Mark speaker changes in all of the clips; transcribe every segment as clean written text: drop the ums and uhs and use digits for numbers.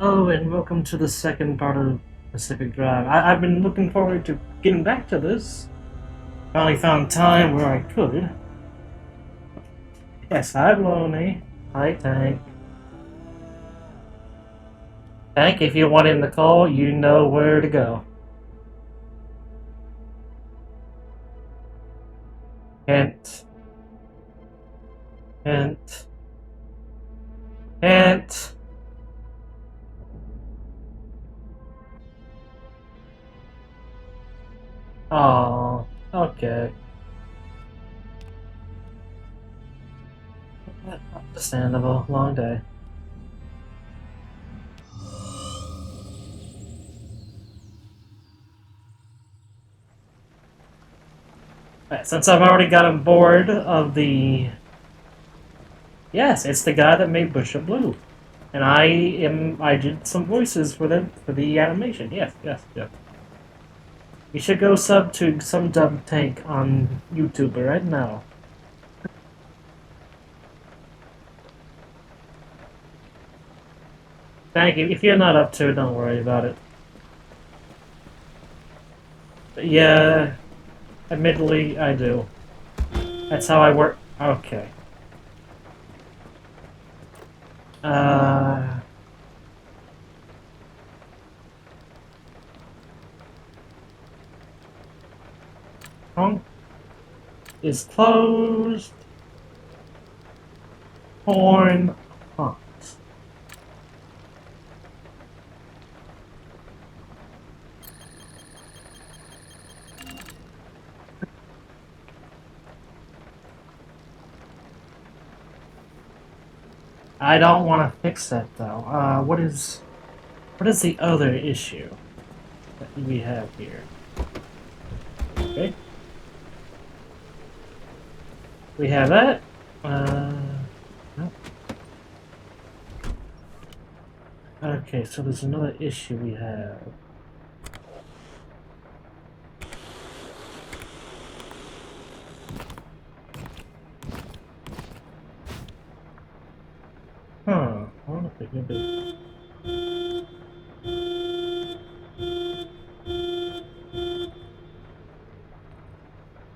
Speaker 1: Hello and welcome to the second part of Pacific Drive. I've been looking forward to getting back to this. Finally found time where I could. Yes, hi Bloney. Hi Tank. Tank, if you want in the call, you know where to go. Hint. Hint. Hint. Oh, okay. Understandable. Long day. Alright, since I've already gotten bored of the... Yes, it's the guy that made Bishop Blue. And I did some voices for the animation. Yes, yes, yes. You should go sub to some dumb tank on YouTube right now. Thank you. If you're not up to it, don't worry about it. But yeah, admittedly, I do. That's how I work. Okay. Uh. Trunk is closed. Horn honks. I don't want to fix that though. What is the other issue that we have here? Okay. We have that. No. Okay, so there's another issue we have. Huh. I wonder if they can do.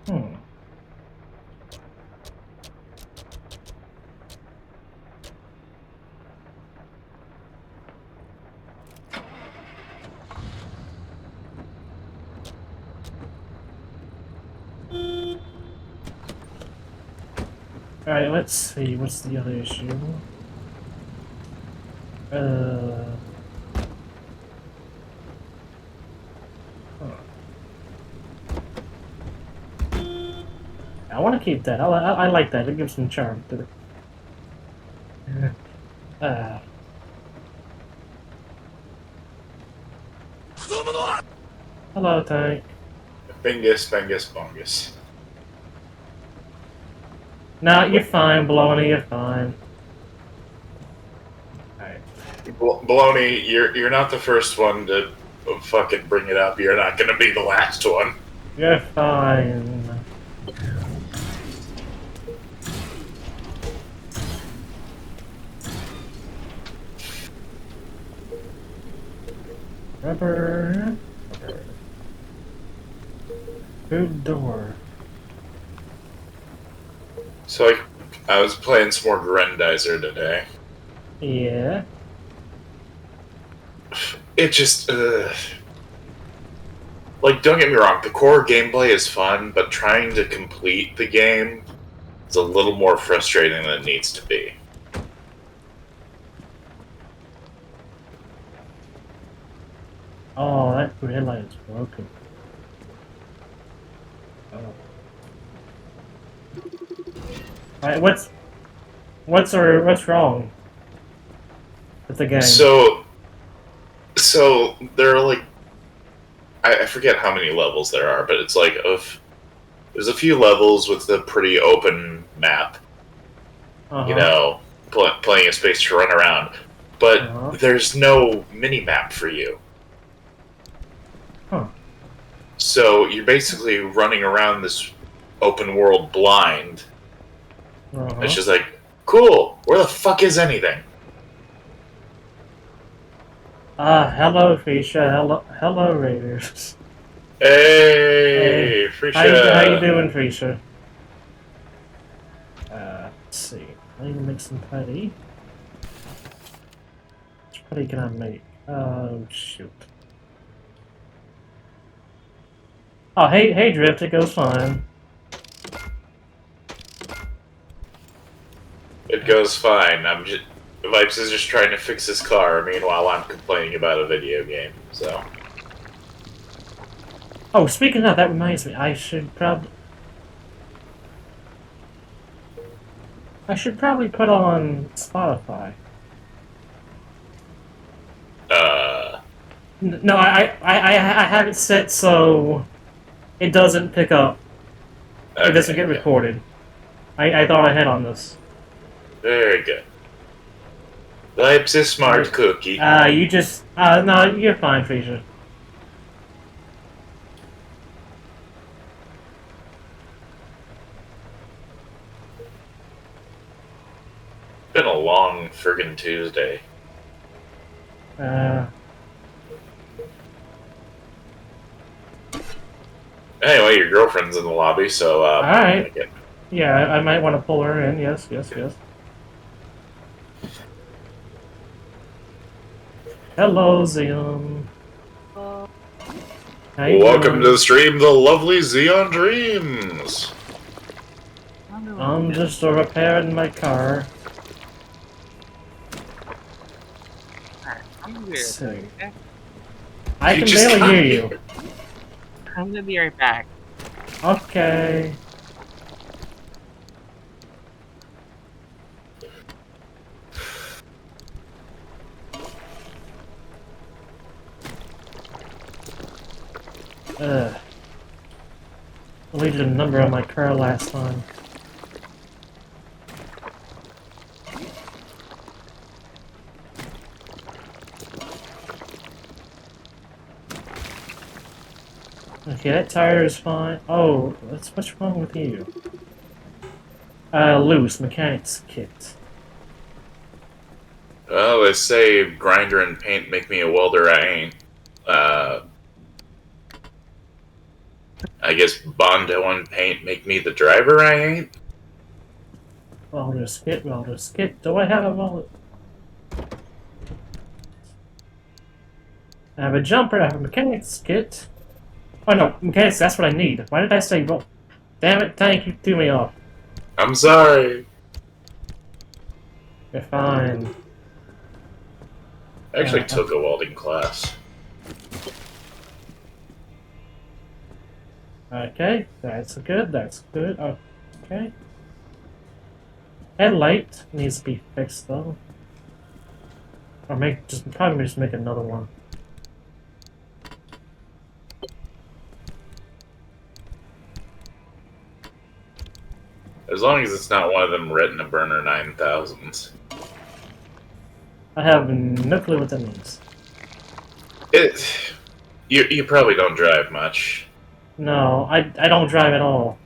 Speaker 1: Hmm. Alright, let's see. What's the other issue? Huh. I want to keep that. I like that. It gives some charm to it. Uh, hello, Tank.
Speaker 2: Bingus, Bengus, Bongus.
Speaker 1: Nah, you're fine, Baloney. You're fine. Alright.
Speaker 2: Baloney, you're not the first one to fucking bring it up. You're not gonna be the last one.
Speaker 1: You're fine. Rubber. Food door.
Speaker 2: So I was playing some more Grendizer today.
Speaker 1: Yeah.
Speaker 2: It just, like, don't get me wrong, the core gameplay is fun, but trying to complete the game is a little more frustrating than it needs to be.
Speaker 1: Oh, that headlight is broken. Oh. Alright, what's wrong with the game?
Speaker 2: So there are like, I forget how many levels there are, but it's like there's a few levels with a pretty open map. You know, plenty of space to run around, but there's no mini map for you.
Speaker 1: Huh.
Speaker 2: So you're basically running around this open world blind. It's just like, cool, where the fuck is anything?
Speaker 1: Hello, Fisha. Hello, Raiders. Hey,
Speaker 2: Hey,
Speaker 1: how you
Speaker 2: Frisha.
Speaker 1: doing, Fisha? Let's see. I need to make some putty. Which putty can I make? Oh, shoot. Oh, hey, Drift, it goes fine.
Speaker 2: It goes fine. Vipes is just trying to fix his car. Meanwhile, I'm complaining about a video game. So.
Speaker 1: Oh, speaking of, that reminds me, I should probably put on Spotify. No, I have it set so it doesn't pick up. It doesn't
Speaker 2: Okay,
Speaker 1: get
Speaker 2: okay.
Speaker 1: recorded. I thought ahead on this.
Speaker 2: Very good. Vipes is smart cookie.
Speaker 1: No, you're fine, Fraser.
Speaker 2: Been a long friggin' Tuesday. Anyway, your girlfriend's in the lobby, so
Speaker 1: Alright. Yeah, I might want to pull her in. Yes. Hello, Zion.
Speaker 2: Welcome to the stream, the lovely Xeon Dreams.
Speaker 1: I'm just repairing my car.
Speaker 3: I'm gonna be right back.
Speaker 1: I can barely hear you.
Speaker 3: I'm gonna be right back.
Speaker 1: Okay. I deleted a number on my car last time. Okay, that tire is fine. Oh, what's wrong with you? Loose mechanics kit.
Speaker 2: Well, they say grinder and paint make me a welder. I ain't. I guess Bondo and paint make me the driver. I ain't.
Speaker 1: Welder skit. Do I have a welder? I have a jumper. I have a mechanics kit. Oh no, mechanics. That's what I need. Why did I say well? Damn it! Tank, you threw me off.
Speaker 2: I'm sorry.
Speaker 1: You're fine.
Speaker 2: I actually took a welding class.
Speaker 1: Okay, that's good. Okay. Headlight needs to be fixed though. Or probably just make another one.
Speaker 2: As long as it's not one of them Retina Burner 9000s.
Speaker 1: I have no clue what that means.
Speaker 2: You probably don't drive much.
Speaker 1: No, I don't drive at all.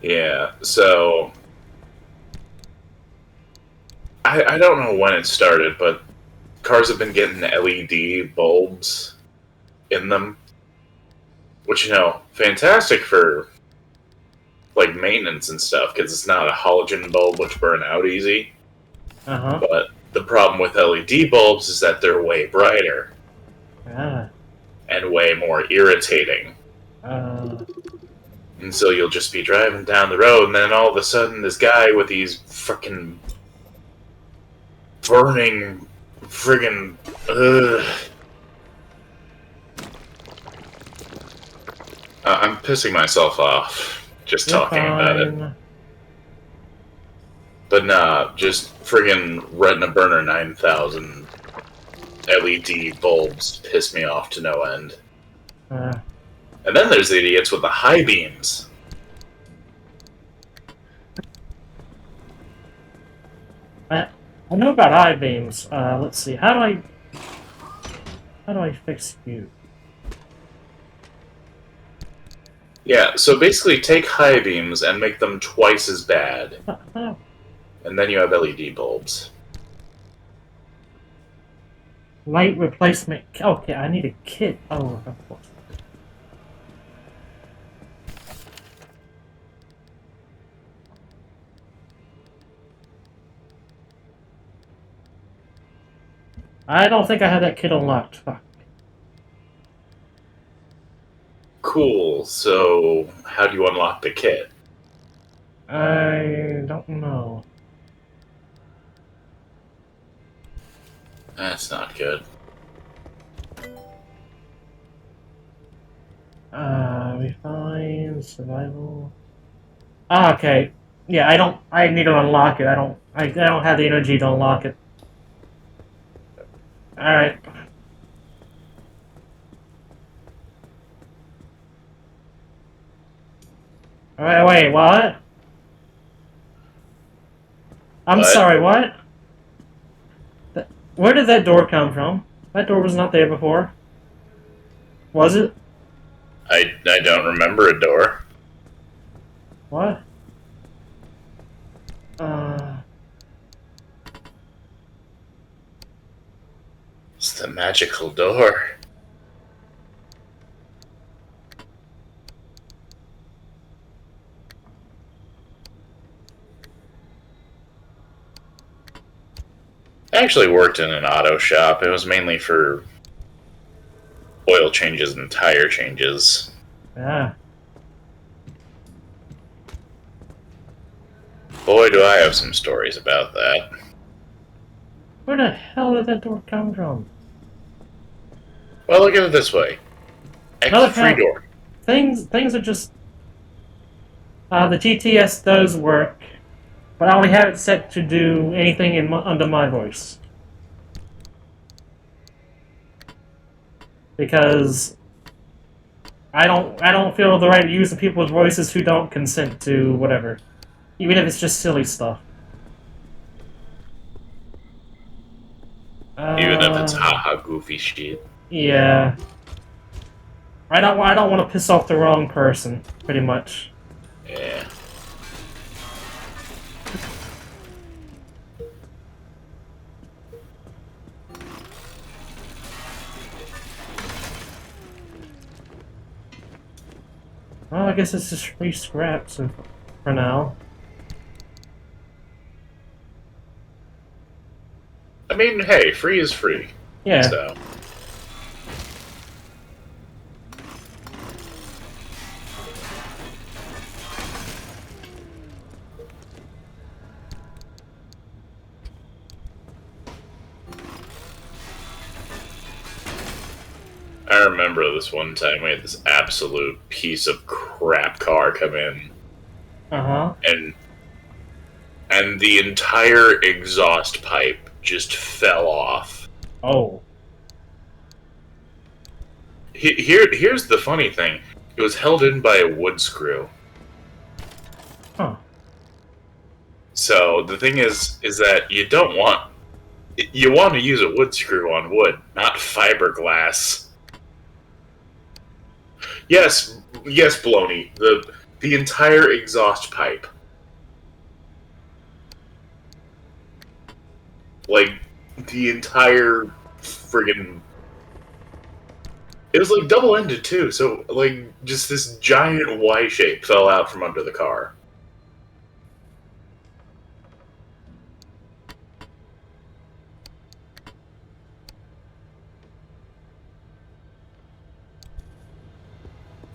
Speaker 2: Yeah, so I don't know when it started, but cars have been getting LED bulbs in them, which fantastic for like maintenance and stuff because it's not a halogen bulb which burn out easy. But the problem with LED bulbs is that they're way brighter and way more irritating. And so you'll just be driving down the road, and then all of a sudden, this guy with these fucking burning friggin' I'm pissing myself off just talking about it. But nah, just friggin' Retina Burner 9000 LED bulbs piss me off to no end. And then there's the idiots with the high beams.
Speaker 1: I know about high beams. Let's see. How do I fix you?
Speaker 2: Yeah, so basically take high beams and make them twice as bad. And then you have LED bulbs.
Speaker 1: Light replacement. Okay, I need a kit. Oh, of course. I don't think I had that kit unlocked. Fuck.
Speaker 2: Cool. So, how do you unlock the kit?
Speaker 1: I don't know.
Speaker 2: That's not good.
Speaker 1: Refine, survival. Ah, okay. Yeah, I don't. I need to unlock it. I don't have the energy to unlock it. All right. All right. Wait. What? I'm
Speaker 2: What?
Speaker 1: sorry. What? Where did that door come from? That door was not there before. Was it?
Speaker 2: I don't remember a door.
Speaker 1: What? Uh.
Speaker 2: It's the magical door. I actually worked in an auto shop. It was mainly for oil changes and tire changes.
Speaker 1: Yeah.
Speaker 2: Boy, do I have some stories about that.
Speaker 1: Where the hell did that door come from?
Speaker 2: Well, look at it this way.
Speaker 1: Another
Speaker 2: Free
Speaker 1: count.
Speaker 2: door.
Speaker 1: Things are just. The GTS does work, but I only have it set to do anything under my voice. Because I don't feel the right to use the people's voices who don't consent to whatever. Even if it's just silly stuff.
Speaker 2: Even if it's haha goofy shit.
Speaker 1: Yeah. I don't want to piss off the wrong person, pretty much.
Speaker 2: Yeah.
Speaker 1: Well, I guess it's just free scraps for now.
Speaker 2: I mean, hey, free is free.
Speaker 1: Yeah.
Speaker 2: So. I remember this one time we had this absolute piece of crap car come in.
Speaker 1: Uh-huh.
Speaker 2: And the entire exhaust pipe just fell off.
Speaker 1: Oh.
Speaker 2: Here's the funny thing. It was held in by a wood screw.
Speaker 1: Huh.
Speaker 2: So the thing is that you want to use a wood screw on wood, not fiberglass. Yes, Baloney. The entire exhaust pipe. Like, the entire friggin'... It was, like, double-ended, too, so, like, just this giant Y shape fell out from under the car.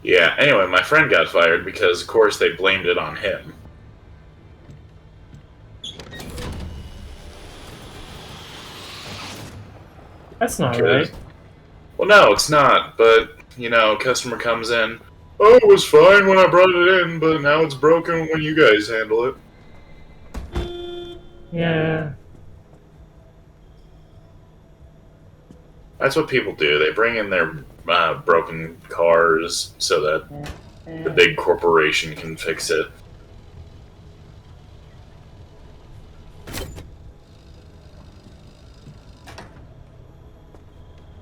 Speaker 2: Yeah, anyway, my friend got fired because, of course, they blamed it on him.
Speaker 1: That's not right.
Speaker 2: Well, no, it's not, but, you know, customer comes in, oh, it was fine when I brought it in, but now it's broken when you guys handle it.
Speaker 1: Yeah.
Speaker 2: That's what people do. They bring in their broken cars so that the big corporation can fix it.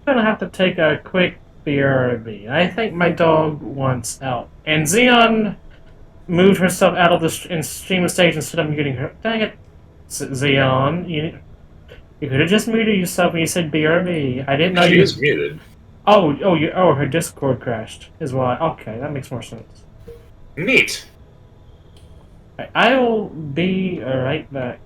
Speaker 1: I'm gonna have to take a quick BRB. I think my dog wants out. And Xeon moved herself out of the stream stage instead of muting her. Dang it, Xeon. You could have just muted yourself when you said BRB. I didn't know
Speaker 2: She
Speaker 1: you.
Speaker 2: is muted.
Speaker 1: Her Discord crashed is why. Okay, that makes more sense.
Speaker 2: Neat.
Speaker 1: Right, I'll be right back.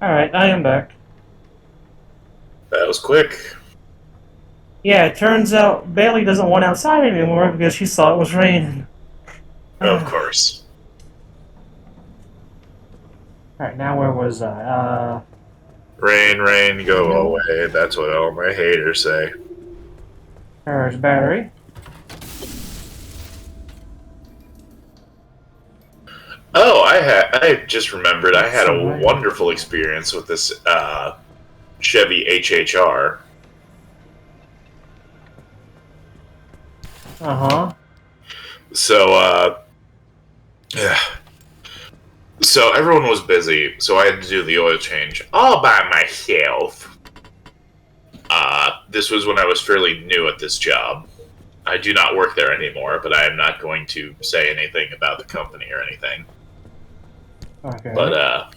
Speaker 1: Alright, I am back.
Speaker 2: That was quick.
Speaker 1: Yeah, it turns out Bailey doesn't want outside anymore because she saw it was raining.
Speaker 2: Of course.
Speaker 1: Alright, now where was I?
Speaker 2: Rain, rain, go away. That's what all my haters say.
Speaker 1: There's battery.
Speaker 2: Oh, I just remembered I had a wonderful experience with this Chevy HHR.
Speaker 1: Uh-huh.
Speaker 2: So, so everyone was busy, so I had to do the oil change all by myself. This was when I was fairly new at this job. I do not work there anymore, but I am not going to say anything about the company or anything.
Speaker 1: Okay.
Speaker 2: But,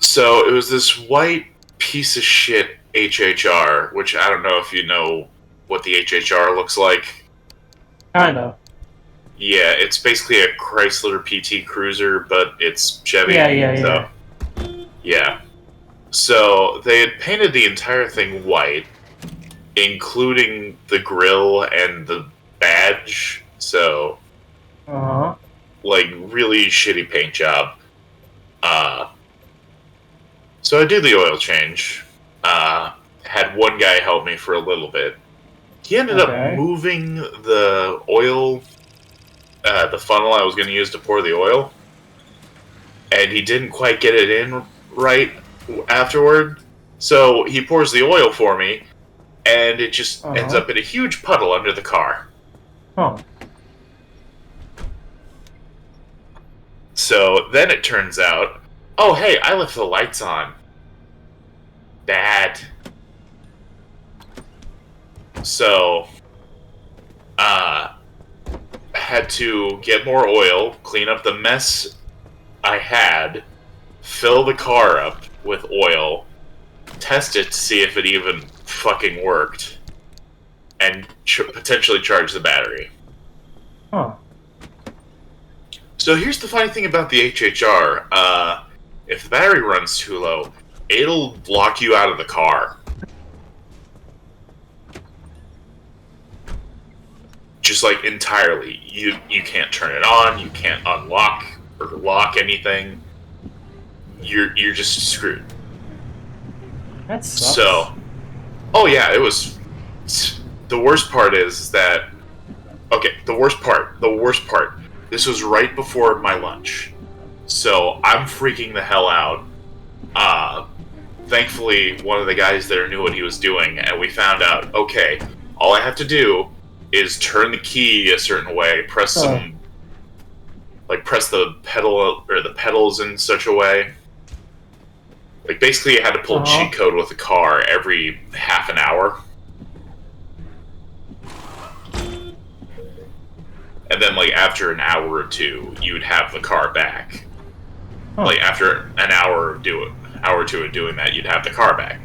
Speaker 2: so it was this white piece of shit HHR, which I don't know if you know what the HHR looks like.
Speaker 1: Kind of.
Speaker 2: Yeah, it's basically a Chrysler PT Cruiser, but it's Chevy.
Speaker 1: Yeah.
Speaker 2: Yeah. So they had painted the entire thing white, including the grille and the badge. So,
Speaker 1: Uh-huh.
Speaker 2: like, really shitty paint job. So I did the oil change. Had one guy help me for a little bit. He ended up moving the oil, the funnel I was going to use to pour the oil, and he didn't quite get it in right afterward. So he pours the oil for me, and it just ends up in a huge puddle under the car.
Speaker 1: Huh.
Speaker 2: So then it turns out, oh hey, I left the lights on. Bad. So, had to get more oil, clean up the mess I had, fill the car up with oil, test it to see if it even fucking worked, and potentially charge the battery.
Speaker 1: Huh.
Speaker 2: So here's the funny thing about the HHR. If the battery runs too low, it'll lock you out of the car. Just like entirely. You can't turn it on, you can't unlock or lock anything. You're just screwed.
Speaker 1: That sucks.
Speaker 2: So, oh yeah, it was. The worst part is that. Okay, the worst part. This was right before my lunch, so I'm freaking the hell out. Thankfully, one of the guys there knew what he was doing, and we found out. Okay, all I have to do is turn the key a certain way, press press the pedal or the pedals in such a way Like, basically, I had to pull cheat code with the car every half an hour. And then, like, after an hour or two, you would have the car back. Like, after an hour or two of doing that, you'd have the car back.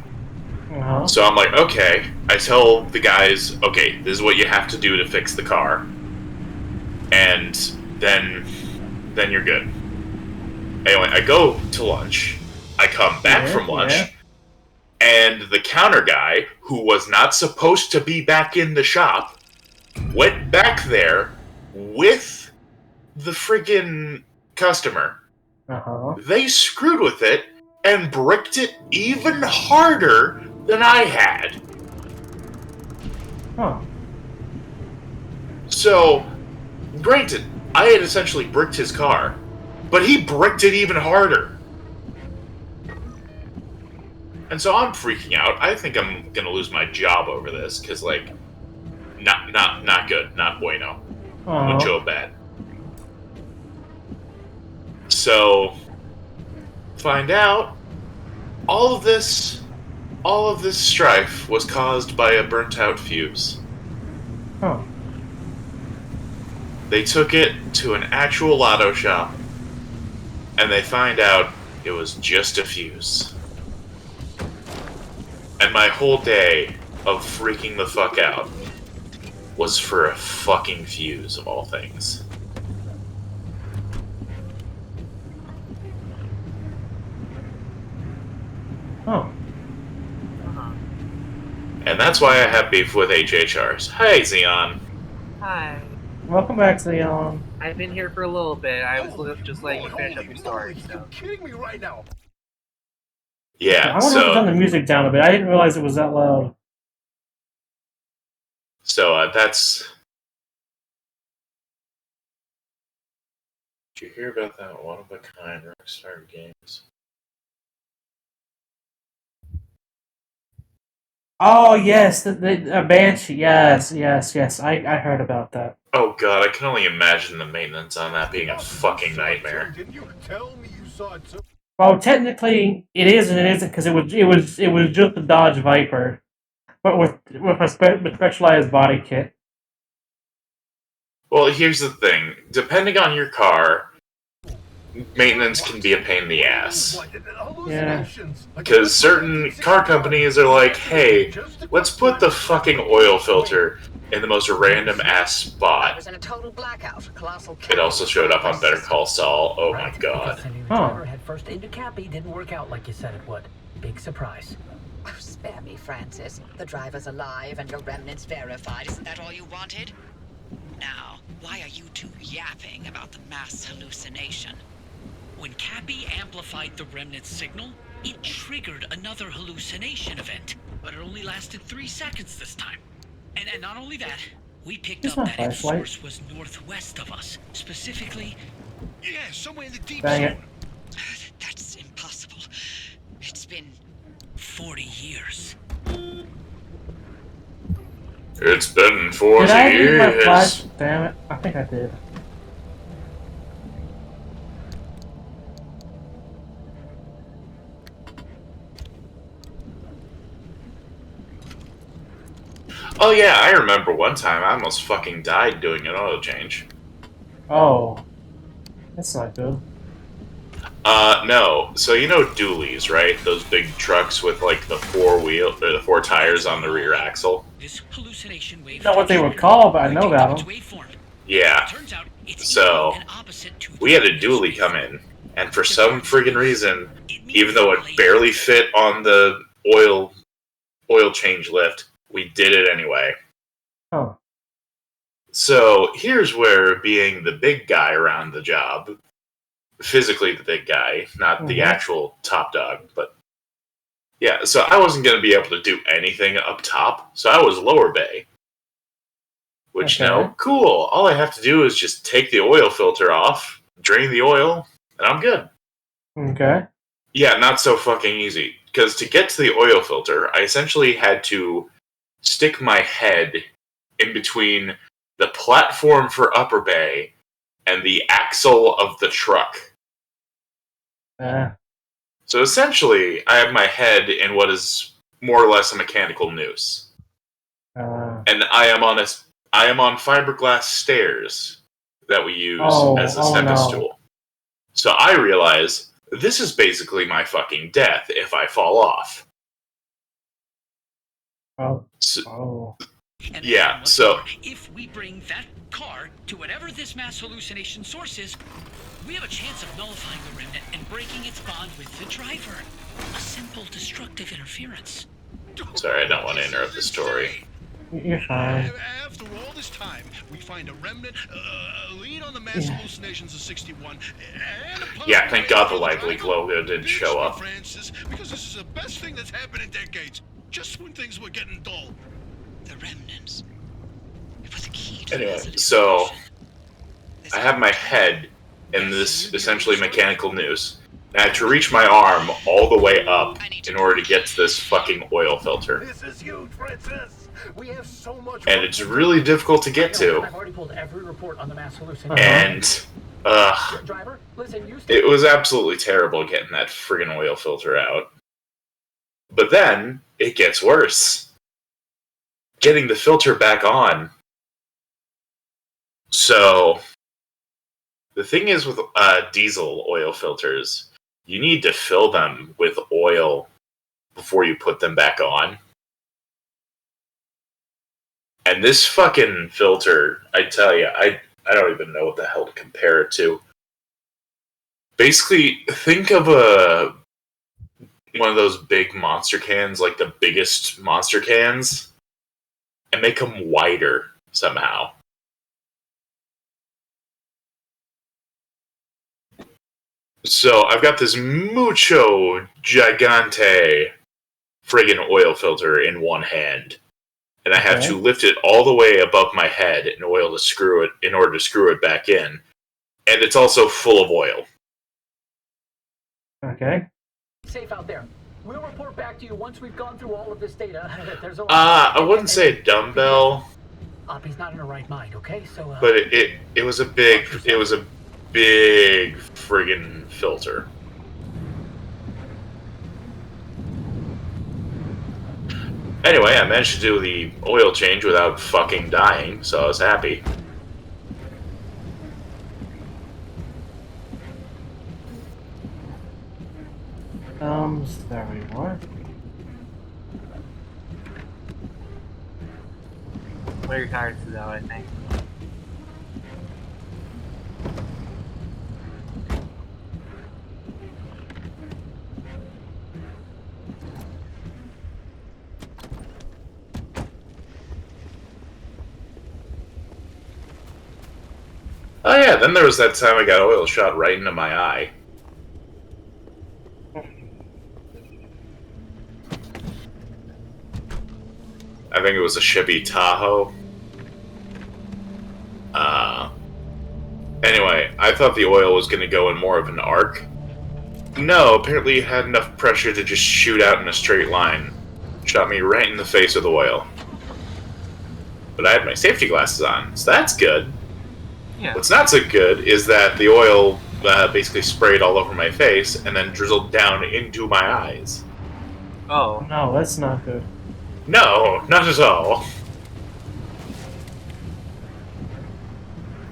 Speaker 2: So I'm like, okay. I tell the guys, okay, this is what you have to do to fix the car. And then you're good. Anyway, I go to lunch. I come back from lunch. And the counter guy, who was not supposed to be back in the shop, went back there with the friggin' customer. They screwed with it and bricked it even harder than I had. So, granted, I had essentially bricked his car, but he bricked it even harder. And so I'm freaking out. I think I'm gonna lose my job over this, because, like, not good, not bueno. Mucho bad. So, find out, all of this strife was caused by a burnt-out fuse. They took it to an actual lotto shop, and they find out it was just a fuse. And my whole day of freaking the fuck out was for a fucking fuse, of all things. And that's why I have beef with HHRs. Hey, Xeon.
Speaker 3: Hi.
Speaker 1: Welcome back, Xeon.
Speaker 3: I've been here for a little bit. I was just letting you finish up your story. So.
Speaker 4: You're kidding me right now.
Speaker 2: Yeah,
Speaker 1: I wonder if turn the music down a bit. I didn't realize it was that loud.
Speaker 2: So, that's... Did you hear about that one-of-a-kind Rockstar Games?
Speaker 1: Oh, yes, the Banshee. Yes. I heard about that.
Speaker 2: Oh god, I can only imagine the maintenance on that being a fucking nightmare.
Speaker 4: Didn't you tell me you saw it too?
Speaker 1: Well, technically, it is and it isn't, because it was just a Dodge Viper, but with a specialized body kit.
Speaker 2: Well, here's the thing. Depending on your car, maintenance can be a pain in the ass.
Speaker 1: Yeah.
Speaker 2: Because certain car companies are like, hey, let's put the fucking oil filter in the most random ass spot. It also showed up on Better Call Saul. Oh my god.
Speaker 5: Head first into Cappy didn't work out like you said it would. Big surprise.
Speaker 6: Oh, spare me, Francis. The driver's alive and your remnants verified. Isn't that all you wanted? Now, why are you two yapping about the mass hallucination?
Speaker 7: When Cappy amplified the remnant signal, it triggered another hallucination event, but it only lasted 3 seconds this time. And not only that, we picked up that its source was northwest of us, specifically...
Speaker 4: Yeah, somewhere in the deep
Speaker 1: zone.
Speaker 6: That's impossible. It's been...
Speaker 7: 40 years.
Speaker 2: It's been 40
Speaker 1: Did I leave my
Speaker 2: years.
Speaker 1: flash? Damn it. I think I did.
Speaker 2: Oh yeah, I remember one time I almost fucking died doing an oil change.
Speaker 1: Oh. That's not good.
Speaker 2: No. So you know dualies, right? Those big trucks with like the the 4 tires on the rear axle.
Speaker 7: This hallucination wave
Speaker 1: Not what they were called, but I know about them.
Speaker 2: Yeah. So we had a dually come in, and for some friggin' reason, even though it barely fit on the oil change lift, we did it anyway.
Speaker 1: Oh.
Speaker 2: So here's where being the big guy around the job, physically the big guy, not the actual top dog, but yeah, so I wasn't going to be able to do anything up top, so I was lower bay. Which, cool, all I have to do is just take the oil filter off, drain the oil, and I'm good.
Speaker 1: Okay.
Speaker 2: Yeah, not so fucking easy. Because to get to the oil filter, I essentially had to stick my head in between the platform for upper bay and the axle of the truck. So essentially, I have my head in what is more or less a mechanical noose, and I am on fiberglass stairs that we use as a step stool. So I realize this is basically my fucking death if I fall off.
Speaker 1: Oh.
Speaker 7: And
Speaker 2: yeah,
Speaker 7: what's
Speaker 2: so...
Speaker 7: more, if we bring that car to whatever this mass hallucination source is, we have a chance of nullifying the remnant and breaking its bond with the driver. A simple destructive interference.
Speaker 2: Sorry, I don't want to interrupt the story.
Speaker 1: You're fine.
Speaker 4: After all this time, we find a remnant, a lead on the mass hallucinations of 61, and a
Speaker 2: yeah, thank God the Live Leak logo didn't show up.
Speaker 4: Francis, because this is the best thing that's happened in decades. Just when things were getting dull.
Speaker 6: The remnants. It was a key to
Speaker 2: Anyway, so I have my head in this essentially mechanical noose. And I have to reach my arm all the way up in order to get to this fucking oil filter.
Speaker 4: This is huge, Francis. We have so much.
Speaker 2: And it's really difficult to get to.
Speaker 5: I've already pulled every report on the mass hallucination.
Speaker 2: And
Speaker 5: Driver, listen, you
Speaker 2: it was absolutely terrible getting that friggin' oil filter out. But then it gets worse. Getting the filter back on. So the thing is with diesel oil filters, you need to fill them with oil before you put them back on. And this fucking filter, I tell you, I don't even know what the hell to compare it to. Basically, think of one of those big monster cans, like the biggest monster cans, and make them wider somehow. So I've got this mucho gigante friggin' oil filter in one hand, and I have to lift it all the way above my head in order to screw it back in, and it's also full of oil.
Speaker 1: Okay.
Speaker 5: Safe out there. We'll report back to you once we've gone through all of this data. There's a
Speaker 2: I wouldn't say a dumbbell.
Speaker 5: He's not in her right mind, okay? So.
Speaker 2: But it was a big friggin' filter. Anyway, I managed to do the oil change without fucking dying, so I was happy.
Speaker 1: There we are.
Speaker 3: What are your tires is out, I think.
Speaker 2: Oh yeah, then there was that time I got oil shot right into my eye. I think it was a Chevy Tahoe. Anyway, I thought the oil was going to go in more of an arc. No, apparently it had enough pressure to just shoot out in a straight line. Shot me right in the face with oil. But I had my safety glasses on, so that's good.
Speaker 3: Yeah.
Speaker 2: What's not so good is that the oil basically sprayed all over my face and then drizzled down into my eyes.
Speaker 3: Oh.
Speaker 1: No, that's not good.
Speaker 2: No, not at all.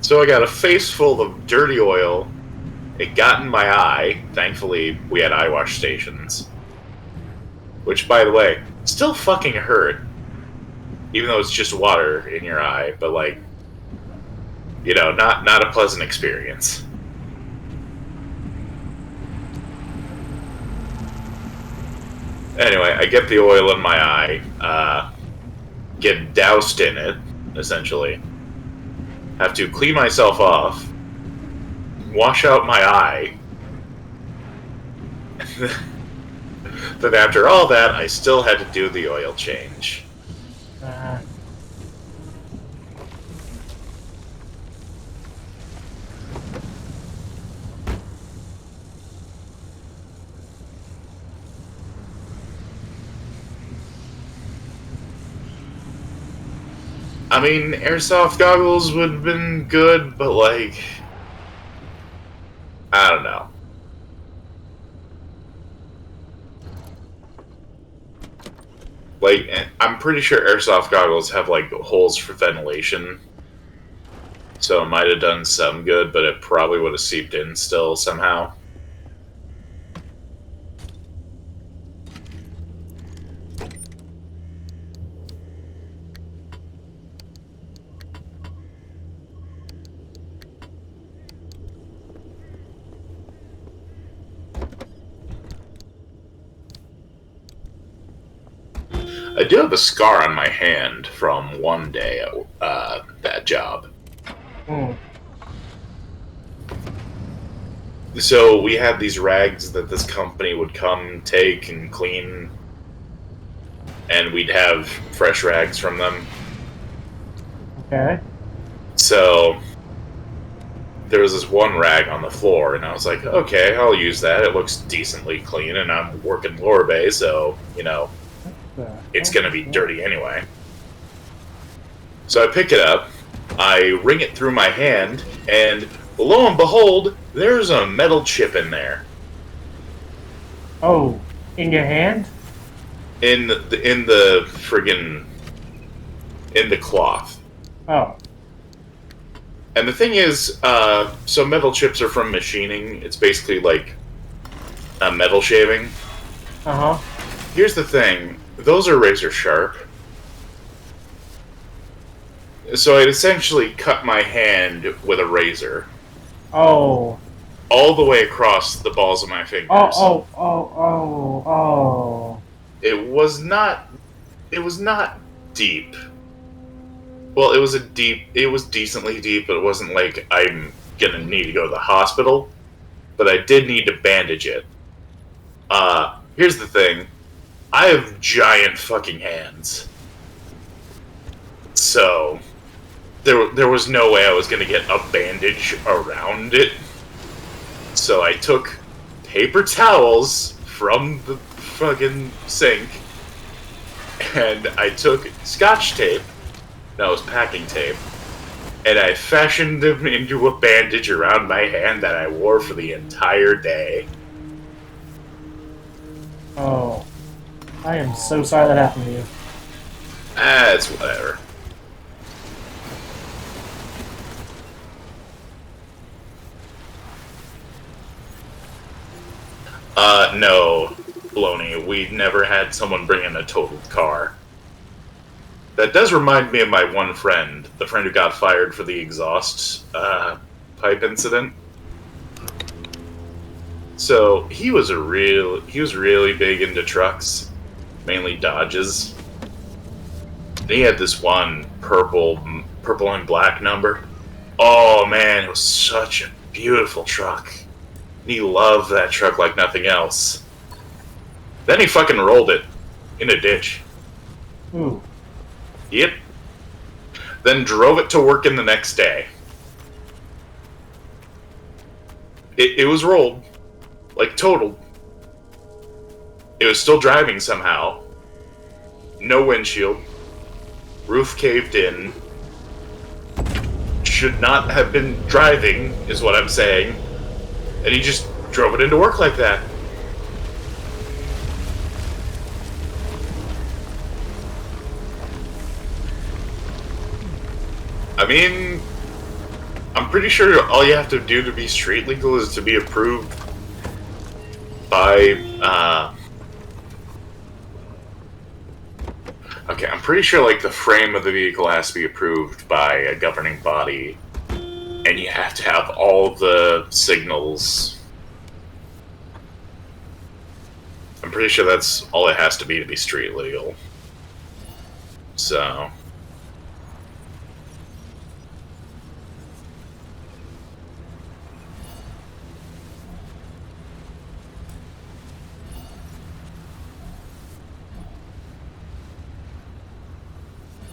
Speaker 2: So I got a face full of dirty oil. It got in my eye. Thankfully, we had eye wash stations. Which, by the way, still fucking hurt. Even though it's just water in your eye, but like, you know, not a pleasant experience. Anyway, I get the oil in my eye, get doused in it, essentially. Have to clean myself off, wash out my eye. Then after all that, I still had to do the oil change. I mean, airsoft goggles would have been good, but like, I don't know. Like, I'm pretty sure airsoft goggles have, like, holes for ventilation. So it might have done some good, but it probably would have seeped in still somehow. I do have a scar on my hand from one day at that job.
Speaker 1: Hmm.
Speaker 2: So we had these rags that this company would come take and clean, and we'd have fresh rags from them.
Speaker 1: Okay.
Speaker 2: So there was this one rag on the floor, and I was like, okay, I'll use that. It looks decently clean, and I'm working lower bay, so, you know, it's going to be dirty anyway. So I pick it up, I wring it through my hand, and lo and behold, there's a metal chip in there.
Speaker 1: Oh, in your hand?
Speaker 2: In the friggin' in the cloth.
Speaker 1: Oh.
Speaker 2: And the thing is, so metal chips are from machining. It's basically like a metal shaving.
Speaker 1: Uh-huh.
Speaker 2: Here's the thing. Those are razor sharp. So I'd essentially cut my hand with a razor.
Speaker 1: Oh.
Speaker 2: All the way across the balls of my fingers.
Speaker 1: Oh.
Speaker 2: It was not deep. Well, it was decently deep, but it wasn't like I'm gonna need to go to the hospital. But I did need to bandage it. Here's the thing. I have giant fucking hands. So, there was no way I was gonna get a bandage around it. So I took paper towels from the fucking sink, and I took Scotch tape, that was packing tape, and I fashioned them into a bandage around my hand that I wore for the entire day.
Speaker 1: Oh. I am so sorry that happened to you.
Speaker 2: It's whatever. No, Baloney, we never had someone bring in a totaled car. That does remind me of my one friend, the friend who got fired for the exhaust pipe incident. So he was really big into trucks, mainly Dodges. And he had this one purple and black number. Oh man, it was such a beautiful truck. He loved that truck like nothing else. Then he fucking rolled it in a ditch.
Speaker 1: Ooh.
Speaker 2: Yep. Then drove it to work in the next day. It was rolled. Like, totaled. It was still driving somehow. No windshield. Roof caved in. Should not have been driving, is what I'm saying. And he just drove it into work like that. I mean, I'm pretty sure all you have to do to be street legal is to be approved by, okay, I'm pretty sure, like, the frame of the vehicle has to be approved by a governing body, and you have to have all the signals. I'm pretty sure that's all it has to be street legal. So...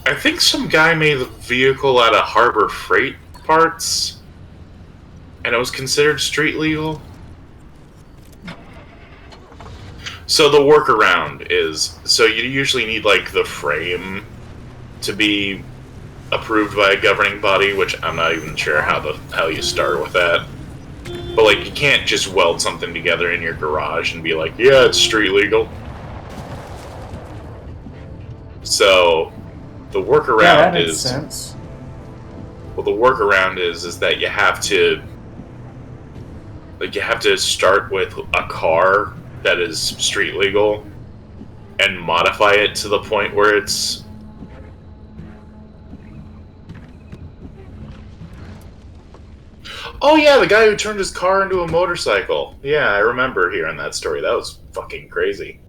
Speaker 2: I think some guy made the vehicle out of Harbor Freight parts, and it was considered street legal. So the workaround is, so you usually need, like, the frame to be approved by a governing body, which I'm not even sure how you start with that. But, like, you can't just weld something together in your garage and be like, yeah, it's street legal. So the workaround
Speaker 1: Yeah, that makes
Speaker 2: is
Speaker 1: sense.
Speaker 2: well, the workaround is that you have to start with a car that is street legal and modify it to the point where it's. Oh yeah, the guy who turned his car into a motorcycle. Yeah, I remember hearing that story. That was fucking crazy.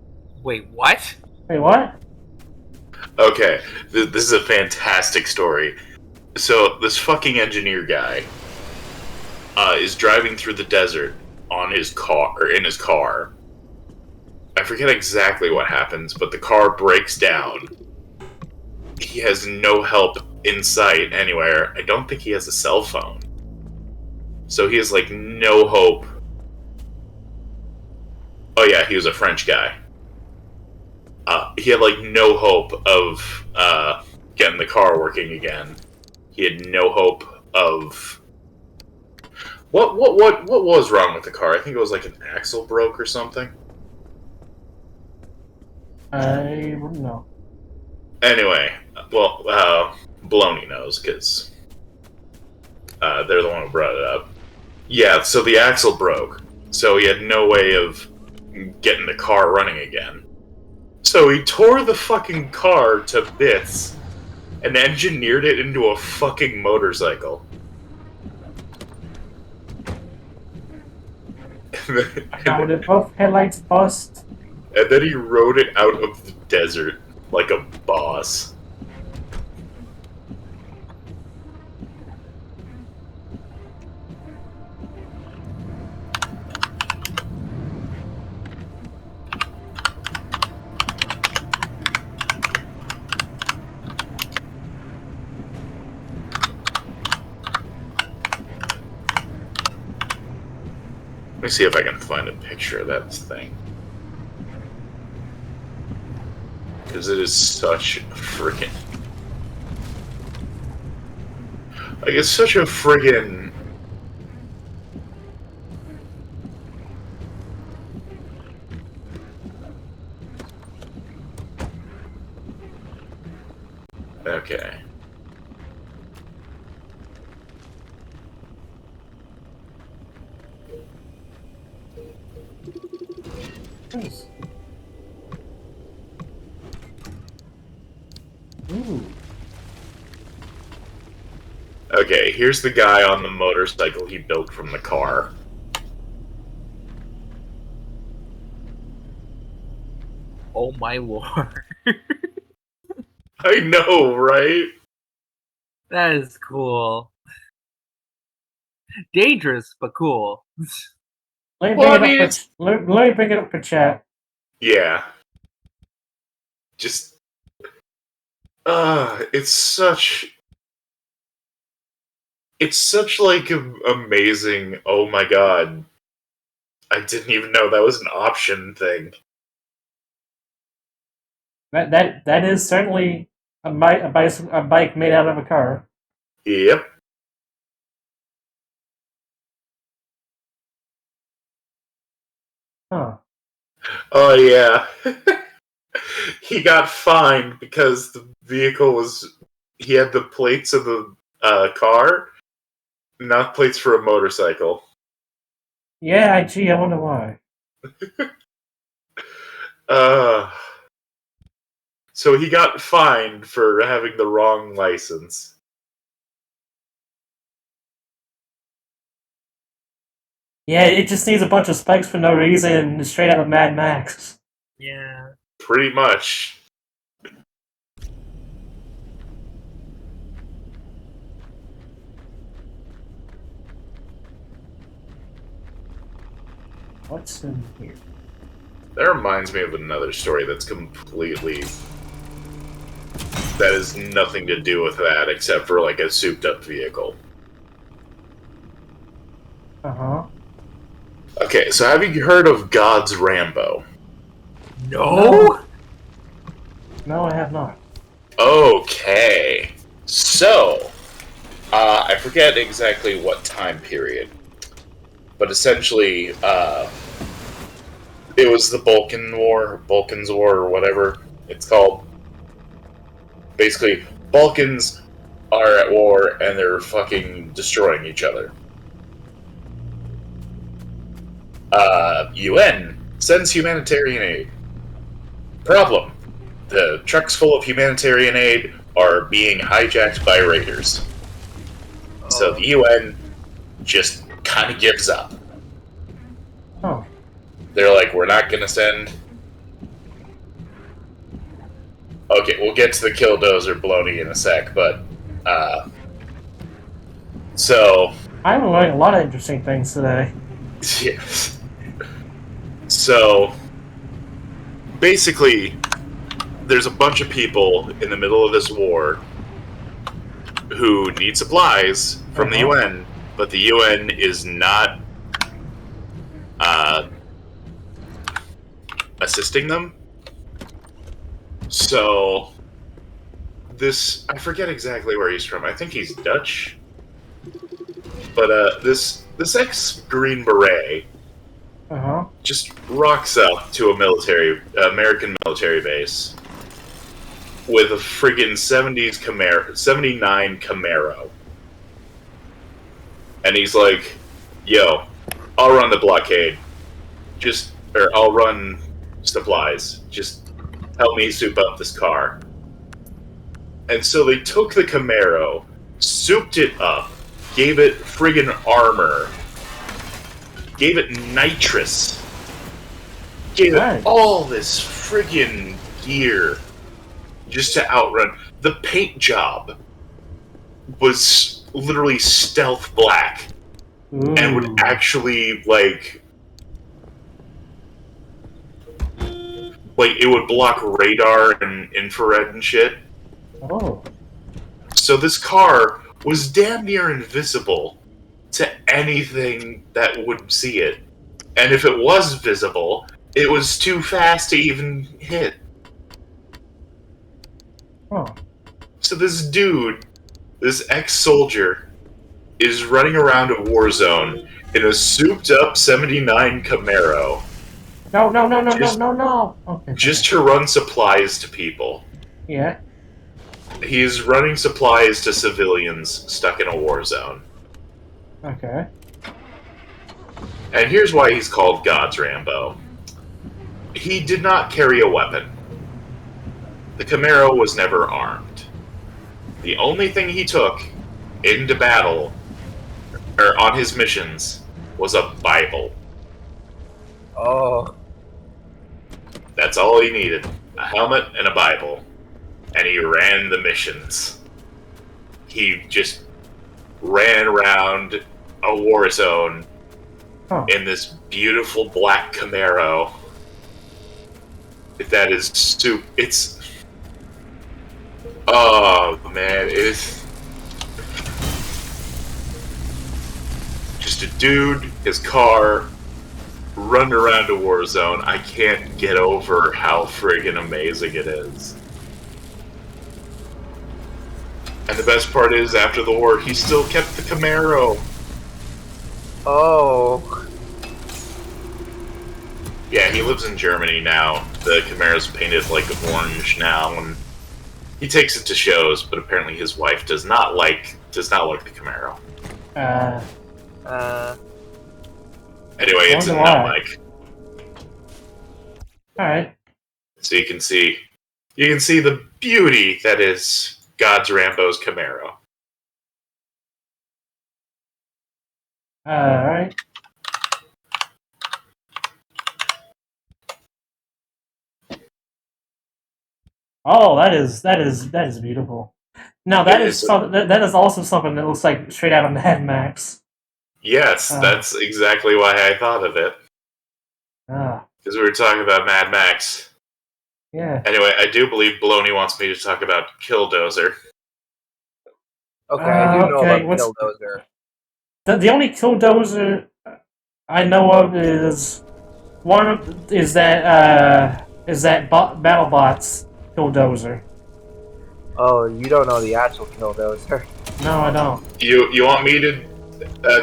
Speaker 3: Wait, what?
Speaker 1: Wait, what?
Speaker 2: Okay, this is a fantastic story. So this fucking engineer guy is driving through the desert on his car or in his car. I forget exactly what happens, but the car breaks down. He has no help in sight anywhere. I don't think he has a cell phone. So he has like no hope. Oh yeah, he was a French guy. He had like no hope of getting the car working again. He had no hope of what was wrong with the car? I think it was like an axle broke or something.
Speaker 1: I wouldn't know.
Speaker 2: Anyway, well, Baloney knows because they're the one who brought it up. Yeah, so the axle broke, so he had no way of getting the car running again. So he tore the fucking car to bits and engineered it into a fucking motorcycle.
Speaker 1: How did both headlights bust?
Speaker 2: And then he rode it out of the desert like a boss. Let me see if I can find a picture of that thing. Because it is such freaking... Like, it's such a friggin'... Okay.
Speaker 1: Nice. Ooh.
Speaker 2: Okay, here's the guy on the motorcycle he built from the car.
Speaker 3: Oh my lord.
Speaker 2: I know, right?
Speaker 3: That is cool. Dangerous, but cool.
Speaker 1: Let me
Speaker 2: Well,
Speaker 1: bring
Speaker 2: I mean,
Speaker 1: it up for, let me bring it up for chat.
Speaker 2: Yeah. Just... it's such... It's such, like, amazing, oh my god. I didn't even know that was an option thing.
Speaker 1: That is certainly a bike made out of a car.
Speaker 2: Yep.
Speaker 1: Huh.
Speaker 2: Oh, yeah. He got fined because the vehicle was... He had the plates of the car, not plates for a motorcycle.
Speaker 1: Yeah, gee, I wonder why.
Speaker 2: So he got fined for having the wrong license.
Speaker 1: Yeah, it just needs a bunch of spikes for no reason, straight out of Mad Max.
Speaker 3: Yeah.
Speaker 2: Pretty much.
Speaker 1: What's in here?
Speaker 2: That reminds me of another story that's completely... That has nothing to do with that except for like a souped up vehicle.
Speaker 1: Uh-huh.
Speaker 2: Okay, so have you heard of God's Rambo?
Speaker 3: No?
Speaker 1: No, I have not.
Speaker 2: Okay. So, I forget exactly what time period, but essentially, it was the Balkans War, or whatever it's called. basically, Balkans are at war and they're fucking destroying each other. UN sends humanitarian aid. Problem: the trucks full of humanitarian aid are being hijacked by raiders. So the UN just kind of gives up.
Speaker 1: Oh.
Speaker 2: They're like, we're not going to send... Okay, we'll get to the Killdozer baloney in a sec, but... So...
Speaker 1: I'm learning a lot of interesting things today.
Speaker 2: Yes. So... Basically, there's a bunch of people in the middle of this war who need supplies from the UN, but the UN is not assisting them. So this, I forget exactly where he's from. I think he's Dutch. But this ex-Green Beret just rocks up to a American military base with a friggin' 79 Camaro. And he's like, yo, I'll run the blockade. Or I'll run supplies. Just help me soup up this car. And so they took the Camaro, souped it up, gave it friggin' armor, gave it nitrous, gave it all this friggin' gear just to outrun. The paint job was literally stealth black and would actually, like, it would block radar and infrared and shit.
Speaker 1: Oh.
Speaker 2: So this car was damn near invisible to anything that would see it. And if it was visible, it was too fast to even hit.
Speaker 1: Oh.
Speaker 2: So this dude, this ex-soldier, is running around a war zone in a souped-up 79 Camaro.
Speaker 1: No. Okay.
Speaker 2: Just to run supplies to people.
Speaker 1: Yeah.
Speaker 2: He is running supplies to civilians stuck in a war zone.
Speaker 1: Okay.
Speaker 2: And here's why he's called God's Rambo. He did not carry a weapon. The Camaro was never armed. The only thing he took into battle, or on his missions, was a Bible.
Speaker 3: Oh.
Speaker 2: That's all he needed. A helmet and a Bible. And he ran the missions. He just ran around a war zone in this beautiful black Camaro. That is it's... Oh, man, it's... Just a dude, his car, running around a war zone. I can't get over how friggin' amazing it is. And the best part is, after the war, he still kept the Camaro.
Speaker 3: Oh.
Speaker 2: Yeah, he lives in Germany now. The Camaro's painted like orange now, and he takes it to shows. But apparently, his wife does not like the Camaro. Anyway, it's in now, Mike.
Speaker 1: All right.
Speaker 2: So you can see the beauty that is God's Rambo's Camaro.
Speaker 1: Alright. Oh, that is beautiful. Now that is also something that looks like straight out of Mad Max.
Speaker 2: Yes, that's exactly why I thought of it. Because we were talking about Mad Max.
Speaker 1: Yeah.
Speaker 2: Anyway, I do believe Baloney wants me to talk about Killdozer.
Speaker 3: Okay, I do know about Killdozer.
Speaker 1: The only Killdozer I know of is that BattleBots Killdozer.
Speaker 3: Oh, you don't know the actual Killdozer.
Speaker 1: No, I don't.
Speaker 2: You want me to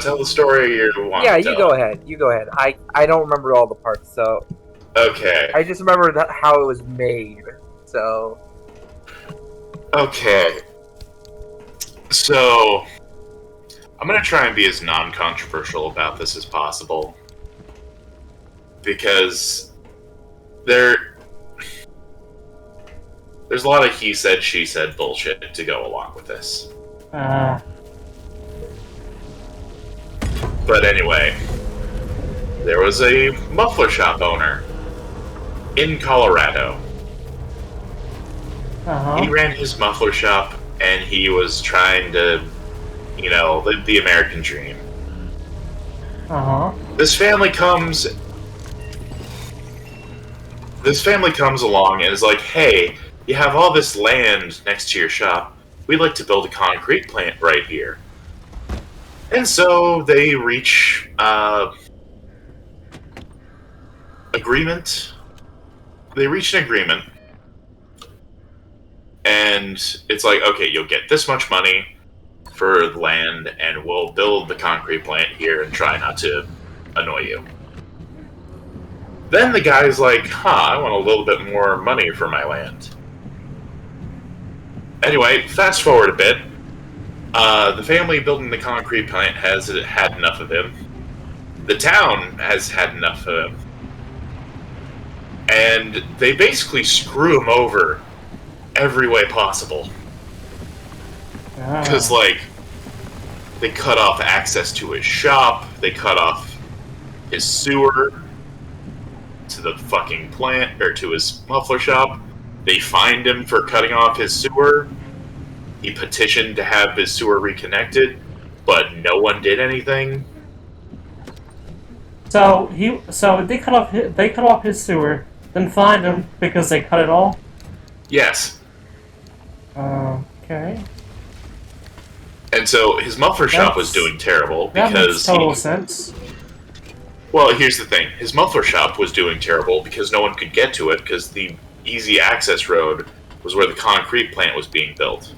Speaker 2: tell the story, or you want?
Speaker 3: Yeah,
Speaker 2: to
Speaker 3: you
Speaker 2: tell
Speaker 3: go ahead. You go ahead. I don't remember all the parts, so.
Speaker 2: Okay.
Speaker 3: I just remember how it was made. So.
Speaker 2: Okay. So, I'm gonna try and be as non-controversial about this as possible. Because there's a lot of he said, she said bullshit to go along with this. But anyway, there was a muffler shop owner in Colorado. He ran his muffler shop, and he was trying to, live the American dream. This family comes along and is like, hey, you have all this land next to your shop. We'd like to build a concrete plant right here. And so they reach agreement. They reach an agreement. And it's like, okay, you'll get this much money for the land, and we'll build the concrete plant here and try not to annoy you. Then the guy's like, I want a little bit more money for my land. Anyway, fast forward a bit. The family building the concrete plant has had enough of him. The town has had enough of him. And they basically screw him over every way possible. Because, they cut off access to his shop, they cut off his sewer to the fucking plant, or to his muffler shop. They fined him for cutting off his sewer. He petitioned to have his sewer reconnected, but no one did anything.
Speaker 1: So they cut off his sewer, then fined him because they cut it all.
Speaker 2: Yes.
Speaker 1: Okay.
Speaker 2: And so his muffler shop was doing terrible because
Speaker 1: that makes total sense.
Speaker 2: Well, here's the thing: his muffler shop was doing terrible because no one could get to it because the easy access road was where the concrete plant was being built.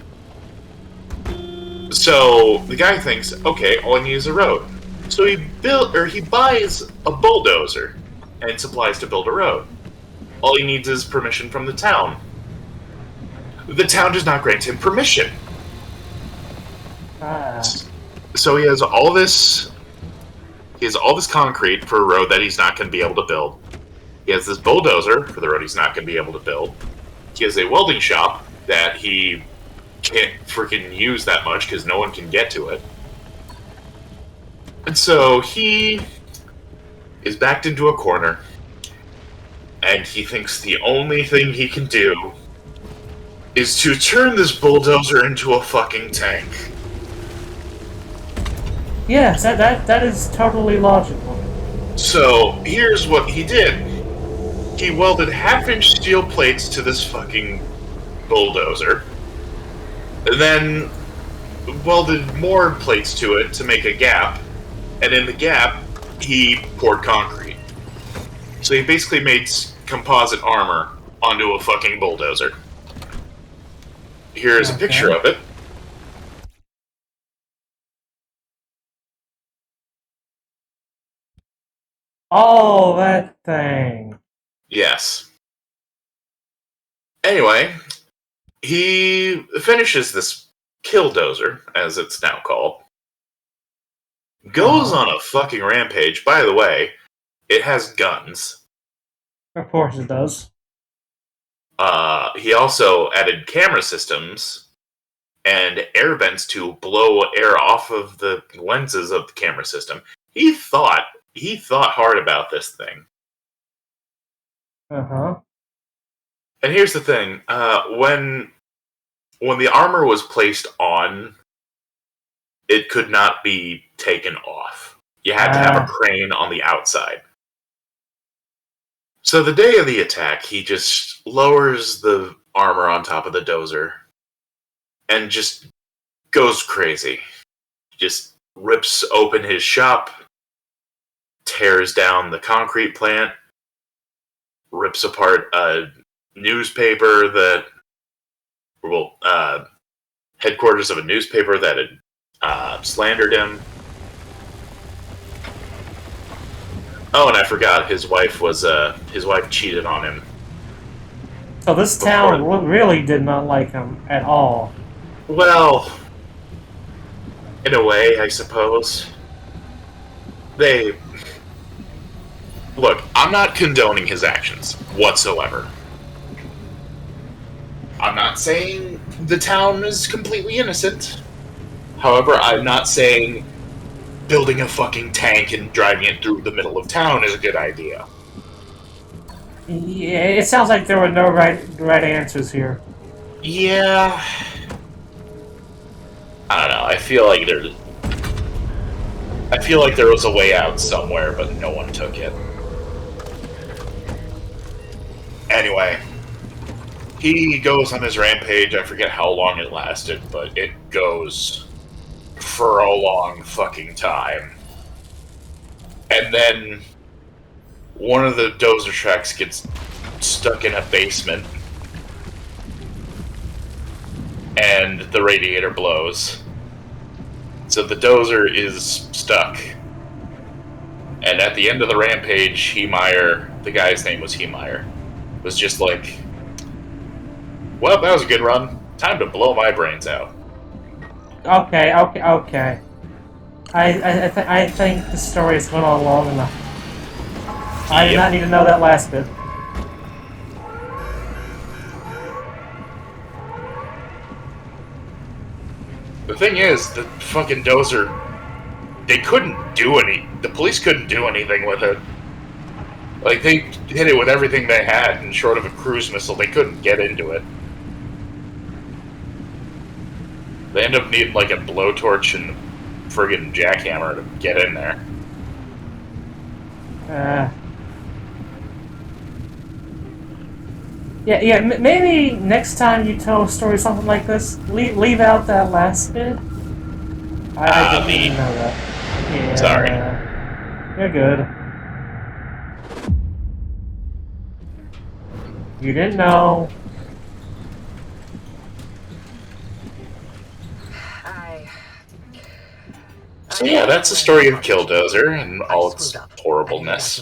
Speaker 2: So the guy thinks, okay, all I need is a road. So he buys a bulldozer and supplies to build a road. All he needs is permission from the town. The town does not grant him permission. So he has all this concrete for a road that he's not going to be able to build. He has this bulldozer for the road he's not going to be able to build. He has a welding shop that he can't freaking use that much because no one can get to it. And so he is backed into a corner, and he thinks the only thing he can do is to turn this bulldozer into a fucking tank.
Speaker 1: Yes, that is totally logical.
Speaker 2: So, here's what he did. He welded half-inch steel plates to this fucking bulldozer, and then welded more plates to it to make a gap, and in the gap, he poured concrete. So he basically made composite armor onto a fucking bulldozer. Here's a picture of it.
Speaker 1: Oh, that thing.
Speaker 2: Yes. Anyway, he finishes this killdozer, as it's now called. Goes on a fucking rampage. By the way, it has guns.
Speaker 1: Of course it does.
Speaker 2: He also added camera systems and air vents to blow air off of the lenses of the camera system. He thought hard about this thing. And here's the thing: when the armor was placed on, it could not be taken off. You had to have a crane on the outside. So the day of the attack, he just lowers the armor on top of the dozer and just goes crazy. Just rips open his shop, tears down the concrete plant, rips apart a newspaper headquarters of a newspaper that had slandered him. Oh, and I forgot, his wife cheated on him.
Speaker 1: So this town really did not like him at all.
Speaker 2: Well, in a way, I suppose. They... Look, I'm not condoning his actions whatsoever. I'm not saying the town is completely innocent. However, I'm not saying building a fucking tank and driving it through the middle of town is a good idea.
Speaker 1: Yeah, it sounds like there were no right answers here.
Speaker 2: Yeah... I don't know, I feel like there was a way out somewhere, but no one took it. Anyway, he goes on his rampage. I forget how long it lasted, but it goes for a long fucking time. And then one of the dozer trucks gets stuck in a basement, and the radiator blows. So the dozer is stuck. And at the end of the rampage, Heemeyer, the guy's name was Heemeyer, was just like, well, that was a good run. Time to blow my brains out.
Speaker 1: Okay. I think the story has gone on long enough. I did not need to know that last bit.
Speaker 2: The thing is, the fucking dozer, they couldn't do the police couldn't do anything with it. Like, they hit it with everything they had, and short of a cruise missile, they couldn't get into it. They end up needing, like, a blowtorch and a friggin' jackhammer to get in there.
Speaker 1: Yeah, maybe next time you tell a story something like this, leave out that last bit. I didn't even know that. Yeah,
Speaker 2: sorry.
Speaker 1: You're good. You didn't know.
Speaker 2: So yeah, that's the story of Killdozer and all its horribleness.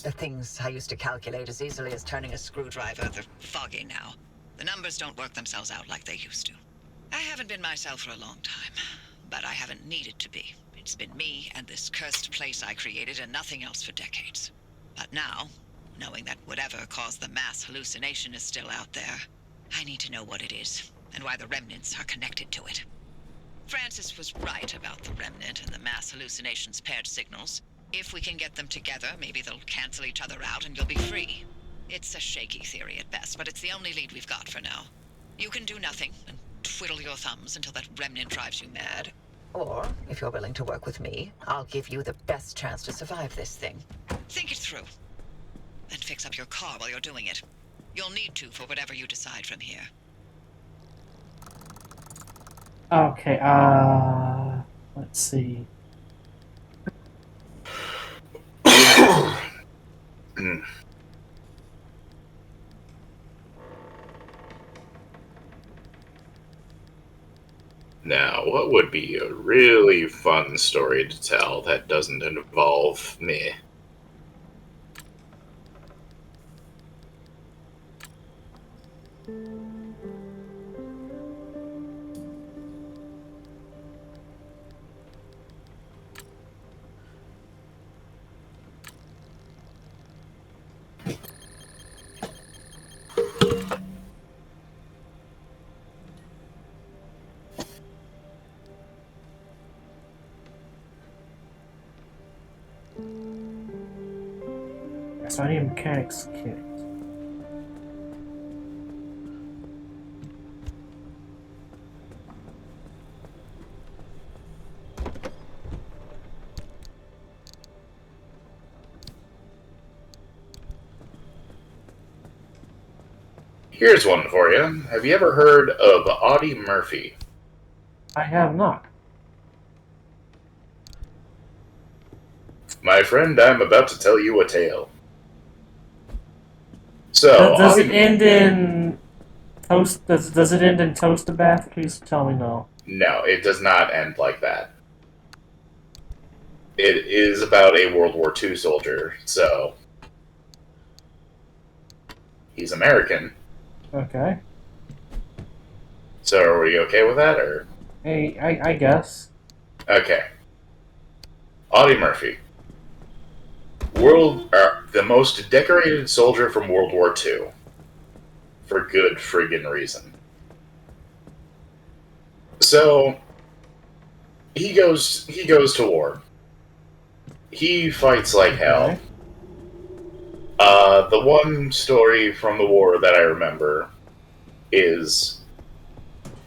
Speaker 6: The things I used to calculate as easily as turning a screwdriver, they're foggy now. The numbers don't work themselves out like they used to. I haven't been myself for a long time, but I haven't needed to be. It's been me and this cursed place I created and nothing else for decades. But now, knowing that whatever caused the mass hallucination is still out there, I need to know what it is and why the remnants are connected to it. Francis was right about the remnant and the mass hallucinations' paired signals. If we can get them together, maybe they'll cancel each other out and you'll be free. It's a shaky theory at best, but it's the only lead we've got for now. You can do nothing and twiddle your thumbs until that remnant drives you mad. Or, if you're willing to work with me, I'll give you the best chance to survive this thing. Think it through. And fix up your car while you're doing it. You'll need to for whatever you decide from here.
Speaker 1: Okay, let's see.
Speaker 2: Now, what would be a really fun story to tell that doesn't involve me?
Speaker 1: So I need a mechanics kit.
Speaker 2: Here's one for you. Have you ever heard of Audie Murphy?
Speaker 1: I have not.
Speaker 2: My friend, I'm about to tell you a tale. So,
Speaker 1: Does it end in toast? Does it end in toast bath? Please tell me no.
Speaker 2: No, it does not end like that. It is about a World War II soldier, so he's American,
Speaker 1: Okay.
Speaker 2: So are we okay with that, or?
Speaker 1: Hey, I guess.
Speaker 2: Okay. Audie Murphy. The most decorated soldier from World War II. For good friggin' reason. So, he goes to war. He fights like hell.
Speaker 1: Okay.
Speaker 2: The one story from the war that I remember is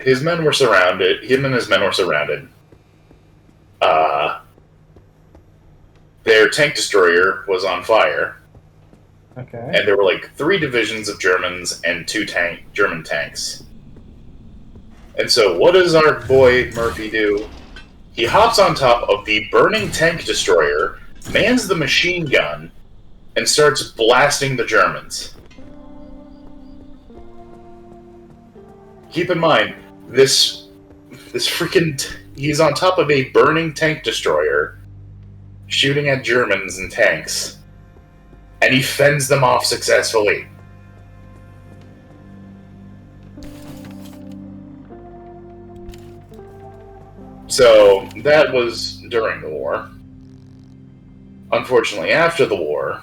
Speaker 2: his men were surrounded. Him and his men were surrounded. Their tank destroyer was on fire,
Speaker 1: Okay.
Speaker 2: and there were like 3 divisions of Germans and 2 German tanks. And so, what does our boy Murphy do? He hops on top of the burning tank destroyer, mans the machine gun, and starts blasting the Germans. Keep in mind, this freaking he's on top of a burning tank destroyer, shooting at Germans and tanks, and he fends them off successfully. So that was during the war. Unfortunately, after the war,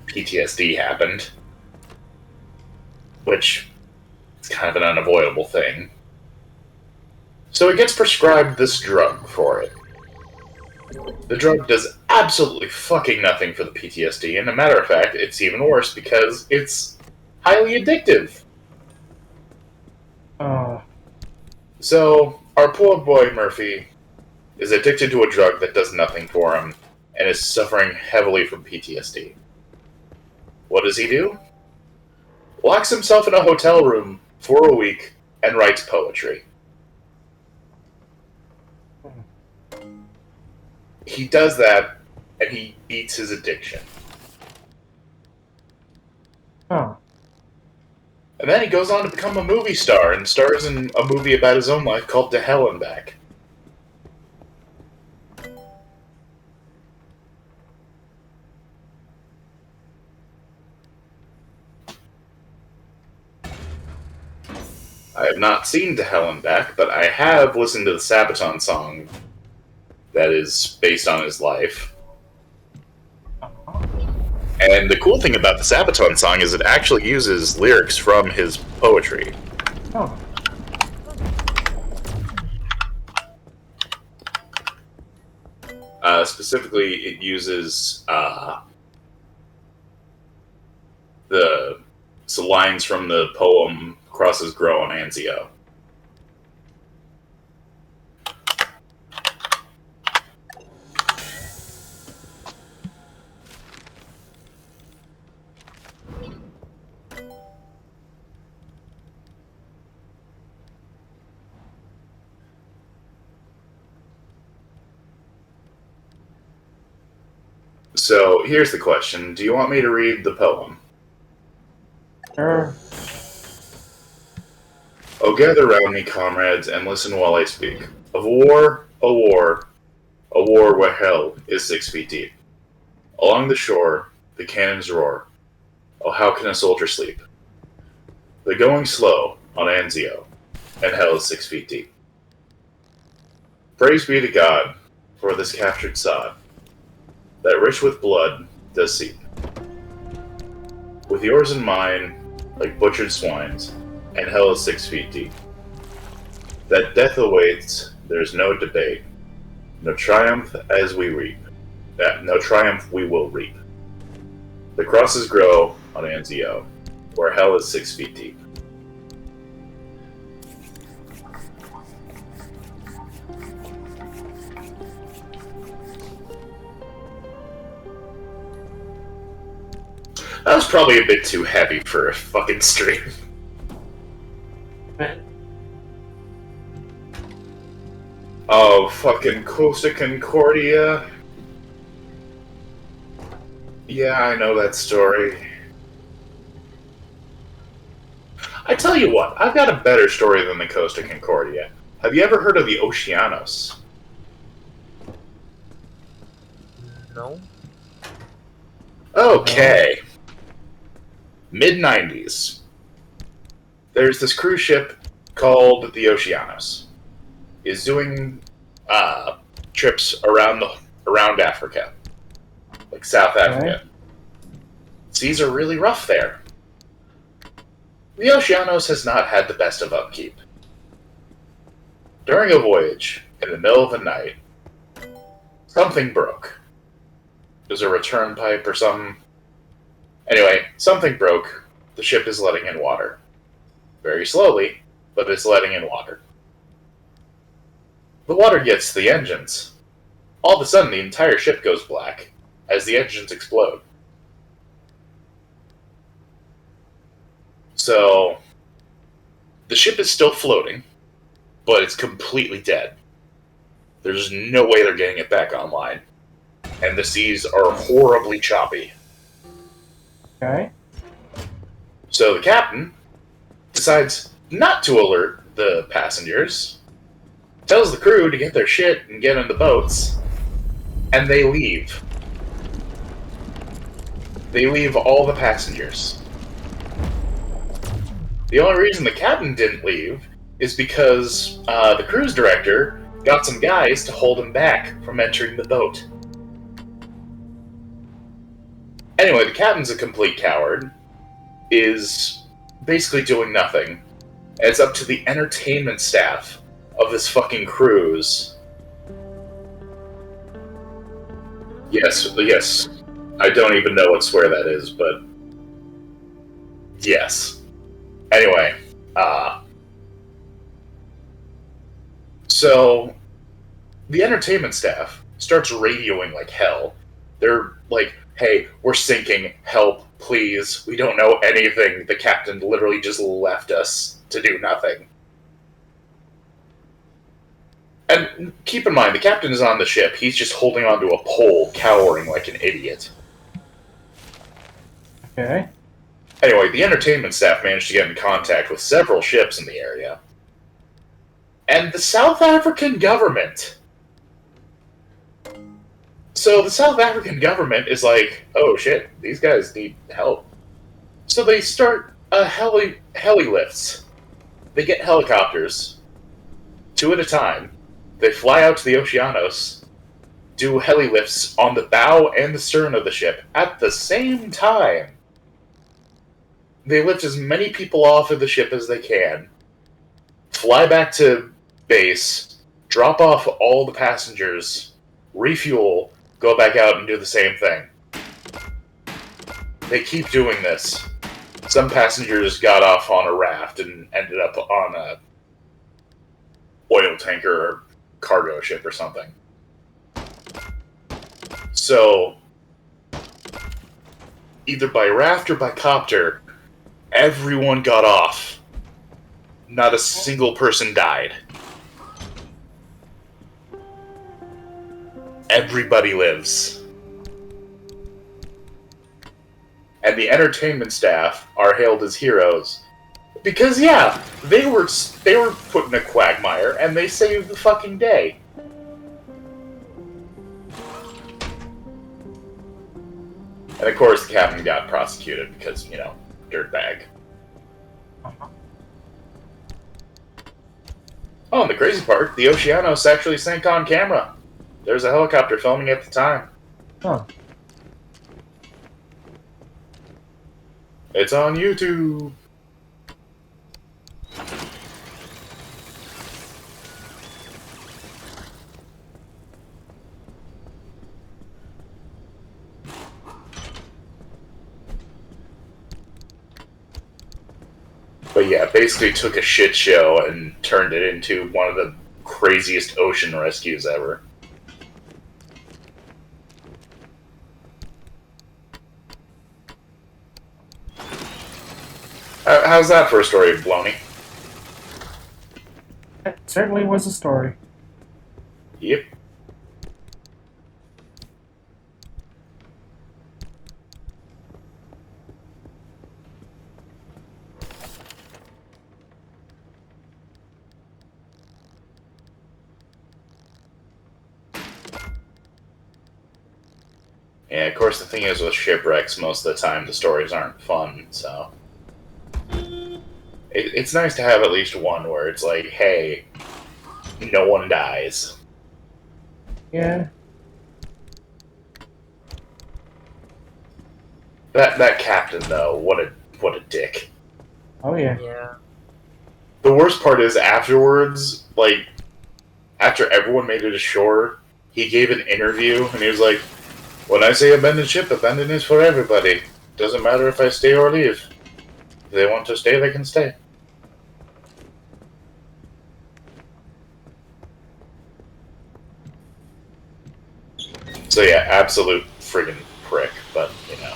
Speaker 2: PTSD happened, which is kind of an unavoidable thing. So he gets prescribed this drug for it. The drug does absolutely fucking nothing for the PTSD, and a matter of fact, it's even worse because it's highly addictive. So, our poor boy Murphy is addicted to a drug that does nothing for him, and is suffering heavily from PTSD. What does he do? Locks himself in a hotel room for a week and writes poetry. He does that, and he beats his addiction.
Speaker 1: Huh.
Speaker 2: And then he goes on to become a movie star and stars in a movie about his own life called To Hell and Back. I have not seen To Hell and Back, but I have listened to the Sabaton song that is based on his life. And the cool thing about the Sabaton song is it actually uses lyrics from his poetry.
Speaker 1: Oh.
Speaker 2: Specifically, it uses the lines from the poem Crosses Grow on Anzio. So, here's the question. Do you want me to read the poem?
Speaker 1: Sure.
Speaker 2: Oh, gather round me, comrades, and listen while I speak. Of war, a war, a war where hell is 6 feet deep. Along the shore, the cannons roar. Oh, how can a soldier sleep? They're going slow on Anzio, and hell is 6 feet deep. Praise be to God for this captured sod, that rich with blood does seep. With yours and mine, like butchered swines, and hell is 6 feet deep. That death awaits, there's no debate, no triumph as we reap, no triumph we will reap. The crosses grow on Anzio, where hell is 6 feet deep. That was probably a bit too heavy for a fucking stream. Oh, fucking Costa Concordia. Yeah, I know that story. I tell you what, I've got a better story than the Costa Concordia. Have you ever heard of the Oceanos?
Speaker 3: No.
Speaker 2: Okay. mid-90s, there's this cruise ship called the Oceanos. Is doing trips around Africa, like South Africa. Seas are really rough there. The Oceanos has not had the best of upkeep. During a voyage, in the middle of the night, something broke. There's a return pipe or something. Anyway, something broke. The ship is letting in water. Very slowly, but it's letting in water. The water gets to the engines. All of a sudden, the entire ship goes black as the engines explode. So, the ship is still floating, but it's completely dead. There's no way they're getting it back online. And the seas are horribly choppy.
Speaker 1: Okay.
Speaker 2: So the captain decides not to alert the passengers, tells the crew to get their shit and get in the boats, and they leave. They leave all the passengers. The only reason the captain didn't leave is because the cruise director got some guys to hold him back from entering the boat. Anyway, the captain's a complete coward, is basically doing nothing. And it's up to the entertainment staff of this fucking cruise. Yes. I don't even know what swear that is, but yes. Anyway, so the entertainment staff starts radioing like hell. They're like, hey, we're sinking, help, please. We don't know anything. The captain literally just left us to do nothing. And keep in mind, the captain is on the ship. He's just holding onto a pole, cowering like an idiot.
Speaker 1: Okay.
Speaker 2: Anyway, the entertainment staff managed to get in contact with several ships in the area. And the South African government. So the South African government is like, oh shit, these guys need help. So they start heli lifts. They get helicopters, 2 at a time. They fly out to the Oceanos, do heli lifts on the bow and the stern of the ship at the same time. They lift as many people off of the ship as they can, fly back to base, drop off all the passengers, refuel, go back out and do the same thing. They keep doing this. Some passengers got off on a raft and ended up on a oil tanker or cargo ship or something. So, either by raft or by copter, everyone got off. Not a single person died. Everybody lives. And the entertainment staff are hailed as heroes. Because, yeah, they were put in a quagmire, and they saved the fucking day. And of course, the captain got prosecuted because, you know, dirtbag. Oh, and the crazy part, the Oceanos actually sank on camera. There was a helicopter filming at the time.
Speaker 1: Huh.
Speaker 2: It's on YouTube. But yeah, basically took a shit show and turned it into one of the craziest ocean rescues ever. How's that for a story, Bloney?
Speaker 1: It certainly was a story.
Speaker 2: Yep. Yeah, of course, the thing is with shipwrecks, most of the time the stories aren't fun, so... It's nice to have at least one where it's like, hey, no one dies.
Speaker 1: Yeah.
Speaker 2: That captain, though, what a dick.
Speaker 1: Oh, yeah.
Speaker 3: Yeah.
Speaker 2: The worst part is afterwards, like, after everyone made it ashore, he gave an interview, and he was like, when I say abandon ship, abandon is for everybody. Doesn't matter if I stay or leave. If they want to stay, they can stay. So yeah, absolute friggin' prick, but, you know.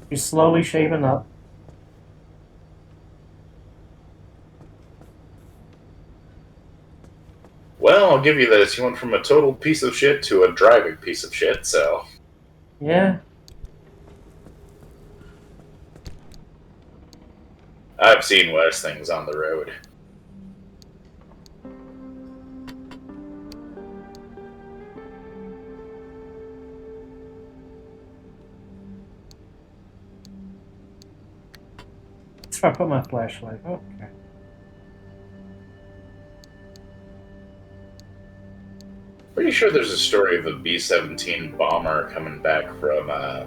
Speaker 1: He's slowly shaving up.
Speaker 2: Well, I'll give you this. You went from a total piece of shit to a driving piece of shit, so...
Speaker 1: Yeah.
Speaker 2: I've seen worse things on the road.
Speaker 1: That's where I put my flashlight. Okay.
Speaker 2: Pretty sure there's a story of a B-17 bomber coming back from a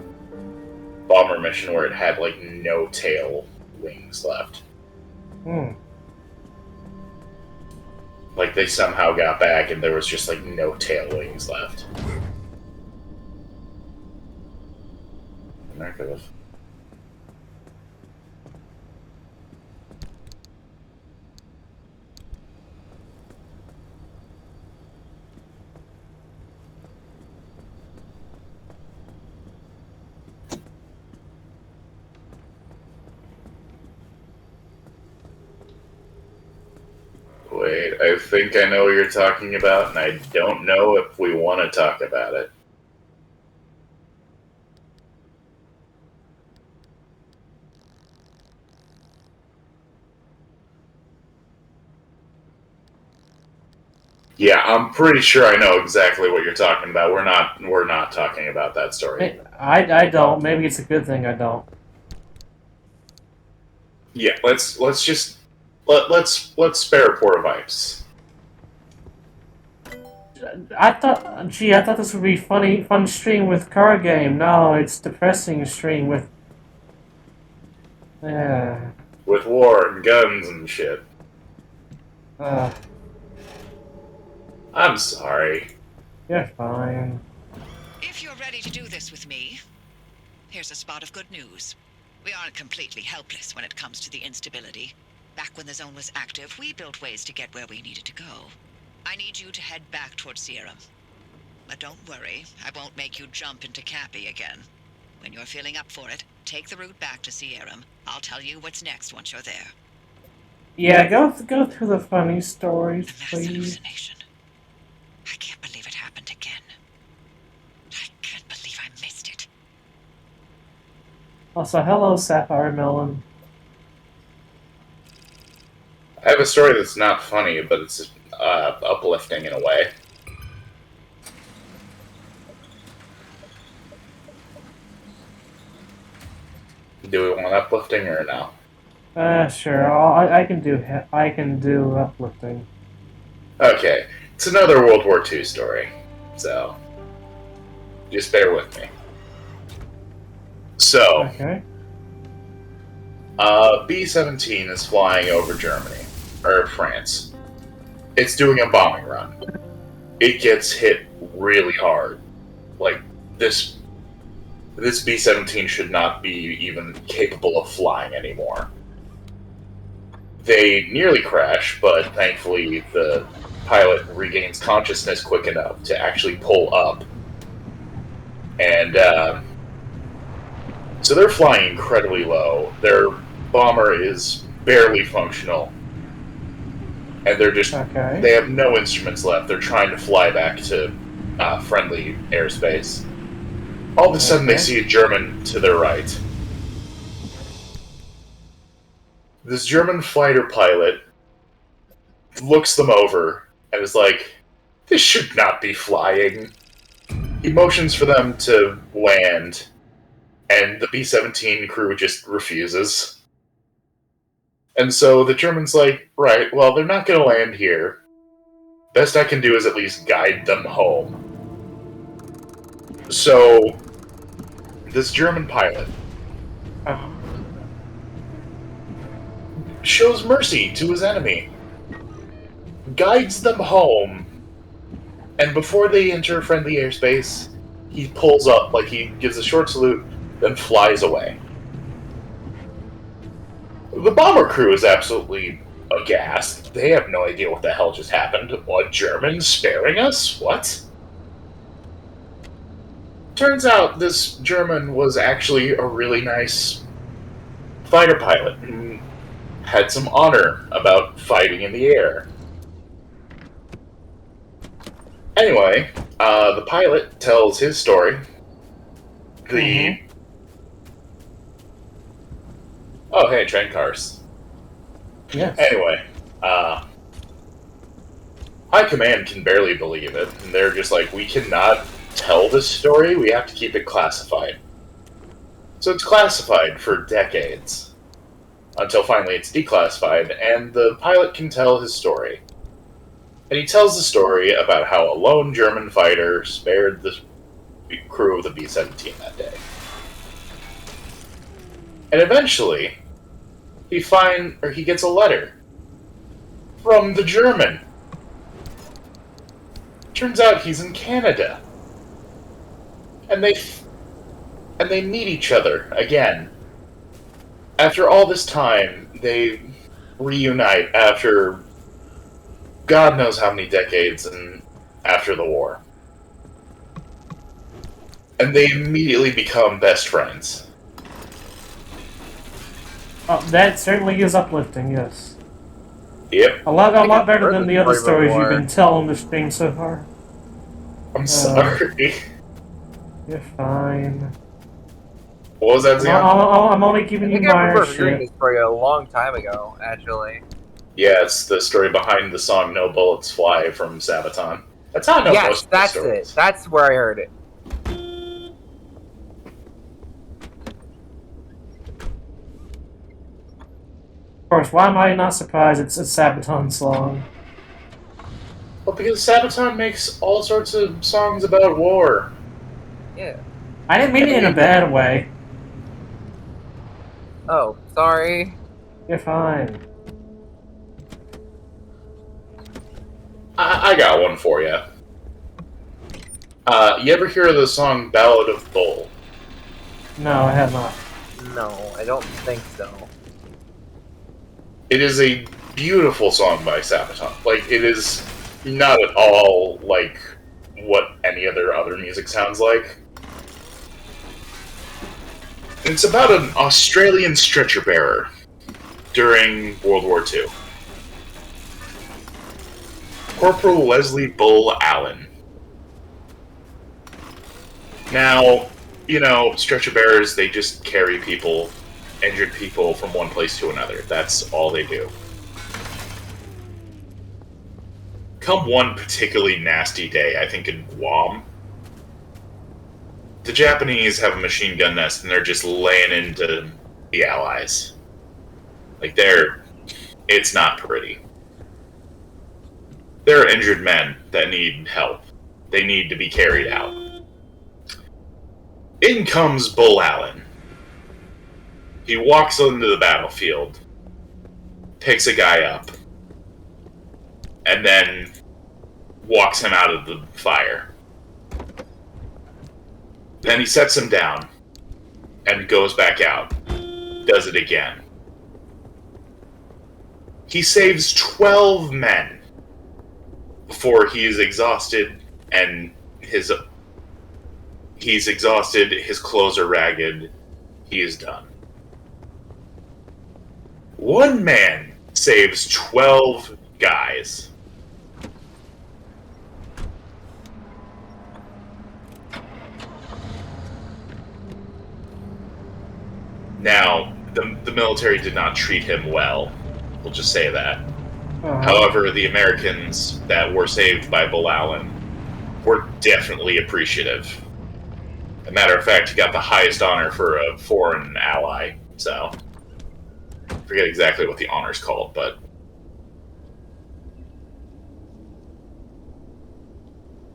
Speaker 2: bomber mission where it had, like, no tail wings left. Like, they somehow got back and there was just, like, no tail wings left. America. Wait, I think I know what you're talking about, and I don't know if we want to talk about it. Yeah, I'm pretty sure I know exactly what you're talking about. We're not talking about that story.
Speaker 1: I don't. Maybe it's a good thing I don't.
Speaker 2: Yeah, let's spare poor vibes.
Speaker 1: I thought this would be fun stream with car game. No, it's depressing stream with. Yeah.
Speaker 2: With war and guns and shit. I'm sorry.
Speaker 1: You're fine.
Speaker 6: If you're ready to do this with me, here's a spot of good news. We aren't completely helpless when it comes to the instability. Back when the zone was active, we built ways to get where we needed to go. I need you to head back towards Sierra. But don't worry, I won't make you jump into Cappy again. When you're feeling up for it, take the route back to Sierra. I'll tell you what's next once you're there.
Speaker 1: Yeah, go through the funny stories,
Speaker 6: A mass
Speaker 1: please.
Speaker 6: hallucination. I can't believe it happened again. I can't believe I missed it.
Speaker 1: Also, hello, Sapphire Melon.
Speaker 2: I have a story that's not funny, but it's uplifting in a way. Do we want uplifting or no?
Speaker 1: Sure. I can do uplifting.
Speaker 2: Okay, it's another World War II story, so just bear with me. So,
Speaker 1: Okay.
Speaker 2: B-17 is flying over Germany, or France. It's doing a bombing run. It gets hit really hard. Like, this B-17 should not be even capable of flying anymore. They nearly crash, but thankfully the pilot regains consciousness quick enough to actually pull up. And, so they're flying incredibly low. Their bomber is barely functional. And they're just...
Speaker 1: Okay.
Speaker 2: They have no instruments left. They're trying to fly back to friendly airspace. All of a sudden, they see a German to their right. This German fighter pilot looks them over and is like, "This should not be flying." He motions for them to land, and the B-17 crew just refuses. And so the German's like, right, well, they're not going to land here. Best I can do is at least guide them home. So, this German pilot shows mercy to his enemy, guides them home, and before they enter friendly airspace, he pulls up, like he gives a short salute, then flies away. The bomber crew is absolutely aghast. They have no idea what the hell just happened. What, Germans sparing us? What? Turns out this German was actually a really nice fighter pilot who had some honor about fighting in the air. Anyway, the pilot tells his story. Oh, hey, train cars.
Speaker 1: Yes.
Speaker 2: Anyway, High Command can barely believe it, and they're just like, we cannot tell this story, we have to keep it classified. So it's classified for decades, until finally it's declassified, and the pilot can tell his story. And he tells the story about how a lone German fighter spared the crew of the B-17 that day. And eventually, he gets a letter from the German. Turns out he's in Canada. And they meet each other again. After all this time, they reunite after God knows how many decades and after the war. And they immediately become best friends.
Speaker 1: Oh, that certainly is uplifting, yes.
Speaker 2: Yep.
Speaker 1: A lot better than the other stories you've been telling this thing so far.
Speaker 2: I'm sorry.
Speaker 1: You're fine.
Speaker 2: What was that, Zion?
Speaker 1: I'm only keeping you in mind.
Speaker 8: I remember hearing this story a long time ago, actually.
Speaker 2: Yeah, it's the story behind the song "No Bullets Fly" from Sabaton. That's how I know most
Speaker 8: Yes,
Speaker 2: of the
Speaker 8: that's
Speaker 2: stories.
Speaker 8: it. That's where I heard it.
Speaker 1: Of course, why am I not surprised it's a Sabaton song?
Speaker 2: Well, because Sabaton makes all sorts of songs about war.
Speaker 8: Yeah.
Speaker 1: I didn't mean it in a bad way.
Speaker 8: Oh, sorry.
Speaker 1: You're fine.
Speaker 2: I got one for you. You ever hear of the song "Ballad of Bull"?
Speaker 1: No, I have not.
Speaker 8: No, I don't think so.
Speaker 2: It is a beautiful song by Sabaton. Like, it is not at all like what any other music sounds like. It's about an Australian stretcher bearer during World War II. Corporal Leslie Bull Allen. Now, you know, stretcher bearers, they just carry people, injured people, from one place to another. That's all they do. Come one particularly nasty day, I think in Guam, the Japanese have a machine gun nest and they're just laying into the Allies. Like, it's not pretty. There are injured men that need help. They need to be carried out. In comes Bull Allen. He walks onto the battlefield, picks a guy up, and then walks him out of the fire. Then he sets him down, and goes back out. Does it again. He saves 12 men before he is exhausted, and he's exhausted, his clothes are ragged, he is done. One man saves 12 guys. Now, the military did not treat him well. We'll just say that.
Speaker 1: Uh-huh.
Speaker 2: However, the Americans that were saved by Balalan were definitely appreciative. As a matter of fact, he got the highest honor for a foreign ally. So, I forget exactly what the honor's called, but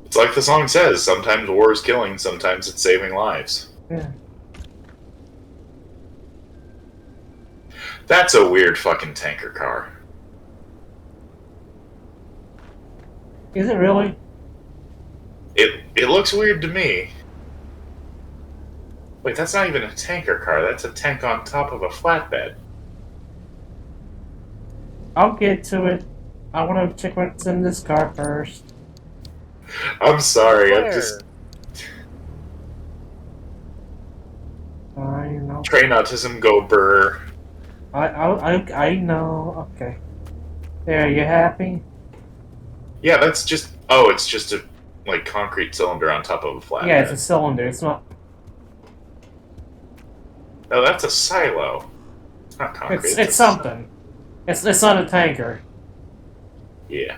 Speaker 2: it's like the song says, sometimes war is killing, sometimes it's saving lives.
Speaker 1: Yeah.
Speaker 2: That's a weird fucking tanker car.
Speaker 1: Is it really?
Speaker 2: It looks weird to me. Wait, that's not even a tanker car, that's a tank on top of a flatbed.
Speaker 1: I'll get to it. I want to check what's in this car first.
Speaker 2: I'm sorry, I'm
Speaker 8: Where?
Speaker 2: just...
Speaker 1: I know.
Speaker 2: Train autism, go burr.
Speaker 1: I know. Okay. There, you happy?
Speaker 2: Yeah, that's just... Oh, it's just a, like, concrete cylinder on top of a flatbed.
Speaker 1: Yeah, it's a cylinder. It's not.
Speaker 2: No, that's a silo. It's not concrete.
Speaker 1: It's something. It's not a tanker.
Speaker 2: Yeah.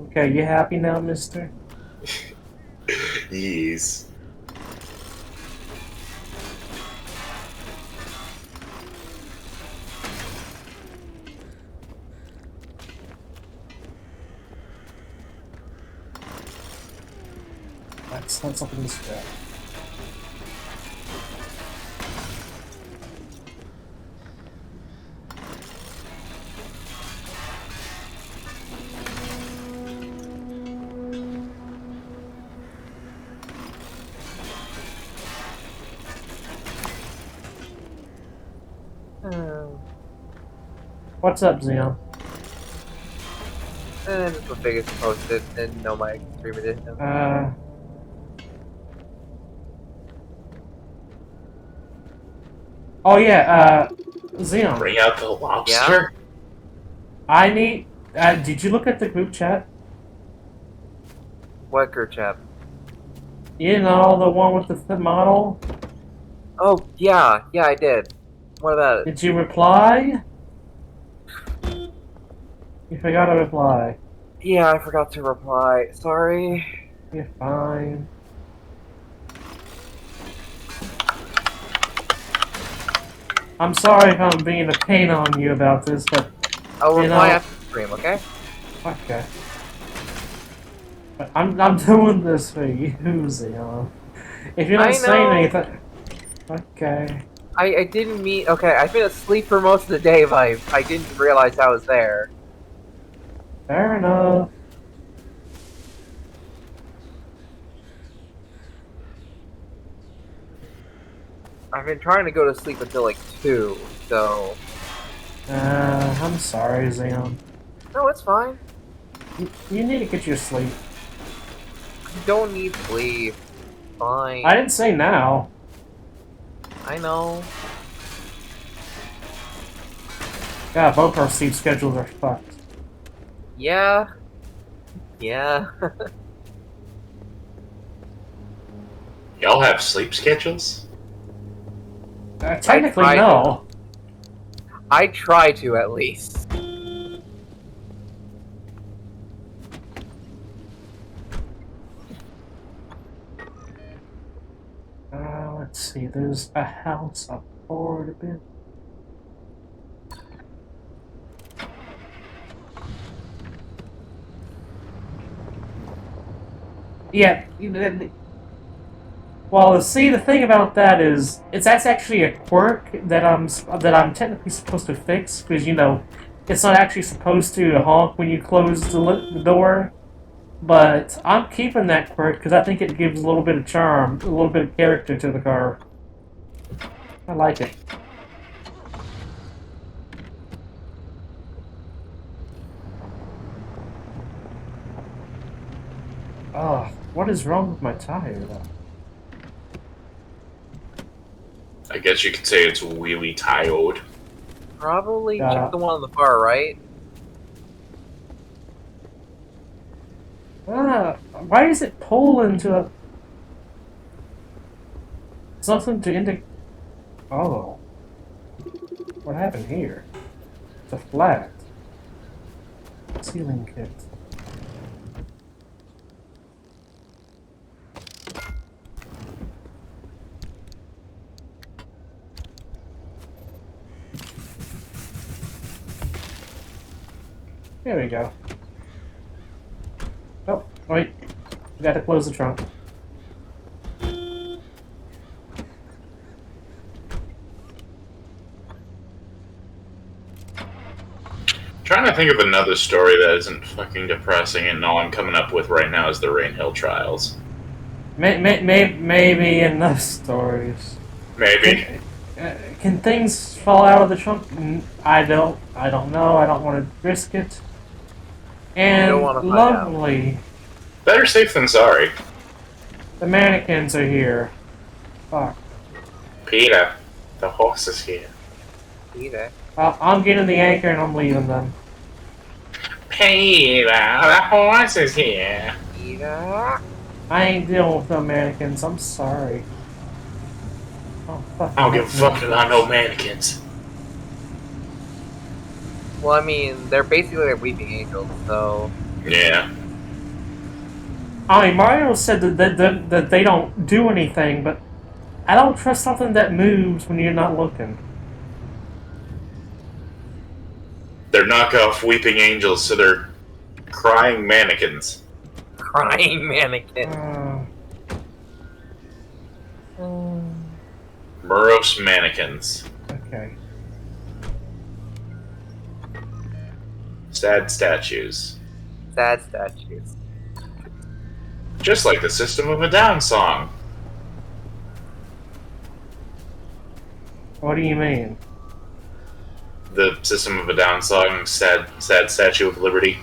Speaker 1: Okay, you happy now, mister?
Speaker 2: Yes.
Speaker 1: That's something to scrap. What's up, Xeon?
Speaker 8: Just the biggest posted and no my extreme edition.
Speaker 1: Oh yeah, Xeon.
Speaker 2: Bring out the lobster?
Speaker 1: I need. Did you look at the group chat?
Speaker 8: What group chat?
Speaker 1: You know, the one with the model?
Speaker 8: Oh, yeah, I did. What about it?
Speaker 1: Did you reply? You forgot to reply.
Speaker 8: Yeah, I forgot to reply. Sorry.
Speaker 1: You're fine. I'm sorry if I'm being a pain on you about this, but
Speaker 8: I'll
Speaker 1: you
Speaker 8: reply
Speaker 1: know,
Speaker 8: after the stream, okay?
Speaker 1: okay. But I'm doing this for you, Xeon. If you're not saying anything, okay.
Speaker 8: I didn't mean. Okay, I've been asleep for most of the day, but I didn't realize I was there.
Speaker 1: Fair enough.
Speaker 8: I've been trying to go to sleep until like 2, so.
Speaker 1: I'm sorry, Xeon.
Speaker 8: No, it's fine.
Speaker 1: You need to get your sleep.
Speaker 8: You don't need sleep. Fine.
Speaker 1: I didn't say now.
Speaker 8: I know.
Speaker 1: Yeah, both our sleep schedules are fucked.
Speaker 8: Yeah. Yeah.
Speaker 2: Y'all have sleep schedules?
Speaker 1: Technically,
Speaker 8: I
Speaker 1: no.
Speaker 8: I try to, at least.
Speaker 1: Let's see. There's a house up forward a bit. Yeah. Well, see, the thing about that is, that's actually a quirk that I'm technically supposed to fix, because it's not actually supposed to honk when you close the door. But I'm keeping that quirk because I think it gives a little bit of charm, a little bit of character to the car. I like it. Oh, what is wrong with my tire, though?
Speaker 2: I guess you could say it's wheelie tired.
Speaker 8: Probably check the one on the far right.
Speaker 1: Why is it pull into a... Something to indicate... Oh. What happened here? It's a flat. Ceiling kit. There we go. Oh, wait. We gotta close the trunk.
Speaker 2: Trying to think of another story that isn't fucking depressing, and all I'm coming up with right now is the Rain Hill Trials.
Speaker 1: Maybe enough stories.
Speaker 2: Maybe.
Speaker 1: Can things fall out of the trunk? I don't know. I don't want to risk it. And
Speaker 8: don't wanna find
Speaker 1: lovely.
Speaker 2: Better safe than sorry.
Speaker 1: The mannequins are here. Fuck.
Speaker 2: Peter, the horse is here.
Speaker 8: Either.
Speaker 1: I'm getting the anchor and I'm leaving them.
Speaker 2: Peter, the horse is here.
Speaker 8: Either.
Speaker 1: I ain't dealing with no mannequins. I'm sorry. Oh, fuck.
Speaker 2: I don't give a fuck about no mannequins.
Speaker 8: Well, I mean, they're basically like weeping angels, so.
Speaker 2: Yeah.
Speaker 1: I mean, Mario said that they don't do anything, but I don't trust something that moves when you're not looking.
Speaker 2: They're knockoff weeping angels, so they're crying mannequins.
Speaker 8: Crying mannequin.
Speaker 2: Morose mannequins.
Speaker 1: Okay.
Speaker 2: Sad statues.
Speaker 8: Sad statues.
Speaker 2: Just like the System of a Down song.
Speaker 1: What do you mean?
Speaker 2: The System of a Down song, Sad Statue of Liberty.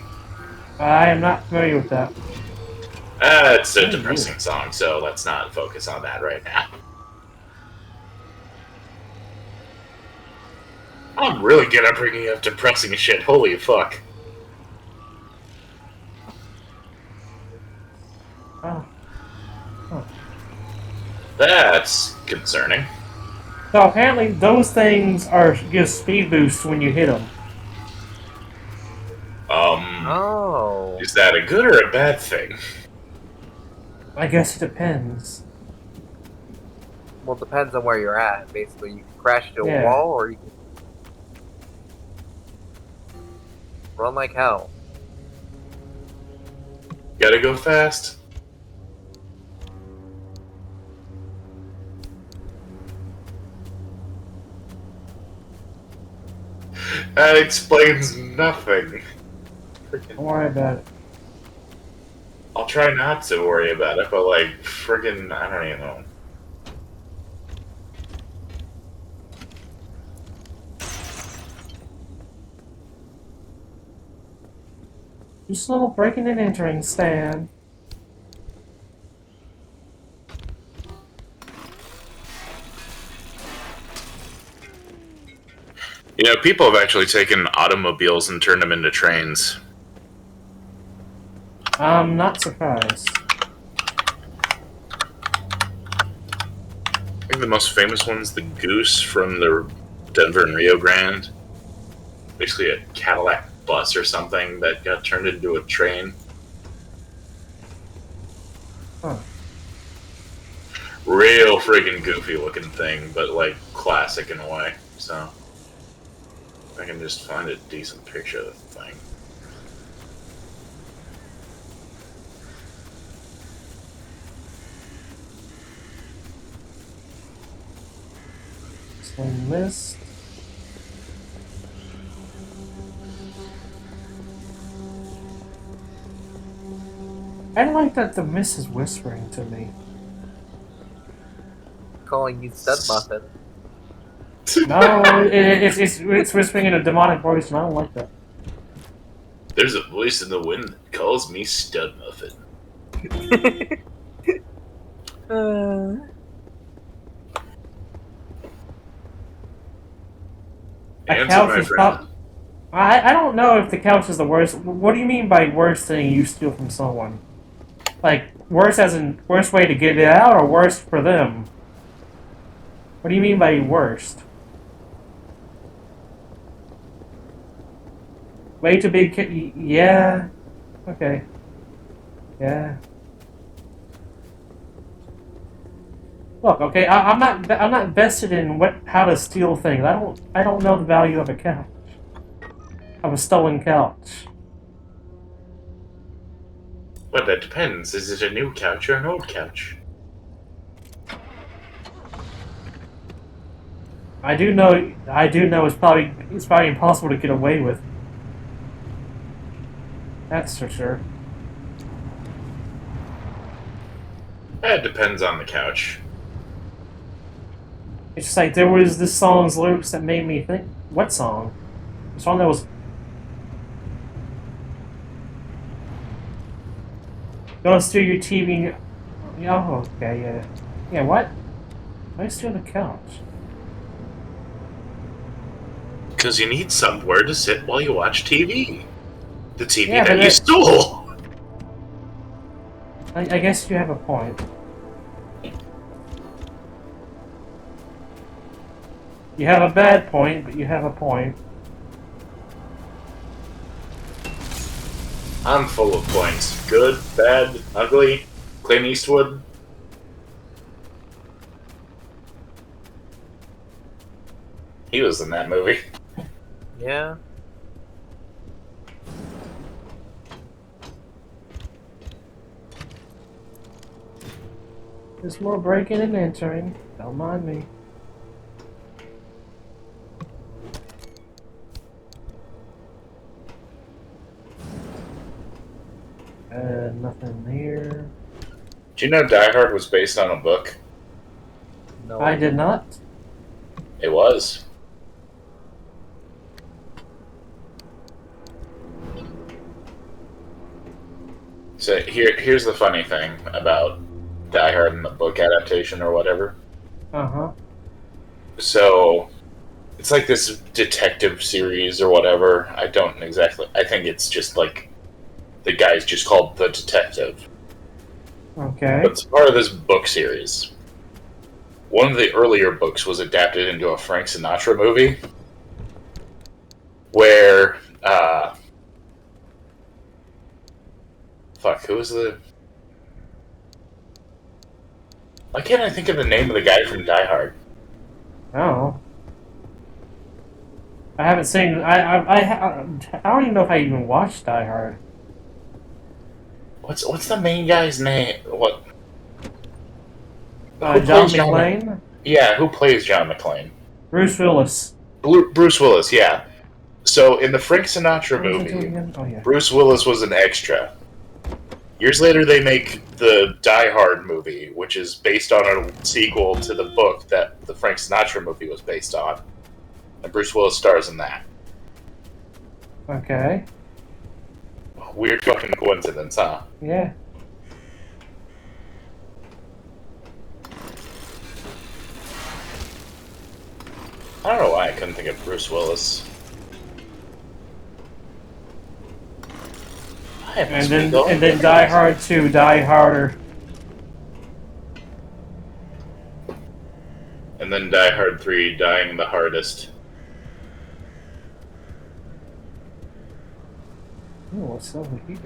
Speaker 1: I am not familiar with that.
Speaker 2: It's a depressing song, so let's not focus on that right now. I'm really good at bringing up depressing shit, holy fuck.
Speaker 1: Oh.
Speaker 2: That's concerning.
Speaker 1: So apparently those things give speed boosts when you hit them.
Speaker 8: Oh.
Speaker 2: Is that a good or a bad thing?
Speaker 1: I guess it depends.
Speaker 8: Well, it depends on where you're at, basically. You can crash into
Speaker 1: Yeah.
Speaker 8: a wall, or you can run like hell.
Speaker 2: Gotta go fast. That explains nothing.
Speaker 1: Don't worry about it.
Speaker 2: I'll try not to worry about it, but like, friggin', I don't even know.
Speaker 1: Just a little breaking and entering, Stan.
Speaker 2: You know, people have actually taken automobiles and turned them into trains.
Speaker 1: I'm not surprised.
Speaker 2: I think the most famous one's the Goose from the Denver and Rio Grande. Basically a Cadillac bus or something that got turned into a train.
Speaker 1: Huh.
Speaker 2: Real friggin' goofy looking thing, but like classic in a way. So I can just find a decent picture of the thing.
Speaker 1: Swing mist. I don't like that the mist is whispering to me.
Speaker 8: Calling you stud muffin.
Speaker 1: No, it's whispering in a demonic voice, and I don't like that.
Speaker 2: There's a voice in the wind that calls me Stud Muffin.
Speaker 1: A
Speaker 2: Answer,
Speaker 1: couch
Speaker 2: my
Speaker 1: is
Speaker 2: friend.
Speaker 1: top. I don't know if the couch is the worst. What do you mean by worst thing you steal from someone? Like, worst as in worst way to get it out, or worst for them? What do you mean by worst? Way too big. Yeah. Okay. Yeah. Look, okay. I'm not. I'm not vested in how to steal things. I don't know the value of a couch. Of a stolen couch.
Speaker 2: Well, that depends. Is it a new couch or an old couch?
Speaker 1: I do know. It's probably impossible to get away with. That's for sure.
Speaker 2: It depends on the couch.
Speaker 1: It's just like there was this song's lyrics that made me think. What song? A song that was. Gonna steal your TV. Oh, okay, yeah. Yeah, what? Why steal the couch?
Speaker 2: Because you need somewhere to sit while you watch TV. The TV
Speaker 1: Yeah,
Speaker 2: that you stole!
Speaker 1: I guess you have a point. You have a bad point, but you have a point.
Speaker 2: I'm full of points. Good, bad, ugly, Clint Eastwood. He was in that movie.
Speaker 8: Yeah.
Speaker 1: There's more breaking and entering. Don't mind me. Nothing here.
Speaker 2: Do you know Die Hard was based on a book?
Speaker 8: No.
Speaker 1: I did not.
Speaker 2: It was. So here's the funny thing about Die Hard and the book adaptation or whatever.
Speaker 1: Uh-huh.
Speaker 2: So it's like this detective series or whatever. I don't exactly. I think it's just like the guy's just called The Detective.
Speaker 1: Okay.
Speaker 2: But it's part of this book series. One of the earlier books was adapted into a Frank Sinatra movie where who was the... Why can't I think of the name of the guy from Die Hard?
Speaker 1: Oh. I haven't seen. I don't even know if I even watched Die Hard.
Speaker 2: What's the main guy's name? What?
Speaker 1: John McClane?
Speaker 2: Yeah, who plays John McClane?
Speaker 1: Bruce Willis.
Speaker 2: Bruce Willis, yeah. So in the Frank Sinatra movie,
Speaker 1: Oh, yeah.
Speaker 2: Bruce Willis was an extra. Years later, they make the Die Hard movie, which is based on a sequel to the book that the Frank Sinatra movie was based on. And Bruce Willis stars in that.
Speaker 1: Okay.
Speaker 2: Weird fucking coincidence, huh?
Speaker 1: Yeah.
Speaker 2: I don't know why I couldn't think of Bruce Willis.
Speaker 1: And then Die Hard 2, Die Harder.
Speaker 2: And then Die Hard 3, Dying the Hardest.
Speaker 1: Oh, what's over here?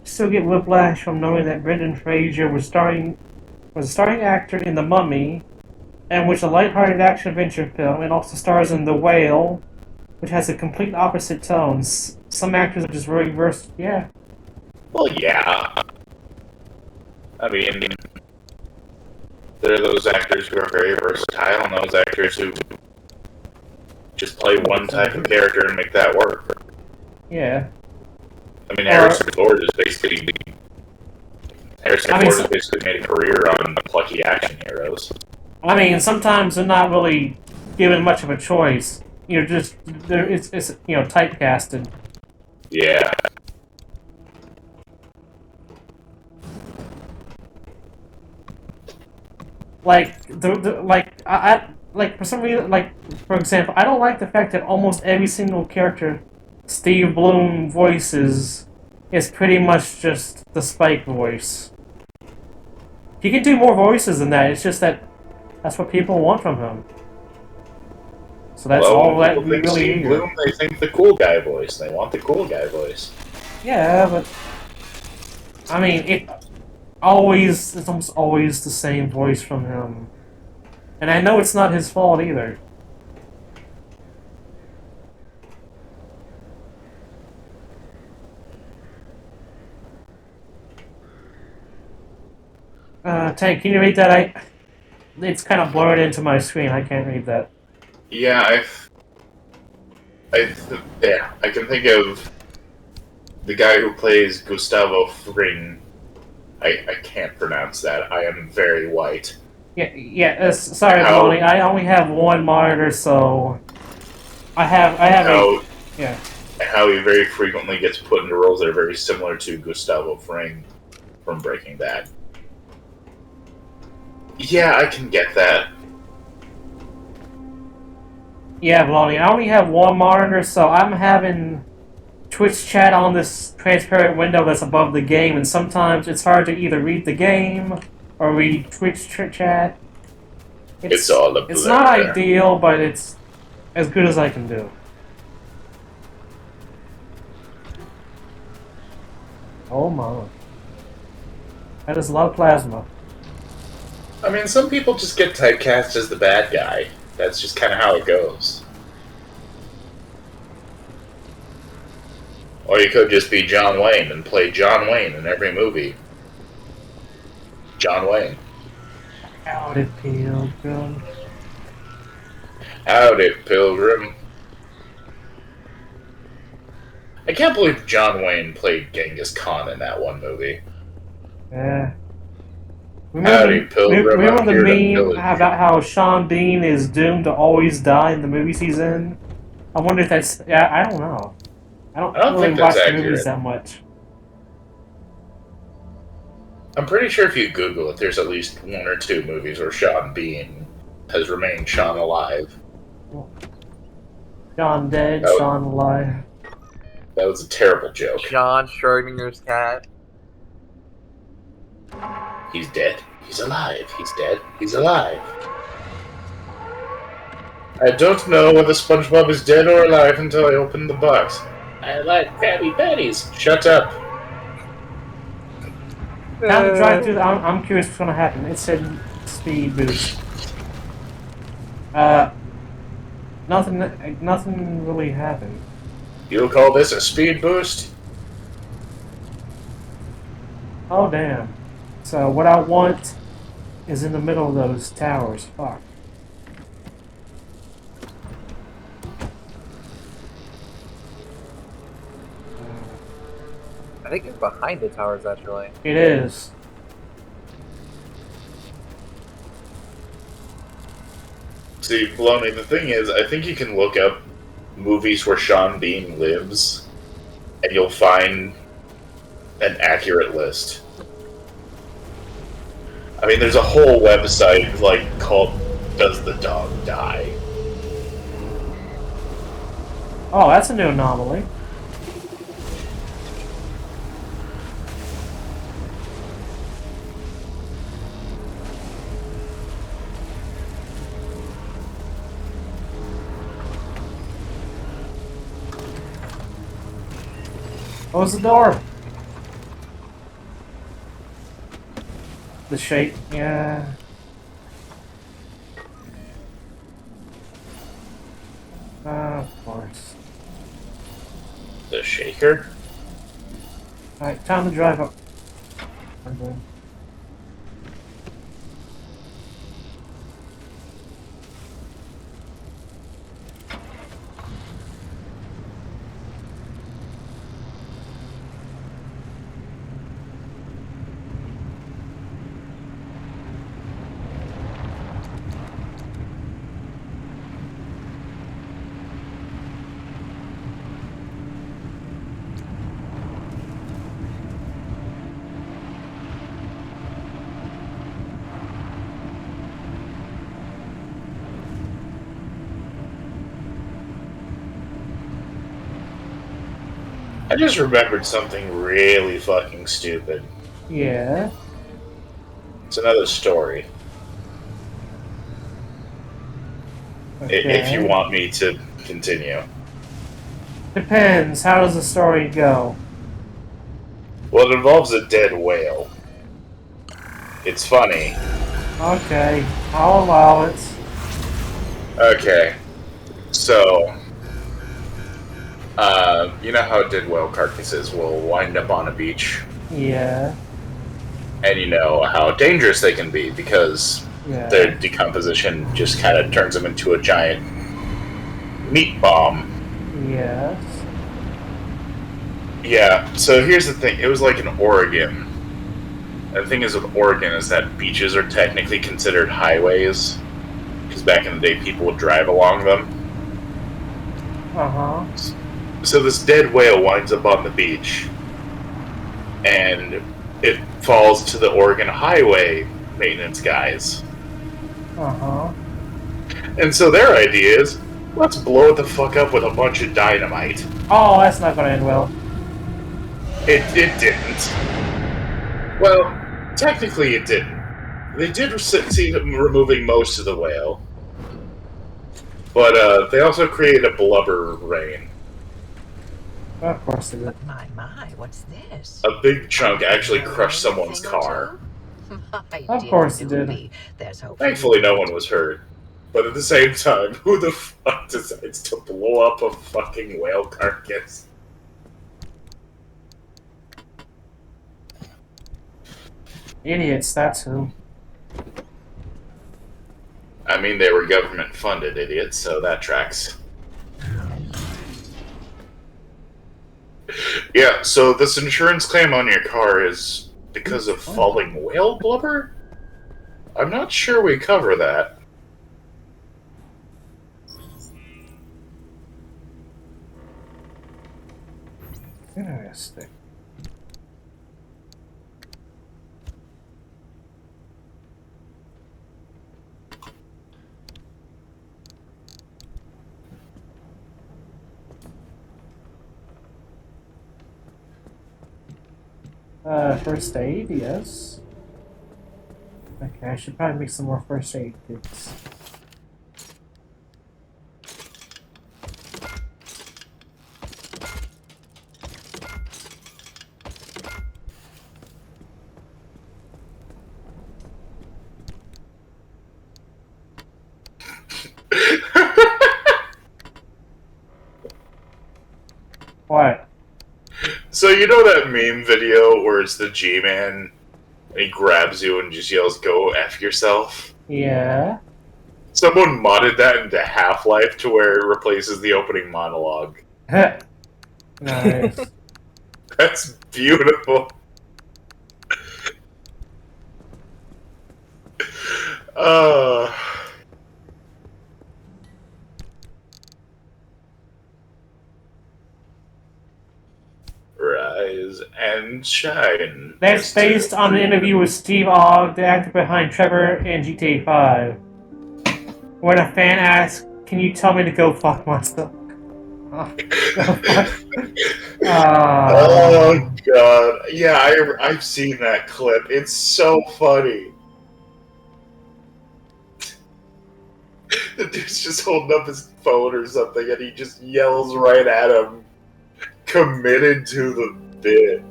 Speaker 1: Still get whiplash from knowing that Brendan Fraser was a starring actor in The Mummy, and which is a lighthearted action adventure film, and also stars in The Whale, which has a complete opposite tones. Some actors are just really versed. Yeah.
Speaker 2: Well, yeah. I mean, there are those actors who are very versatile, and those actors who just play one type of character and make that work.
Speaker 1: Yeah.
Speaker 2: I mean, Harrison Ford is basically made a career on plucky action heroes.
Speaker 1: I mean, sometimes they're not really given much of a choice. It's typecasted.
Speaker 2: Yeah.
Speaker 1: Like for some reason, like for example, I don't like the fact that almost every single character Steve Bloom voices is pretty much just the Spike voice. He can do more voices than that. It's just that that's what people want from him. So that's all that we really
Speaker 2: Steve
Speaker 1: hear.
Speaker 2: Bloom, they think the cool guy voice. They want the cool guy voice.
Speaker 1: Yeah, but I mean, it's almost always the same voice from him. And I know it's not his fault either. Tank, can you read that? It's kind of blurred into my screen. I can't read that.
Speaker 2: Yeah, I can think of the guy who plays Gustavo Fring. I can't pronounce that. I am very white.
Speaker 1: Yeah. Sorry, Bonnie. I only have one monitor, so I have yeah.
Speaker 2: How he very frequently gets put into roles that are very similar to Gustavo Fring from Breaking Bad. Yeah, I can get that.
Speaker 1: Yeah, Bonnie. I only have one monitor, so I'm having Twitch chat on this transparent window that's above the game, and sometimes it's hard to either read the game or read Twitch chat.
Speaker 2: It's all a blur.
Speaker 1: It's not ideal, but it's as good as I can do. Oh my. That is a lot of plasma.
Speaker 2: I mean, some people just get typecast as the bad guy. That's just kind of how it goes. Or you could just be John Wayne and play John Wayne in every movie. John Wayne.
Speaker 1: Howdy, Pilgrim.
Speaker 2: Howdy, Pilgrim. I can't believe John Wayne played Genghis Khan in that one movie.
Speaker 1: Yeah.
Speaker 2: Howdy, Pilgrim.
Speaker 1: Remember the meme about how Sean Bean is doomed to always die in the movies he's in? I wonder if that's... Yeah, I don't know. I don't really
Speaker 2: think that's
Speaker 1: watch
Speaker 2: accurate.
Speaker 1: movies that much.
Speaker 2: I'm pretty sure if you Google it, there's at least one or two movies where Sean Bean has remained Sean alive.
Speaker 1: Sean dead, Sean alive.
Speaker 2: That was a terrible joke.
Speaker 8: John Schrodinger's cat.
Speaker 2: He's dead. He's alive. He's dead. He's alive. I don't know whether SpongeBob is dead or alive until I open the box. I like Krabby Patties. Shut up.
Speaker 1: Now to drive through, I'm curious what's going to happen. It said speed boost. Nothing really happened.
Speaker 2: You'll call this a speed boost?
Speaker 1: Oh damn. So what I want is in the middle of those towers. Fuck.
Speaker 8: I think it's behind the towers, actually.
Speaker 1: It is.
Speaker 2: See, Baloney, the thing is, I think you can look up movies where Sean Bean lives, and you'll find an accurate list. I mean, there's a whole website, like, called Does the Dog Die?
Speaker 1: Oh, that's a new anomaly. Close the door. The shape, yeah. Of course.
Speaker 2: The shaker?
Speaker 1: Alright, time to drive up. I'm good.
Speaker 2: I just remembered something really fucking stupid.
Speaker 1: Yeah.
Speaker 2: It's another story. If you
Speaker 1: Okay.
Speaker 2: want me to continue.
Speaker 1: Depends. How does the story go?
Speaker 2: Well, it involves a dead whale. It's funny.
Speaker 1: Okay. I'll allow it.
Speaker 2: Okay. So, you know how dead whale carcasses will wind up on a beach?
Speaker 1: Yeah.
Speaker 2: And you know how dangerous they can be because
Speaker 1: Yeah.
Speaker 2: their decomposition just kind of turns them into a giant meat bomb.
Speaker 1: Yes.
Speaker 2: Yeah, so here's the thing. It was like in Oregon. And the thing is with Oregon is that beaches are technically considered highways. Because back in the day, people would drive along them.
Speaker 1: Uh-huh.
Speaker 2: So this dead whale winds up on the beach. And it falls to the Oregon Highway maintenance guys.
Speaker 1: Uh-huh.
Speaker 2: And so their idea is, let's blow it the fuck up with a bunch of dynamite.
Speaker 1: Oh, that's not gonna end well.
Speaker 2: It didn't. Well, technically it didn't. They did succeed in removing most of the whale. But they also created a blubber rain.
Speaker 1: Well, of course they did.
Speaker 5: My, what's this?
Speaker 2: A big chunk actually crushed someone's car.
Speaker 1: Of course it did.
Speaker 2: Thankfully no one was hurt. But at the same time, who the fuck decides to blow up a fucking whale carcass?
Speaker 1: Idiots, that's who.
Speaker 2: I mean, they were government-funded idiots, so that tracks. Yeah, so this insurance claim on your car is because of falling whale blubber? I'm not sure we cover that.
Speaker 1: Interesting. First aid, yes. Okay, I should probably make some more first aid kits. What?
Speaker 2: So you know that meme video where it's the G-Man and he grabs you and just yells, "Go F yourself"?
Speaker 1: Yeah.
Speaker 2: Someone modded that into Half-Life to where it replaces the opening monologue.
Speaker 1: Nice.
Speaker 2: That's beautiful. Rise and shine.
Speaker 1: That's based on an interview with Steve Ogg, the actor behind Trevor and GTA 5. When a fan asks, "Can you tell me to go fuck myself?"
Speaker 2: Oh god. Yeah, I've seen that clip. It's so funny. The dude's just holding up his phone or something and he just yells right at him. Committed to the bit.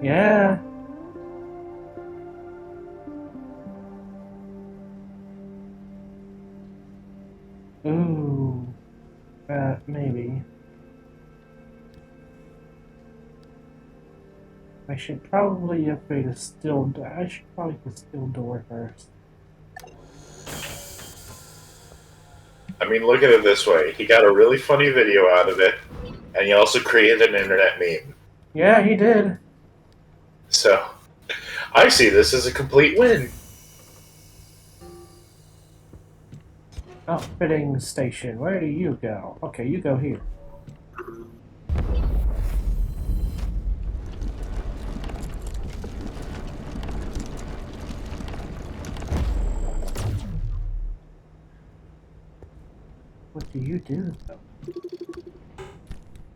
Speaker 1: Yeah. Ooh. Maybe. I should probably upgrade a still door. I should probably put still door first.
Speaker 2: I mean, look at it this way. He got a really funny video out of it, and he also created an internet meme.
Speaker 1: Yeah, he did.
Speaker 2: So, I see this as a complete win.
Speaker 1: Outfitting station. Where do you go? Okay, you go here. What do you do, though?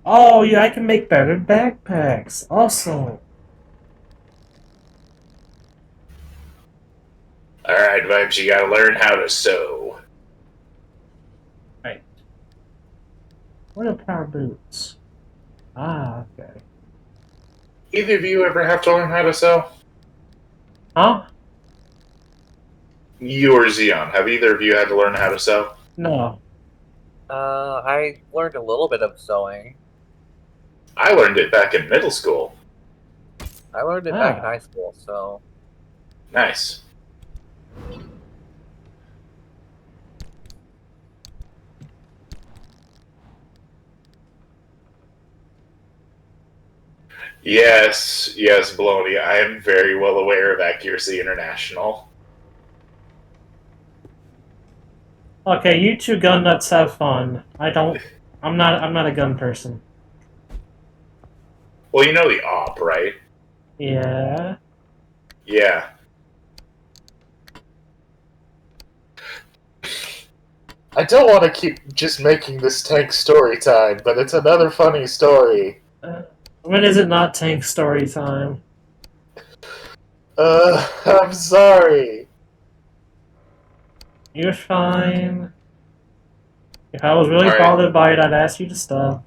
Speaker 1: Oh, yeah, I can make better backpacks. Also.
Speaker 2: Alright, Vibes, you gotta learn how to sew.
Speaker 1: Right. What are power boots? Ah, okay.
Speaker 2: Either of you ever have to learn how to sew?
Speaker 1: Huh?
Speaker 2: You or Xeon, have either of you had to learn how to sew?
Speaker 1: No.
Speaker 8: I learned a little bit of sewing.
Speaker 2: I learned it back in middle school.
Speaker 8: I learned it back in high school, so...
Speaker 2: Nice. Yes, Baloney. I am very well aware of Accuracy International.
Speaker 1: Okay, you two gun nuts have fun. I'm not a gun person.
Speaker 2: Well, you know the op, right?
Speaker 1: Yeah.
Speaker 2: Yeah. I don't want to keep just making this tank story time, but it's another funny story.
Speaker 1: When is it not tank story time?
Speaker 2: I'm sorry.
Speaker 1: You're fine. If I was really
Speaker 2: Alright.
Speaker 1: bothered by it, I'd ask you to stop.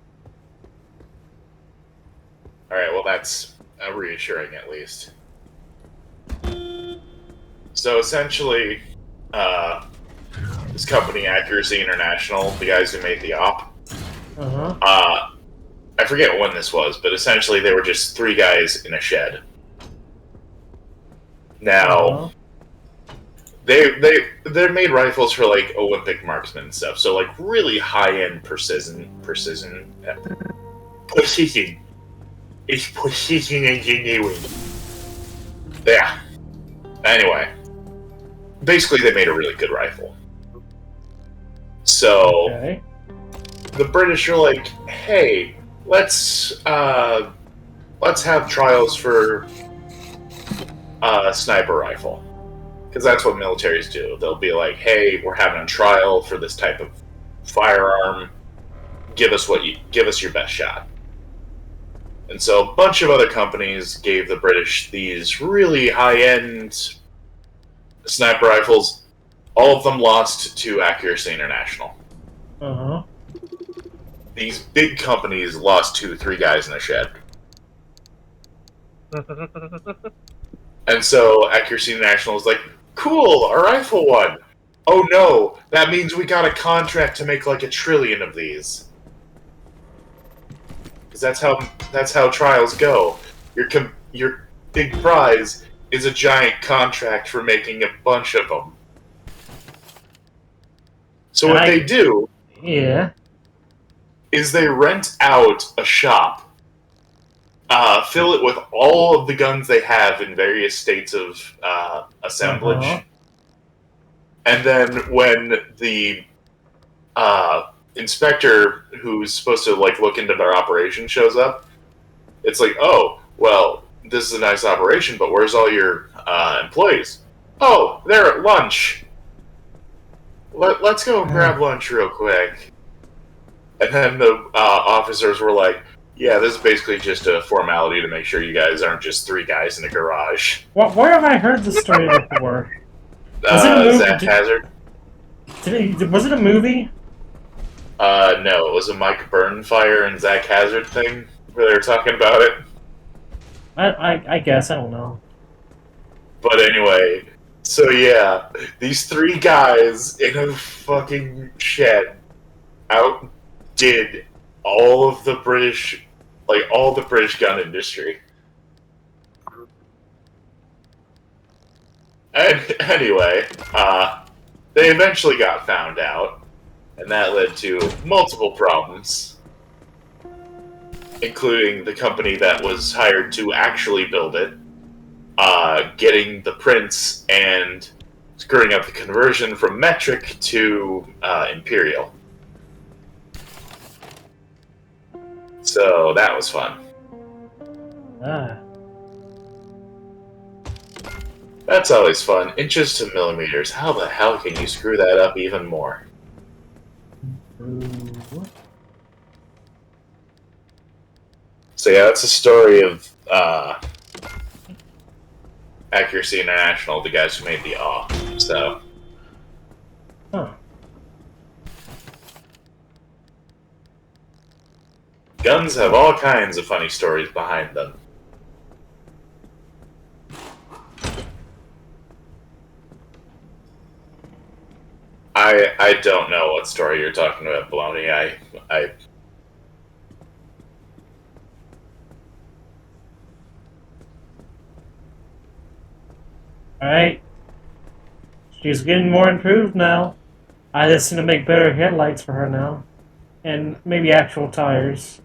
Speaker 2: Alright, well that's reassuring at least. So essentially, this company, Accuracy International, the guys who made the op,
Speaker 1: Uh-huh.
Speaker 2: I forget when this was, but essentially they were just 3 guys in a shed. Now, they made rifles for like Olympic marksmen and stuff, so like really high-end precision. It's precision engineering. Yeah. Anyway, basically they made a really good rifle. So the British are like, hey, let's have trials for a sniper rifle, because that's what militaries do. They'll be like, hey, we're having a trial for this type of firearm. Give us your best shot. And so a bunch of other companies gave the British these really high-end sniper rifles. All of them lost to Accuracy International.
Speaker 1: Uh-huh.
Speaker 2: These big companies lost to 3 guys in a shed. And so Accuracy International is like, cool, our rifle won. Oh no, that means we got a contract to make like 1 trillion of these. Because that's how trials go. Your big prize is a giant contract for making a bunch of them. So what they do is they rent out a shop, fill it with all of the guns they have in various states of assemblage, and then when the inspector who's supposed to like look into their operation shows up, it's like, oh, well, this is a nice operation, but where's all your employees? Oh, they're at lunch. Let's go grab lunch real quick. And then the officers were like, yeah, this is basically just a formality to make sure you guys aren't just 3 guys in a garage.
Speaker 1: Where have I heard this story before? Was it a movie?
Speaker 2: Zach Hazard?
Speaker 1: Was it a movie?
Speaker 2: No, it was a Mike Burnfire and Zach Hazard thing where they were talking about it.
Speaker 1: I guess, I don't know.
Speaker 2: But anyway, so yeah, these 3 guys in a fucking shed outdid all of the British, like all the British gun industry. And anyway, they eventually got found out, and that led to multiple problems, including the company that was hired to actually build it, getting the prints and screwing up the conversion from metric to imperial. So that was fun. That's always fun. Inches to millimeters. How the hell can you screw that up even more? So yeah, that's a story of Accuracy International, the guys who made the Awe. So.
Speaker 1: Huh.
Speaker 2: Guns have all kinds of funny stories behind them. I don't know what story you're talking about, Baloney. I
Speaker 1: Alright. She's getting more improved now. I just need to make better headlights for her now. And maybe actual tires.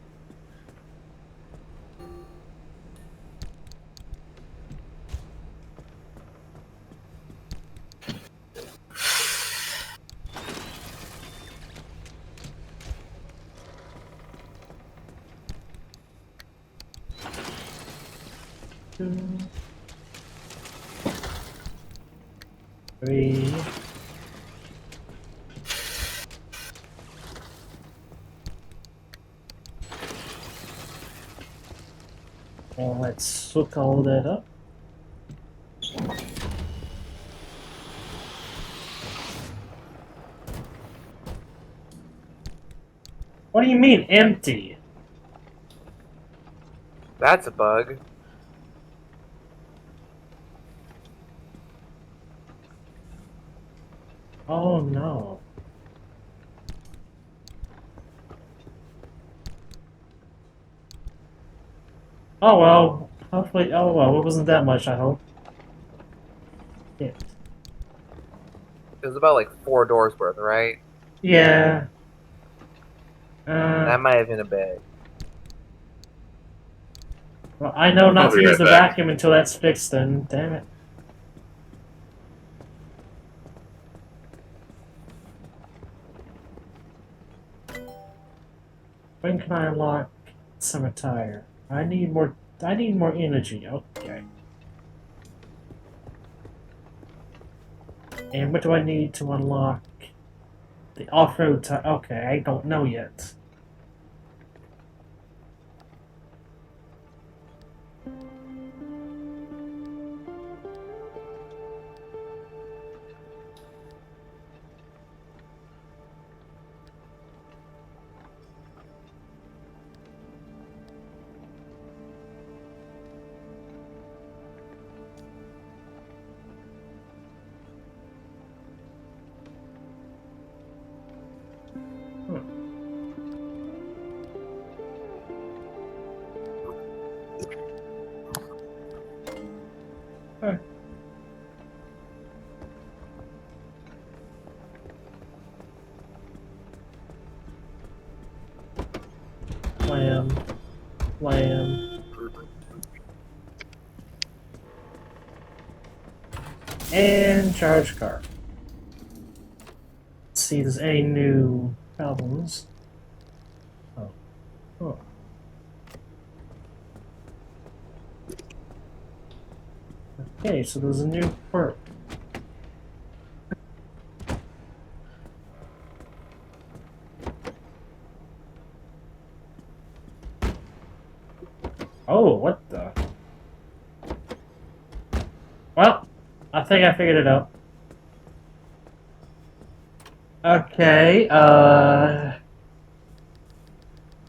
Speaker 1: Two, three. And let's hook all that up. What do you mean empty?
Speaker 8: That's a bug.
Speaker 1: Oh no. Oh well. Hopefully, oh well, it wasn't that much, I hope. Yeah.
Speaker 8: It was about like 4 doors worth, right?
Speaker 1: Yeah.
Speaker 8: That might have been a bit.
Speaker 1: Well, I know not
Speaker 2: I'll
Speaker 1: to
Speaker 2: be
Speaker 1: use
Speaker 2: right
Speaker 1: the
Speaker 2: back.
Speaker 1: vacuum until that's fixed then. Damn it. When can I unlock summer tire? I need more energy. Okay. And what do I need to unlock the off-road tire? Okay, I don't know yet. Huh. Lamb. And charge car. Let's see if there's any new problems. Oh. Oh. Okay, so there's a new quirk. Oh, what the? Well, I think I figured it out. Okay,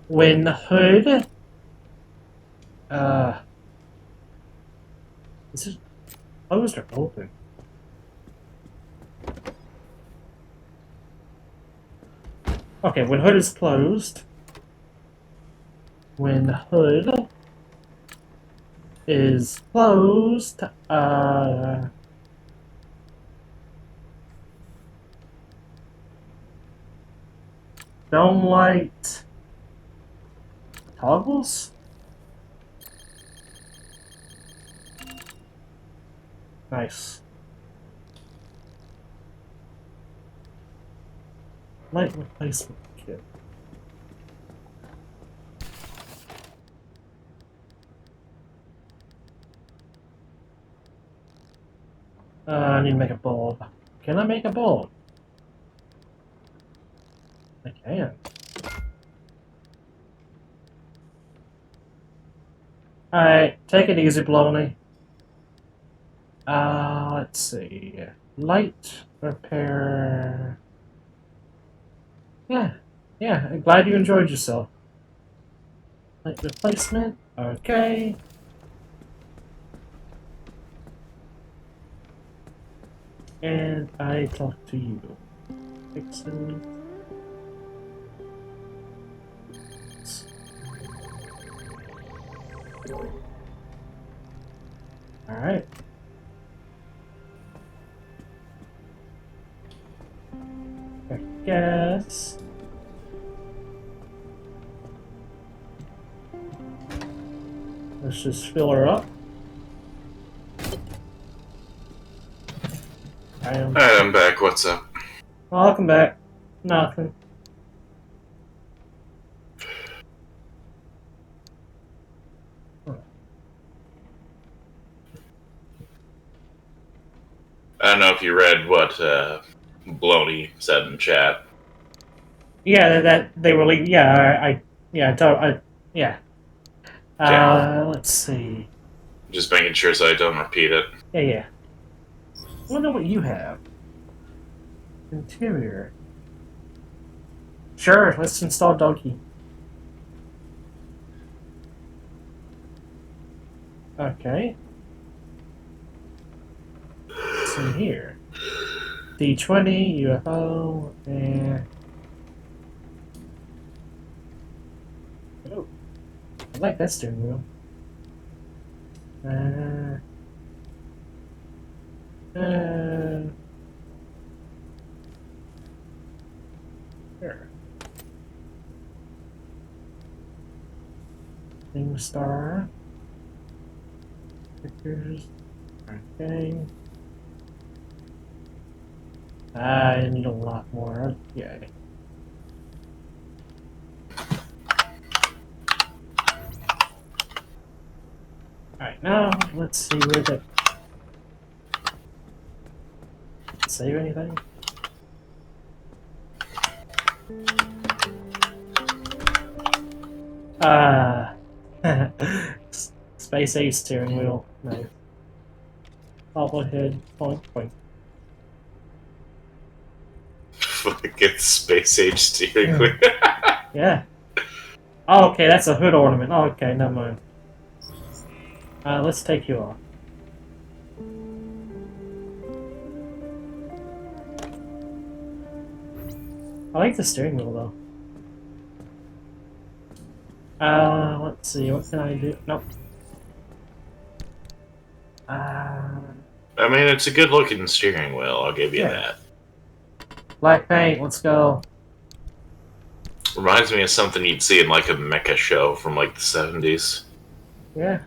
Speaker 1: when hood, is it closed or open? Okay, when hood is closed, when hood is closed, dome light toggles? Nice. Light replacement kit. I need to make a bulb. Can I make a bulb? I can. Alright, take it easy, Bloney. Let's see. Light repair. Yeah, I'm glad you enjoyed yourself. Light replacement, okay. And I talk to you. Fixing. Alright. I guess. Let's just fill her up.
Speaker 2: Alright, I'm back. What's up?
Speaker 1: Welcome back. Nothing.
Speaker 2: I don't know if you read what Bloney said in chat.
Speaker 1: Yeah, that they were like, yeah, yeah. Let's see.
Speaker 2: Just making sure so I don't repeat it.
Speaker 1: Yeah. I wonder what you have. Interior. Sure, let's install Donkey. Okay. What's in here? D20, UFO, and... Oh, I like that steering wheel. Here. Thing star. Pictures. Okay. I need a lot more. Okay. Alright, now let's see where the... Save anything? Space Age steering wheel. Nice. Bobblehead. Point.
Speaker 2: Fucking space age steering wheel.
Speaker 1: Yeah. Oh, okay, that's a hood ornament. Oh, okay, never mind. Let's take you off. I like the steering wheel, though. Let's see, what can I do? Nope.
Speaker 2: I mean, it's a good looking steering wheel, I'll give you that.
Speaker 1: Black paint, let's go.
Speaker 2: Reminds me of something you'd see in like a mecha show from like the 70s.
Speaker 1: Yeah.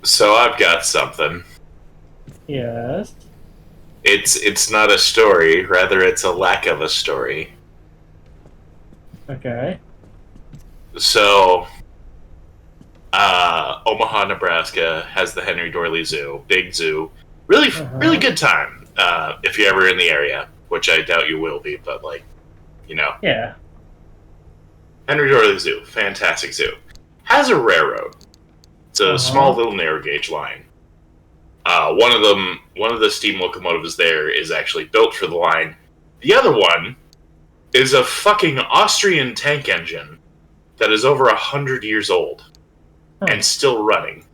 Speaker 2: So I've got something.
Speaker 1: Yes.
Speaker 2: It's not a story, rather it's a lack of a story.
Speaker 1: Okay.
Speaker 2: So, Omaha, Nebraska has the Henry Doorly Zoo, big zoo, really good time. If you're ever in the area, which I doubt you will be, but like, you know.
Speaker 1: Yeah.
Speaker 2: Henry Doorly Zoo, fantastic zoo, has a railroad. It's a small little narrow gauge line. One of the steam locomotives there is actually built for the line. The other one is a fucking Austrian tank engine that is over 100 years old and still running.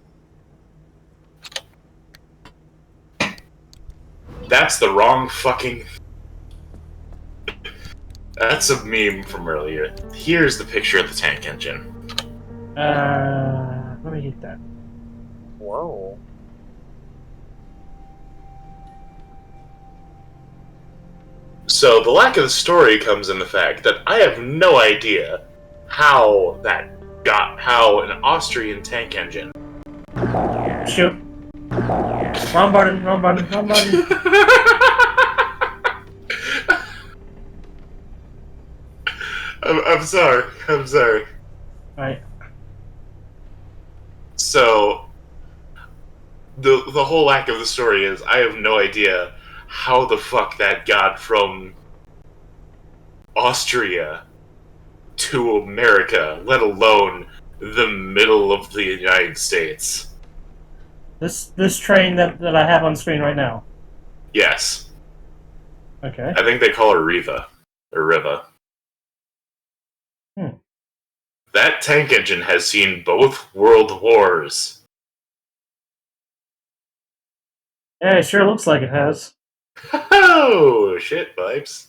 Speaker 2: That's the wrong fucking... That's a meme from earlier. Here's the picture of the tank engine.
Speaker 1: Let me get that.
Speaker 8: Whoa.
Speaker 2: So the lack of the story comes in the fact that I have no idea how an Austrian tank engine.
Speaker 1: Shoot. Wrong button, wrong button, wrong button.
Speaker 2: I'm sorry. I'm sorry.
Speaker 1: Alright.
Speaker 2: So the whole lack of the story is I have no idea how the fuck that got from Austria to America, let alone the middle of the United States.
Speaker 1: This train that I have on screen right now.
Speaker 2: Yes.
Speaker 1: Okay.
Speaker 2: I think they call her Riva. Or Riva.
Speaker 1: Hmm.
Speaker 2: That tank engine has seen both world wars.
Speaker 1: Yeah, it sure looks like it has.
Speaker 2: Oh, shit, vibes.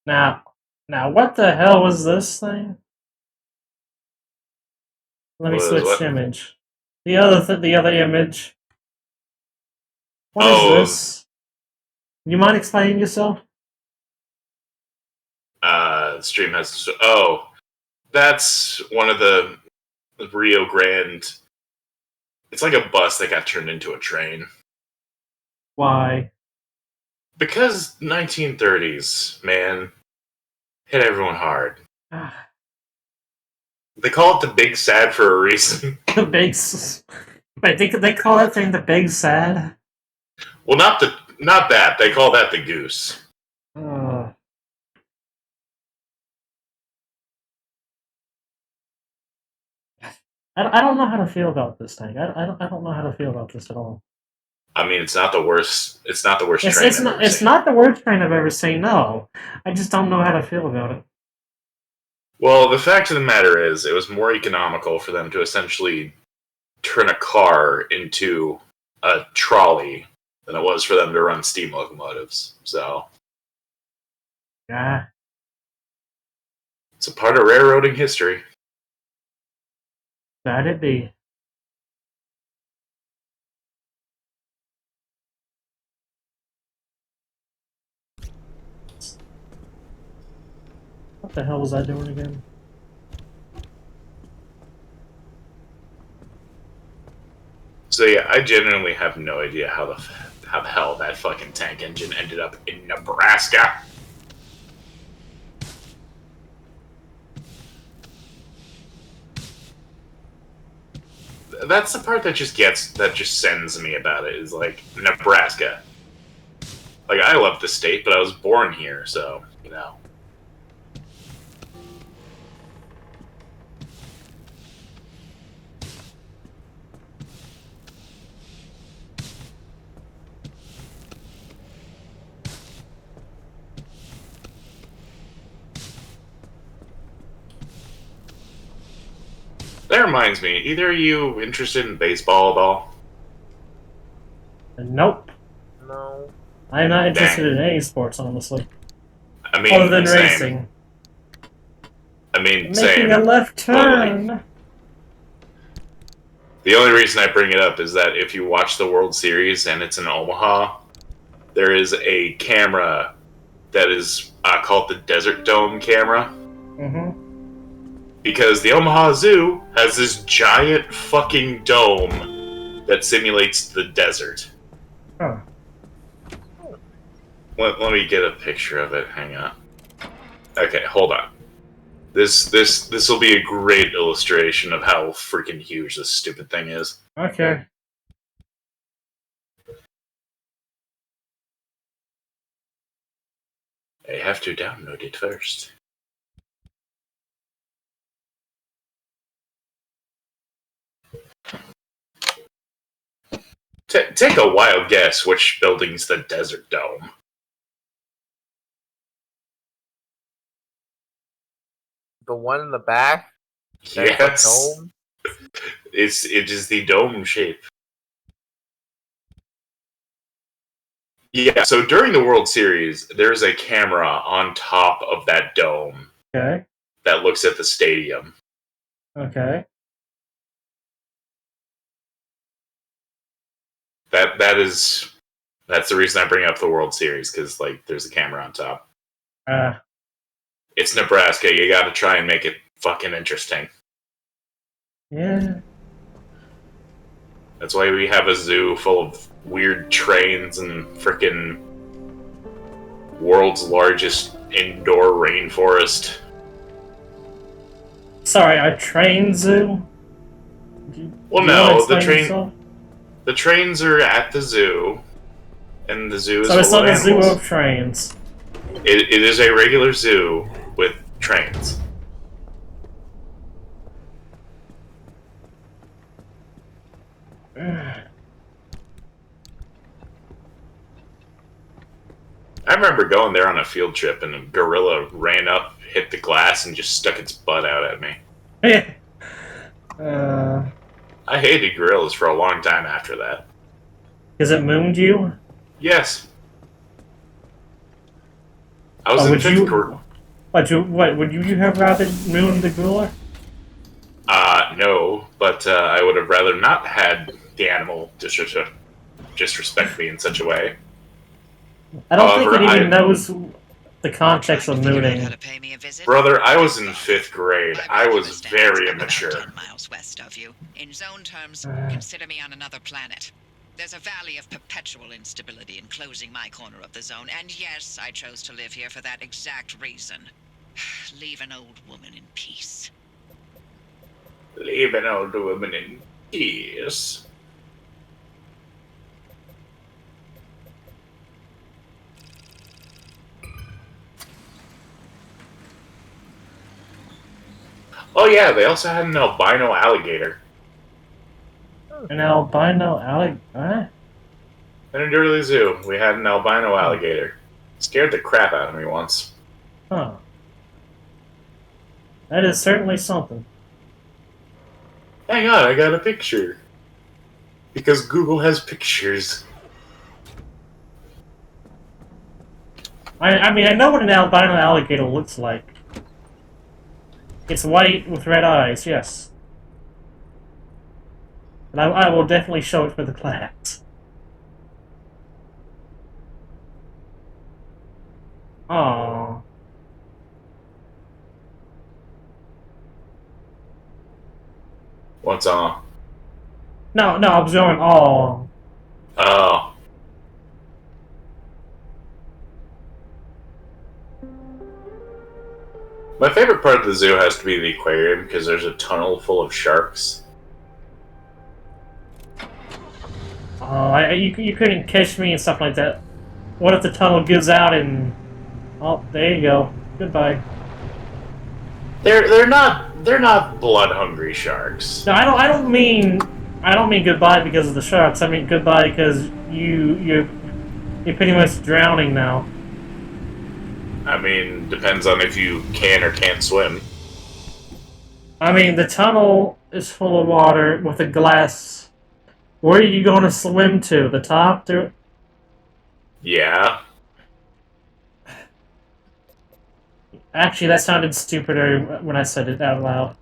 Speaker 1: Now, what the hell was this thing? Let me
Speaker 2: Was
Speaker 1: switch
Speaker 2: what?
Speaker 1: image. The other image. What is
Speaker 2: Oh,
Speaker 1: this? You mind explaining yourself?
Speaker 2: stream has. Oh, that's one of the Rio Grande. It's like a bus that got turned into a train.
Speaker 1: Why?
Speaker 2: Because 1930s, man, hit everyone hard. They call it the Big Sad for a reason.
Speaker 1: The big. Wait, they call that thing the Big Sad?
Speaker 2: Well, not that. They call that the Goose.
Speaker 1: I don't know how to feel about this thing. I don't know how to feel about this at all.
Speaker 2: I mean, it's not the worst. It's not the worst
Speaker 1: It's,
Speaker 2: train
Speaker 1: it's
Speaker 2: I've
Speaker 1: not
Speaker 2: ever
Speaker 1: it's
Speaker 2: seen.
Speaker 1: not the worst train I've ever seen. No, I just don't know how to feel about it.
Speaker 2: Well, the fact of the matter is, it was more economical for them to essentially turn a car into a trolley than it was for them to run steam locomotives. So
Speaker 1: Yeah,
Speaker 2: it's a part of railroading history.
Speaker 1: that it be. What the hell was I doing again?
Speaker 2: So yeah, I genuinely have no idea how the hell that fucking tank engine ended up in Nebraska. That's the part that just sends me about it, is like Nebraska. Like, I love the state, but I was born here, so you know. That reminds me, either of you interested in baseball at all?
Speaker 1: Nope.
Speaker 8: No.
Speaker 1: I am not interested
Speaker 2: Dang.
Speaker 1: in any sports, honestly,
Speaker 2: I mean,
Speaker 1: other than
Speaker 2: same.
Speaker 1: racing.
Speaker 2: I mean,
Speaker 1: Making
Speaker 2: same.
Speaker 1: a left
Speaker 2: Totally.
Speaker 1: turn.
Speaker 2: The only reason I bring it up is that if you watch the World Series and it's in Omaha, there is a camera that is called the Desert Dome camera.
Speaker 1: Mm-hmm.
Speaker 2: Because the Omaha Zoo has this giant fucking dome that simulates the desert.
Speaker 1: Huh.
Speaker 2: Let me get a picture of it. Hang on. Okay, hold on. This will be a great illustration of how freaking huge this stupid thing is.
Speaker 1: Okay.
Speaker 2: I have to download it first. Take a wild guess which building's the Desert Dome.
Speaker 8: The one in the back?
Speaker 2: Yes.
Speaker 8: Dome?
Speaker 2: It is the dome shape. Yeah, so during the World Series, there's a camera on top of that dome
Speaker 1: Okay.
Speaker 2: that looks at the stadium.
Speaker 1: Okay.
Speaker 2: That is That's the reason I bring up the World Series, because, like, there's a camera on top. It's Nebraska. You gotta try and make it fucking interesting.
Speaker 1: Yeah.
Speaker 2: That's why we have a zoo full of weird trains and frickin' world's largest indoor rainforest.
Speaker 1: Sorry, a train zoo?
Speaker 2: Well, no, the trains are at the zoo, and the zoo is
Speaker 1: so it's
Speaker 2: full
Speaker 1: not
Speaker 2: of
Speaker 1: a zoo
Speaker 2: animals.
Speaker 1: of trains.
Speaker 2: It is a regular zoo with trains. I remember going there on a field trip, and a gorilla ran up, hit the glass, and just stuck its butt out at me. I hated gorillas for a long time after that.
Speaker 1: Because it mooned you?
Speaker 2: Yes. I was in fifth grade.
Speaker 1: What, would you have rather mooned the gorilla?
Speaker 2: No, but I would have rather not had the animal disrespect me in such a way.
Speaker 1: I don't think it even knows the context of mooning.
Speaker 6: Brother,
Speaker 2: I was in 5th grade. I was very immature.
Speaker 6: 10 miles west of you. In zone terms, consider me on another planet. There's a valley of perpetual instability enclosing my corner of the zone, and yes, I chose to live here for that exact reason. Leave an old woman in peace.
Speaker 2: Leave an old woman in peace. Oh yeah, they also had an albino alligator.
Speaker 1: An albino alligator?
Speaker 2: In a dirty zoo, we had an albino alligator. Scared the crap out of me once.
Speaker 1: Huh. That is certainly something.
Speaker 2: Hang on, I got a picture. Because Google has pictures.
Speaker 1: I mean, I know what an albino alligator looks like. It's white with red eyes, yes. And I will definitely show it for the class. Aww.
Speaker 2: What's on?
Speaker 1: No, I was going, aww.
Speaker 2: Oh. My favorite part of the zoo has to be the aquarium, because there's a tunnel full of sharks.
Speaker 1: Oh, you couldn't catch me and stuff like that. What if the tunnel gives out and... Oh, there you go. Goodbye.
Speaker 2: They're not blood-hungry sharks.
Speaker 1: No, I don't mean goodbye because of the sharks. I mean goodbye because you're pretty much drowning now.
Speaker 2: I mean, depends on if you can or can't swim.
Speaker 1: I mean, the tunnel is full of water with a glass. Where are you going to swim to? The top?
Speaker 2: Yeah.
Speaker 1: Actually, that sounded stupider when I said it out loud.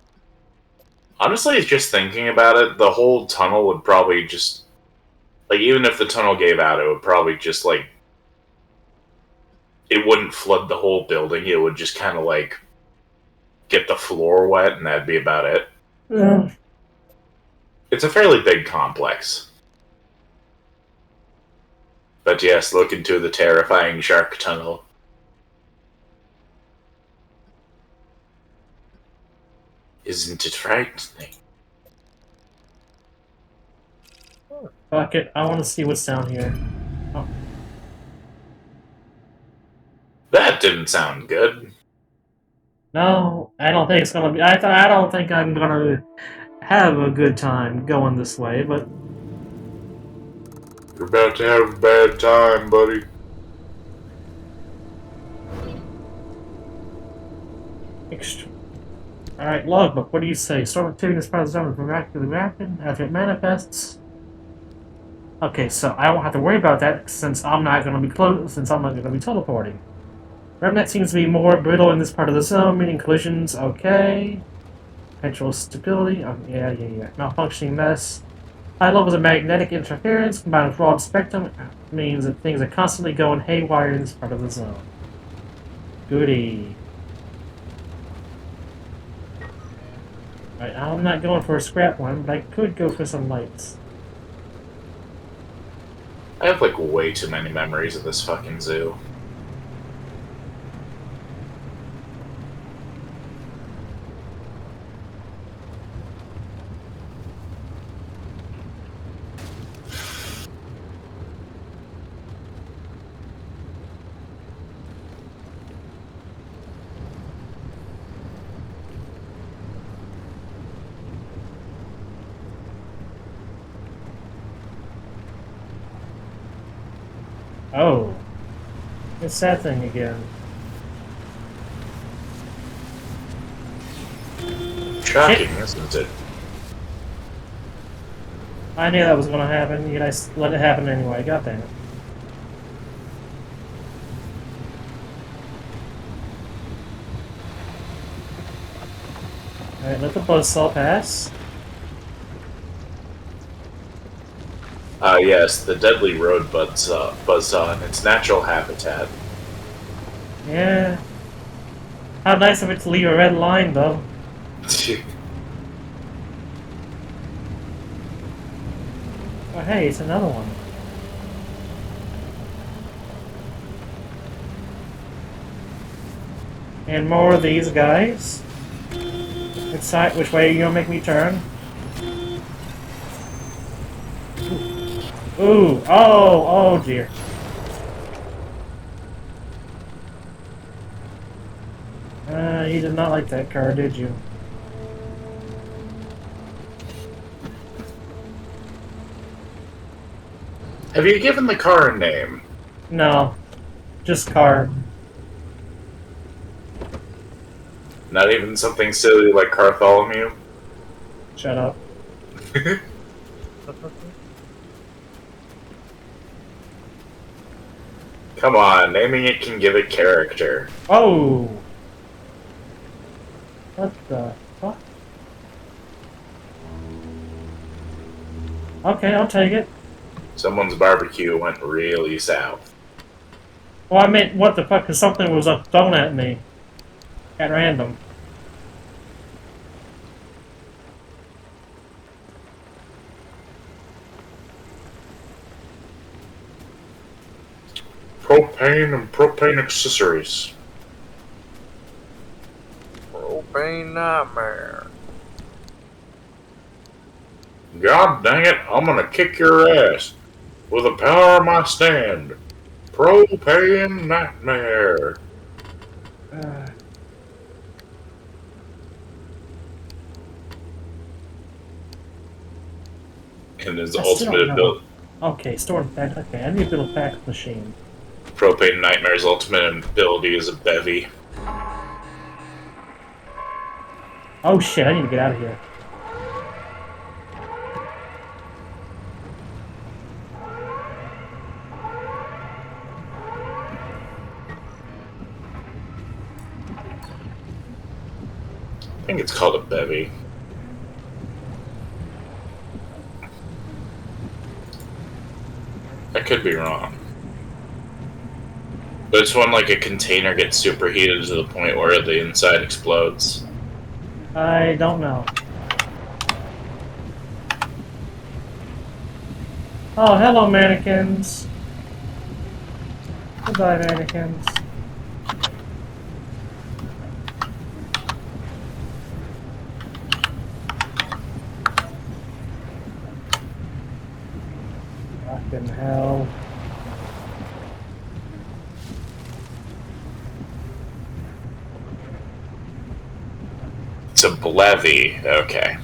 Speaker 2: Honestly, just thinking about it, the whole tunnel would probably just... Like, even if the tunnel gave out, it would probably just, like... It wouldn't flood the whole building. It would just kind of, like... get the floor wet, and that'd be about it.
Speaker 1: Yeah.
Speaker 2: It's a fairly big complex. But yes, look into the terrifying shark tunnel. Isn't it frightening?
Speaker 1: Fuck it, I want to see what's down here. Oh.
Speaker 2: That didn't sound good.
Speaker 1: No, I don't think it's gonna be. I don't think I'm gonna have a good time going this way, but
Speaker 2: You're about to have a bad time, buddy.
Speaker 1: Alright, logbook, what do you say? Storm activity is part of the zone is miraculously rapid after it manifests. Okay, so I won't have to worry about that since I'm not gonna be teleporting. Remnant seems to be more brittle in this part of the zone, meaning collisions, okay. Perpetual stability, oh, yeah. Malfunctioning mess. High levels of magnetic interference combined with broad spectrum means that things are constantly going haywire in this part of the zone. Goody. Alright, I'm not going for a scrap one, but I could go for some lights.
Speaker 2: I have like way too many memories of this fucking zoo.
Speaker 1: Oh. It's that thing again.
Speaker 2: Shocking, isn't it?
Speaker 1: I knew that was going to happen, yet I let it happen anyway. God damn it. Alright, let the buzzsaw pass.
Speaker 2: Yes, the deadly road buzzsaw in its natural habitat.
Speaker 1: Yeah. How nice of it to leave a red line, though. Oh, hey, it's another one. And more of these guys. Which way are you gonna make me turn? Ooh, oh dear. You did not like that car, did you?
Speaker 2: Have you given the car a name?
Speaker 1: No. Just car.
Speaker 2: Not even something silly like Bartholomew?
Speaker 1: Shut up.
Speaker 2: Come on, naming it can give it character.
Speaker 1: Oh! What the fuck? Okay, I'll take it.
Speaker 2: Someone's barbecue went really south.
Speaker 1: Well, I meant, what the fuck, because something was thrown at me. At random.
Speaker 2: Propane and propane accessories.
Speaker 8: Propane nightmare.
Speaker 2: God dang it, I'm gonna kick your ass with the power of my stand. Propane nightmare. And his ultimate ability.
Speaker 1: Okay, store back. Okay, I need to build a fax machine.
Speaker 2: Propane Nightmare's ultimate ability is a bevy.
Speaker 1: Oh shit, I need to get out of here.
Speaker 2: I think it's called a bevy. I could be wrong. But it's when like a container gets superheated to the point where the inside explodes.
Speaker 1: I don't know. Oh, hello, mannequins. Goodbye, mannequins. Fucking hell.
Speaker 2: It's a bevy. Okay.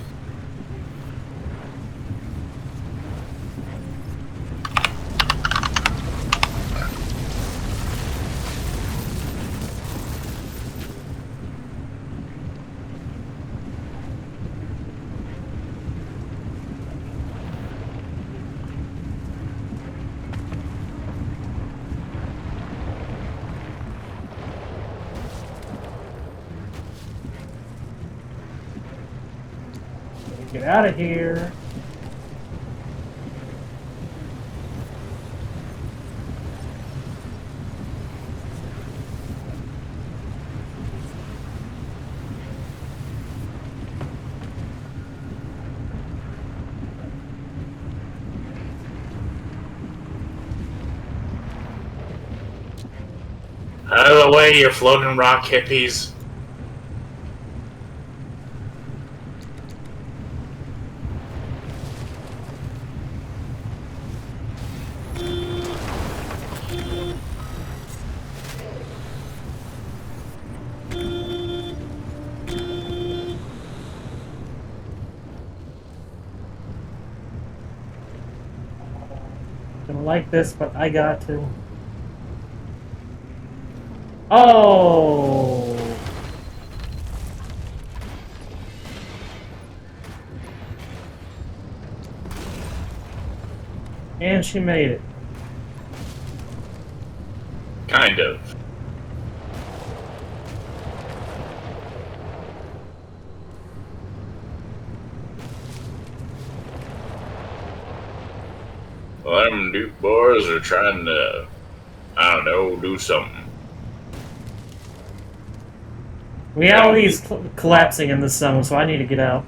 Speaker 1: Get out of here.
Speaker 2: Out of the way, you floating rock hippies.
Speaker 1: Don't like this, but I got to. Oh! And she made it.
Speaker 2: Kind of. Well, them Duke boys are trying to, I don't know, do something.
Speaker 1: Reality's collapsing in this zone, so I need to get out.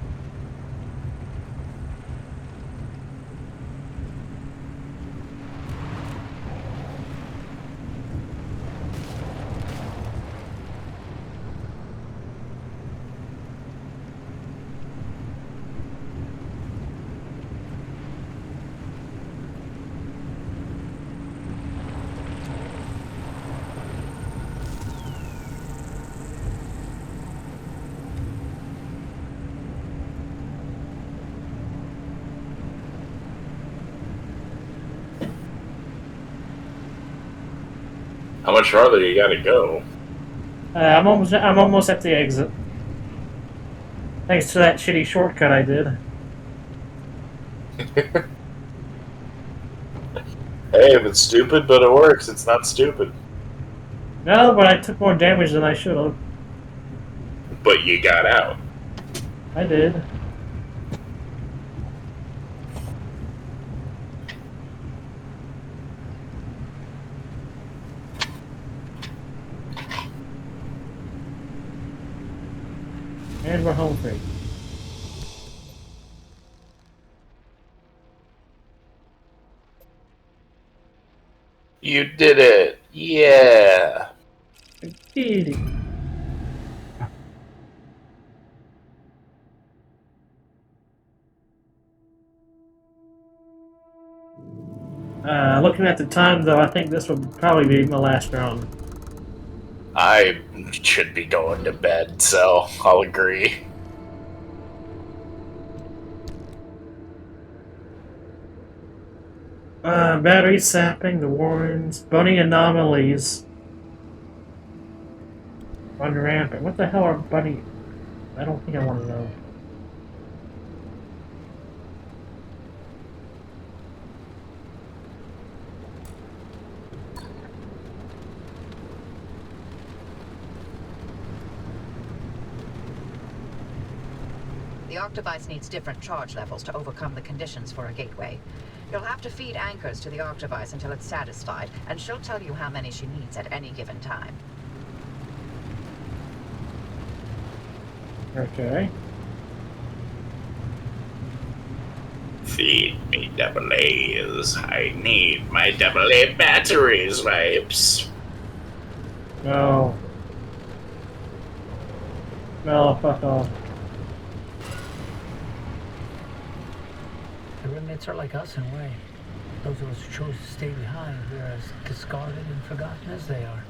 Speaker 2: How much farther you gotta go?
Speaker 1: I'm almost at the exit. Thanks to that shitty shortcut I did.
Speaker 2: Hey, if it's stupid but it works, it's not stupid.
Speaker 1: No, but I took more damage than I should have.
Speaker 2: But you got out.
Speaker 1: I did. And we're home free.
Speaker 2: You did it! Yeah!
Speaker 1: I did it. Looking at the time, though, I think this will probably be my last round.
Speaker 2: I should be going to bed, so I'll agree.
Speaker 1: Battery sapping, the warrants, bunny anomalies. Run rampant. What the hell are bunny? I don't think I want to know.
Speaker 6: The Octovice needs different charge levels to overcome the conditions for a gateway. You'll have to feed anchors to the Octovice until it's satisfied, and she'll tell you how many she needs at any given time.
Speaker 1: Okay.
Speaker 2: Feed me double A's. I need my double A batteries, vibes.
Speaker 1: No. No, fuck off.
Speaker 5: The remnants are like us in a way. Those of us who chose to stay behind, we're as discarded and forgotten as they are.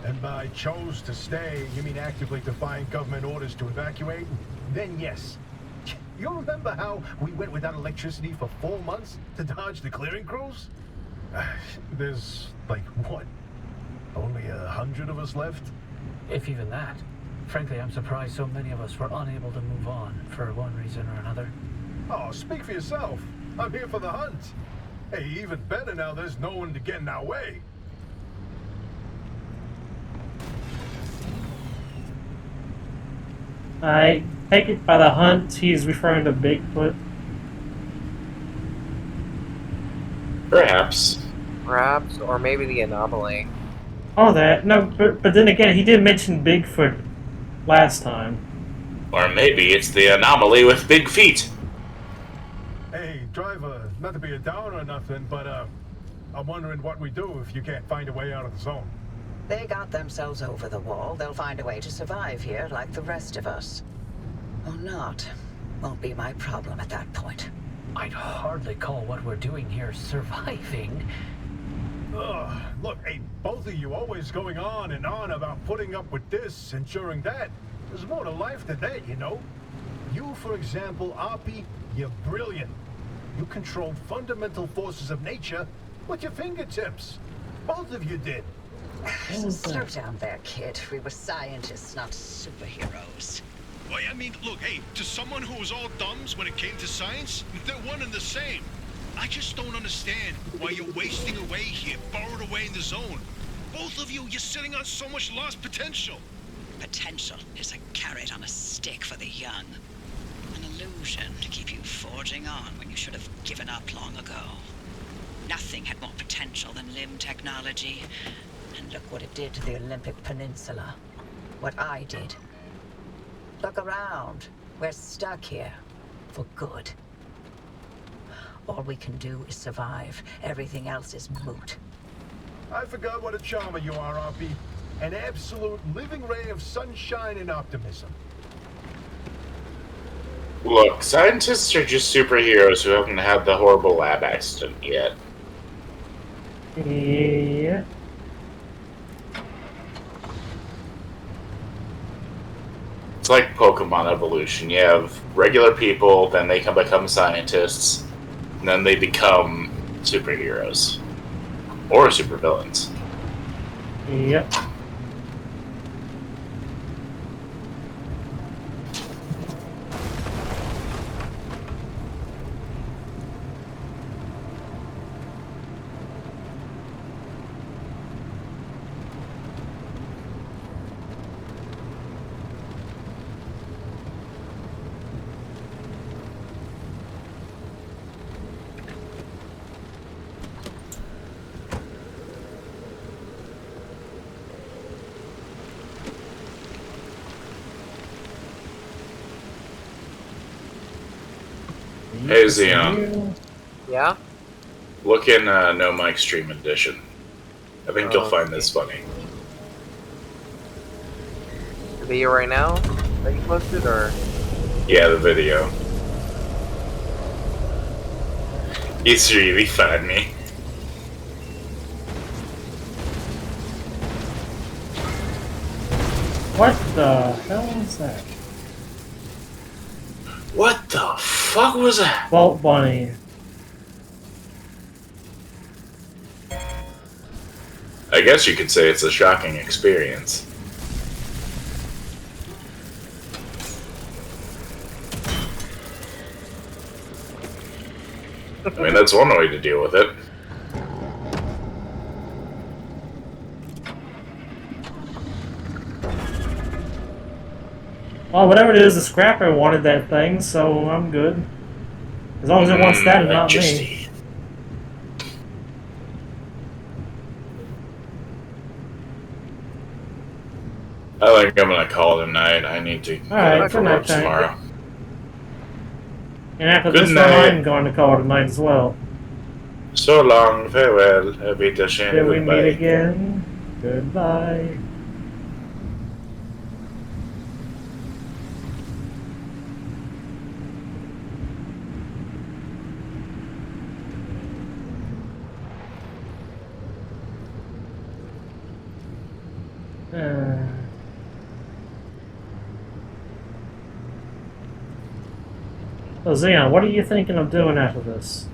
Speaker 9: And by chose to stay, you mean actively defying government orders to evacuate? Then yes. You remember how we went without electricity for 4 months to dodge the clearing crews? There's, like, what? Only 100 of us left?
Speaker 5: If even that. Frankly, I'm surprised so many of us were unable to move on for one reason or another.
Speaker 9: Oh, speak for yourself. I'm here for the hunt. Hey, even better now there's no one to get in our way.
Speaker 1: I take it by the hunt, he's referring to Bigfoot.
Speaker 2: Perhaps.
Speaker 8: Perhaps, or maybe the anomaly.
Speaker 1: Oh, that. No, but then again, he did mention Bigfoot last time.
Speaker 2: Or maybe it's the anomaly with big feet.
Speaker 9: Hey, driver, not to be a downer or nothing, but I'm wondering what we do if you can't find a way out of the zone.
Speaker 6: They got themselves over the wall. They'll find a way to survive here like the rest of us. Or not. Won't be my problem at that point.
Speaker 5: I'd hardly call what we're doing here surviving.
Speaker 9: Ugh, look, hey, both of you always going on and on about putting up with this, ensuring that. There's more to life than that, you know? You, for example, Oppie, you're brilliant. You controlled fundamental forces of nature with your fingertips. Both of you did.
Speaker 6: Slow down there, kid. We were scientists, not superheroes.
Speaker 4: Well, I mean, look, hey, to someone who was all thumbs when it came to science, they're one and the same. I just don't understand why you're wasting away here, borrowed away in the zone. Both of you, you're sitting on so much lost potential.
Speaker 6: Potential is a carrot on a stick for the young. An illusion to keep you forging on when you should have given up long ago. Nothing had more potential than limb technology. And look what it did to the Olympic Peninsula. What I did. Look around. We're stuck here. For good. All we can do is survive. Everything else is moot.
Speaker 9: I forgot what a charmer you are, Oppie. An absolute living ray of sunshine and optimism.
Speaker 2: Look, scientists are just superheroes who haven't had the horrible lab accident yet.
Speaker 1: Yeah.
Speaker 2: It's like Pokemon evolution. You have regular people, then they can become scientists, and then they become superheroes. Or supervillains.
Speaker 1: Yep.
Speaker 2: Hey, Xeon.
Speaker 8: Yeah?
Speaker 2: Look in No Mike Stream Edition. I think you'll find this funny.
Speaker 8: The video right now that you posted, or?
Speaker 2: Yeah, the video. It's really funny.
Speaker 1: What the hell is that?
Speaker 2: What the fuck was that?
Speaker 1: Vault Bunny.
Speaker 2: I guess you could say it's a shocking experience. I mean, that's one way to deal with it.
Speaker 1: Well, whatever it is, the scrapper wanted that thing, so I'm good. As long as it wants that and not me.
Speaker 2: I think I'm gonna call it a night. I need to go
Speaker 1: Alright,
Speaker 2: for
Speaker 1: good
Speaker 2: work
Speaker 1: night, Tank.
Speaker 2: tomorrow.
Speaker 1: And after
Speaker 2: Good
Speaker 1: this
Speaker 2: night.
Speaker 1: one, I'm going to call it a night as well.
Speaker 2: So long, farewell, Wiedersehen,
Speaker 1: Till we
Speaker 2: goodbye.
Speaker 1: meet again, goodbye. So Xeon, what are you thinking of doing after this?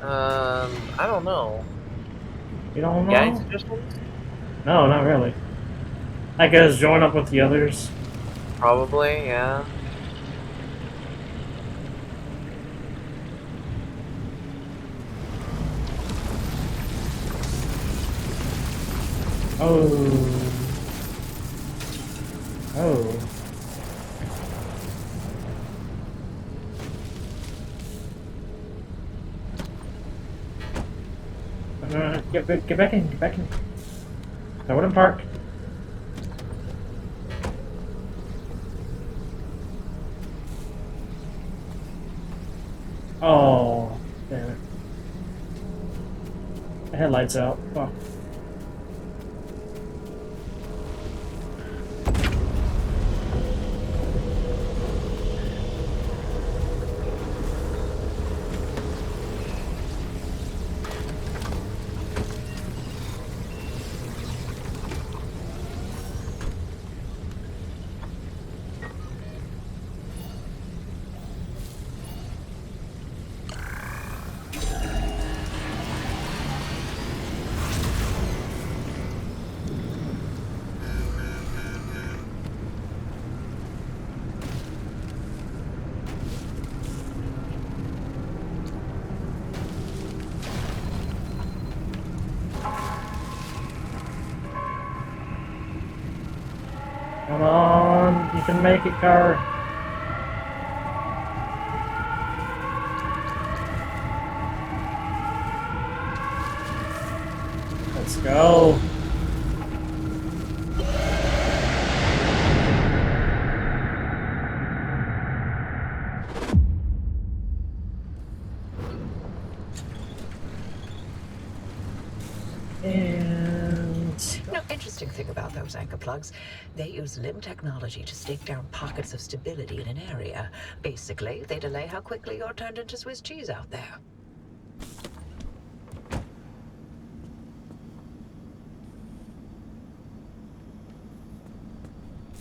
Speaker 8: I don't know.
Speaker 1: You don't know?
Speaker 8: Yeah, any suggestions?
Speaker 1: No, not really. I guess join up with the others.
Speaker 8: Probably, yeah.
Speaker 1: Oh. Oh. Get back in, get back in. I wouldn't park. Oh, damn it. The headlights out. Fuck. Come on, you can make it, car. Let's go. And
Speaker 6: No, interesting thing about those anchor plugs, they use limb technology to stake down pockets of stability in an area. Basically, they delay how quickly you're turned into Swiss cheese out there.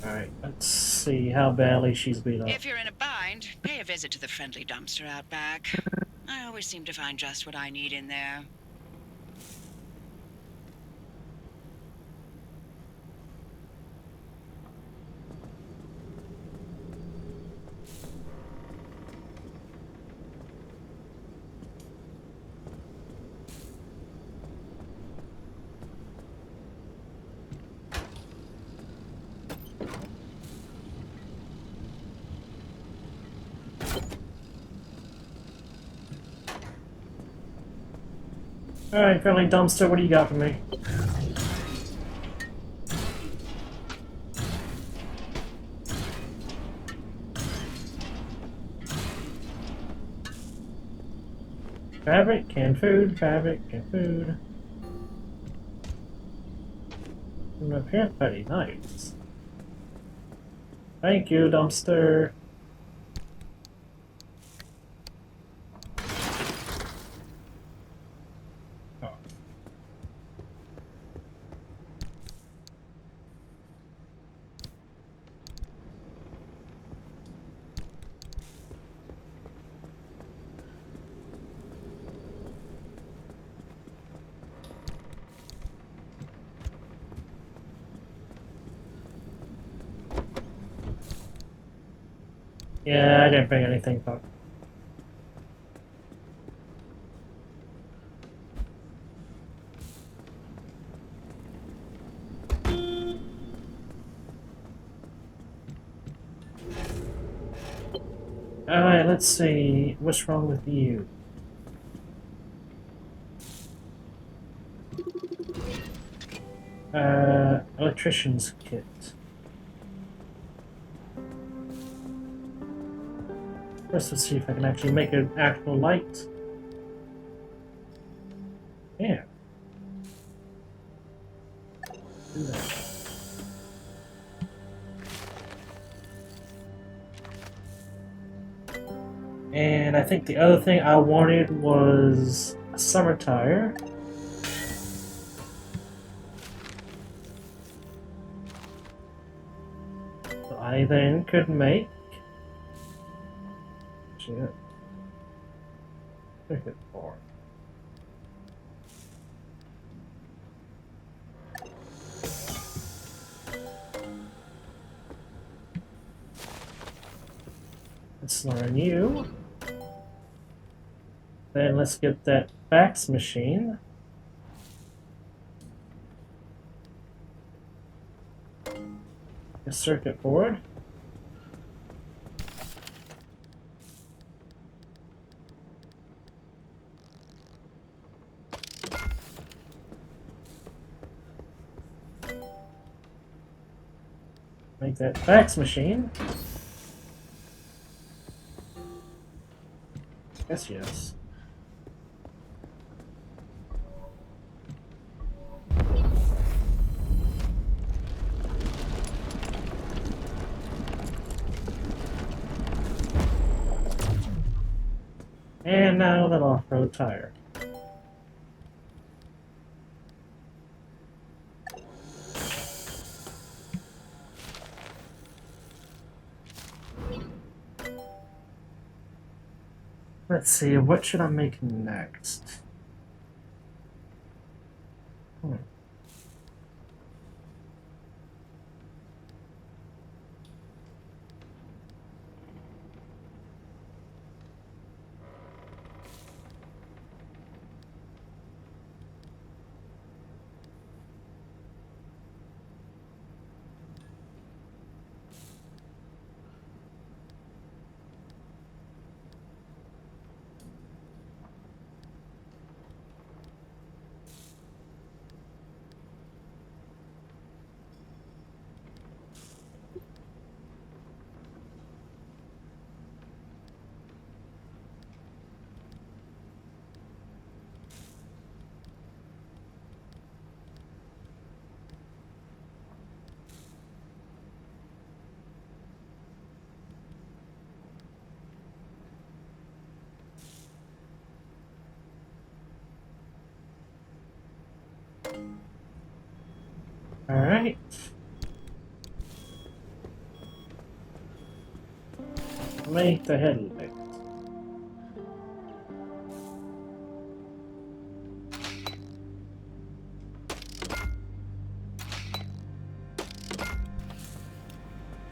Speaker 1: alright, let's see how badly she's beat up.
Speaker 6: If you're in a bind, pay a visit to the friendly dumpster out back. I always seem to find just what I need in there.
Speaker 1: Alright, friendly dumpster, what do you got for me? Fabric, canned food, fabric, canned food. Repair petty, nice. Thank you, dumpster. Oh. Yeah, I didn't bring anything back. Alright, let's see. What's wrong with you? Electrician's kit. First, let's see if I can actually make an actual light. Yeah. Do that. And I think the other thing I wanted was a summer tire. So I then could make circuit board. Let's learn you. Then let's get that fax machine. A circuit board. Make that fax machine. Yes. And now that off-road tire. Let's see, what should I make next? Alright. Make the headlight.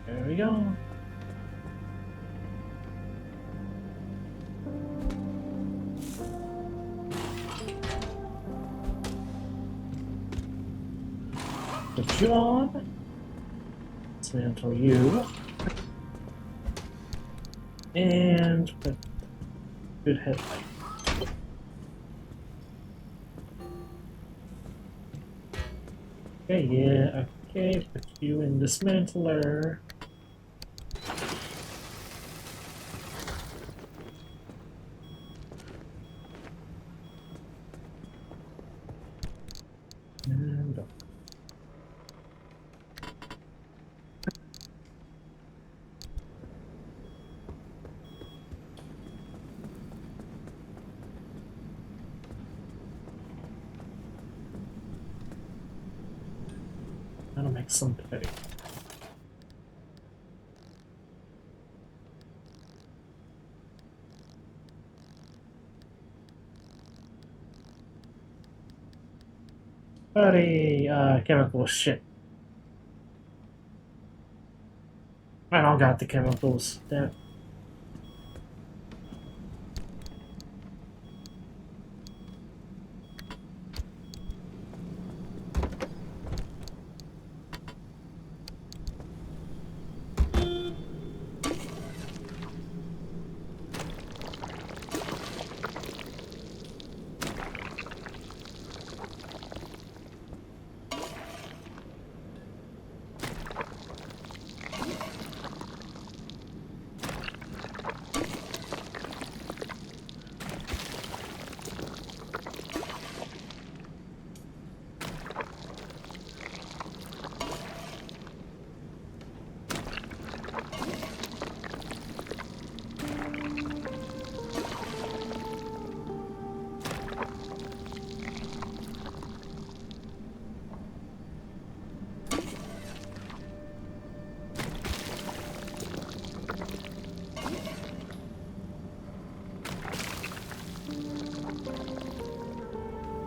Speaker 1: There we go. Put you on. Dismantle you. And put good headlight. Okay, yeah, okay, put you in dismantler. And up. That'll make some petty. Petty, chemical shit. I don't got the chemicals. Damn.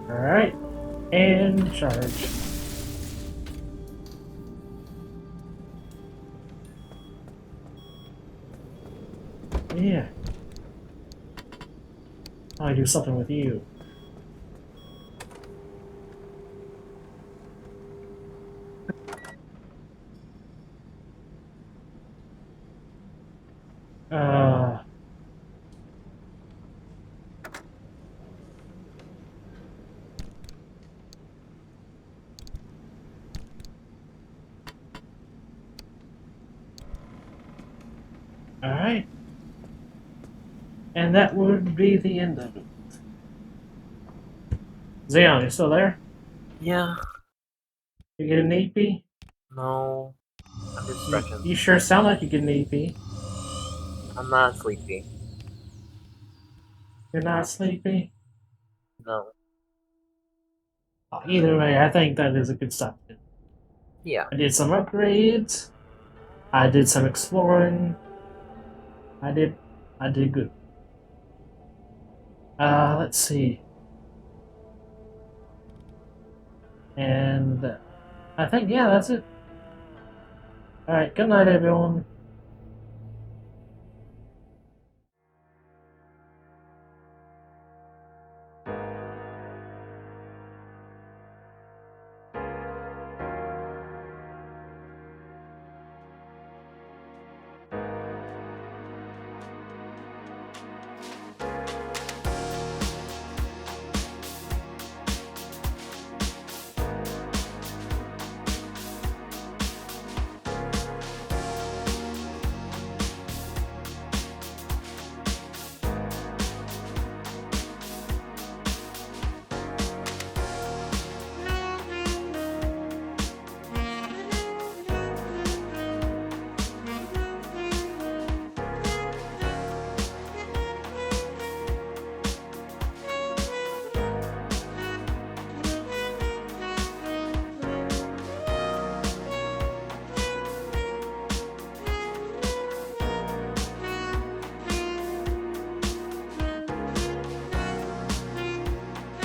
Speaker 1: Alright. And charge. Yeah. I do something with you. Uh... Alright. And that would be the end of it. Xeon, you still there?
Speaker 8: Yeah.
Speaker 1: You get an EP?
Speaker 8: No. I'm just stretching.
Speaker 1: You sure sound like you get an EP.
Speaker 8: I'm not sleepy.
Speaker 1: You're not sleepy?
Speaker 8: No.
Speaker 1: Either way, I think that is a good start.
Speaker 8: Yeah.
Speaker 1: I did some upgrades. I did some exploring. I did good. Let's see. And I think, yeah, that's it. Alright, good night, everyone.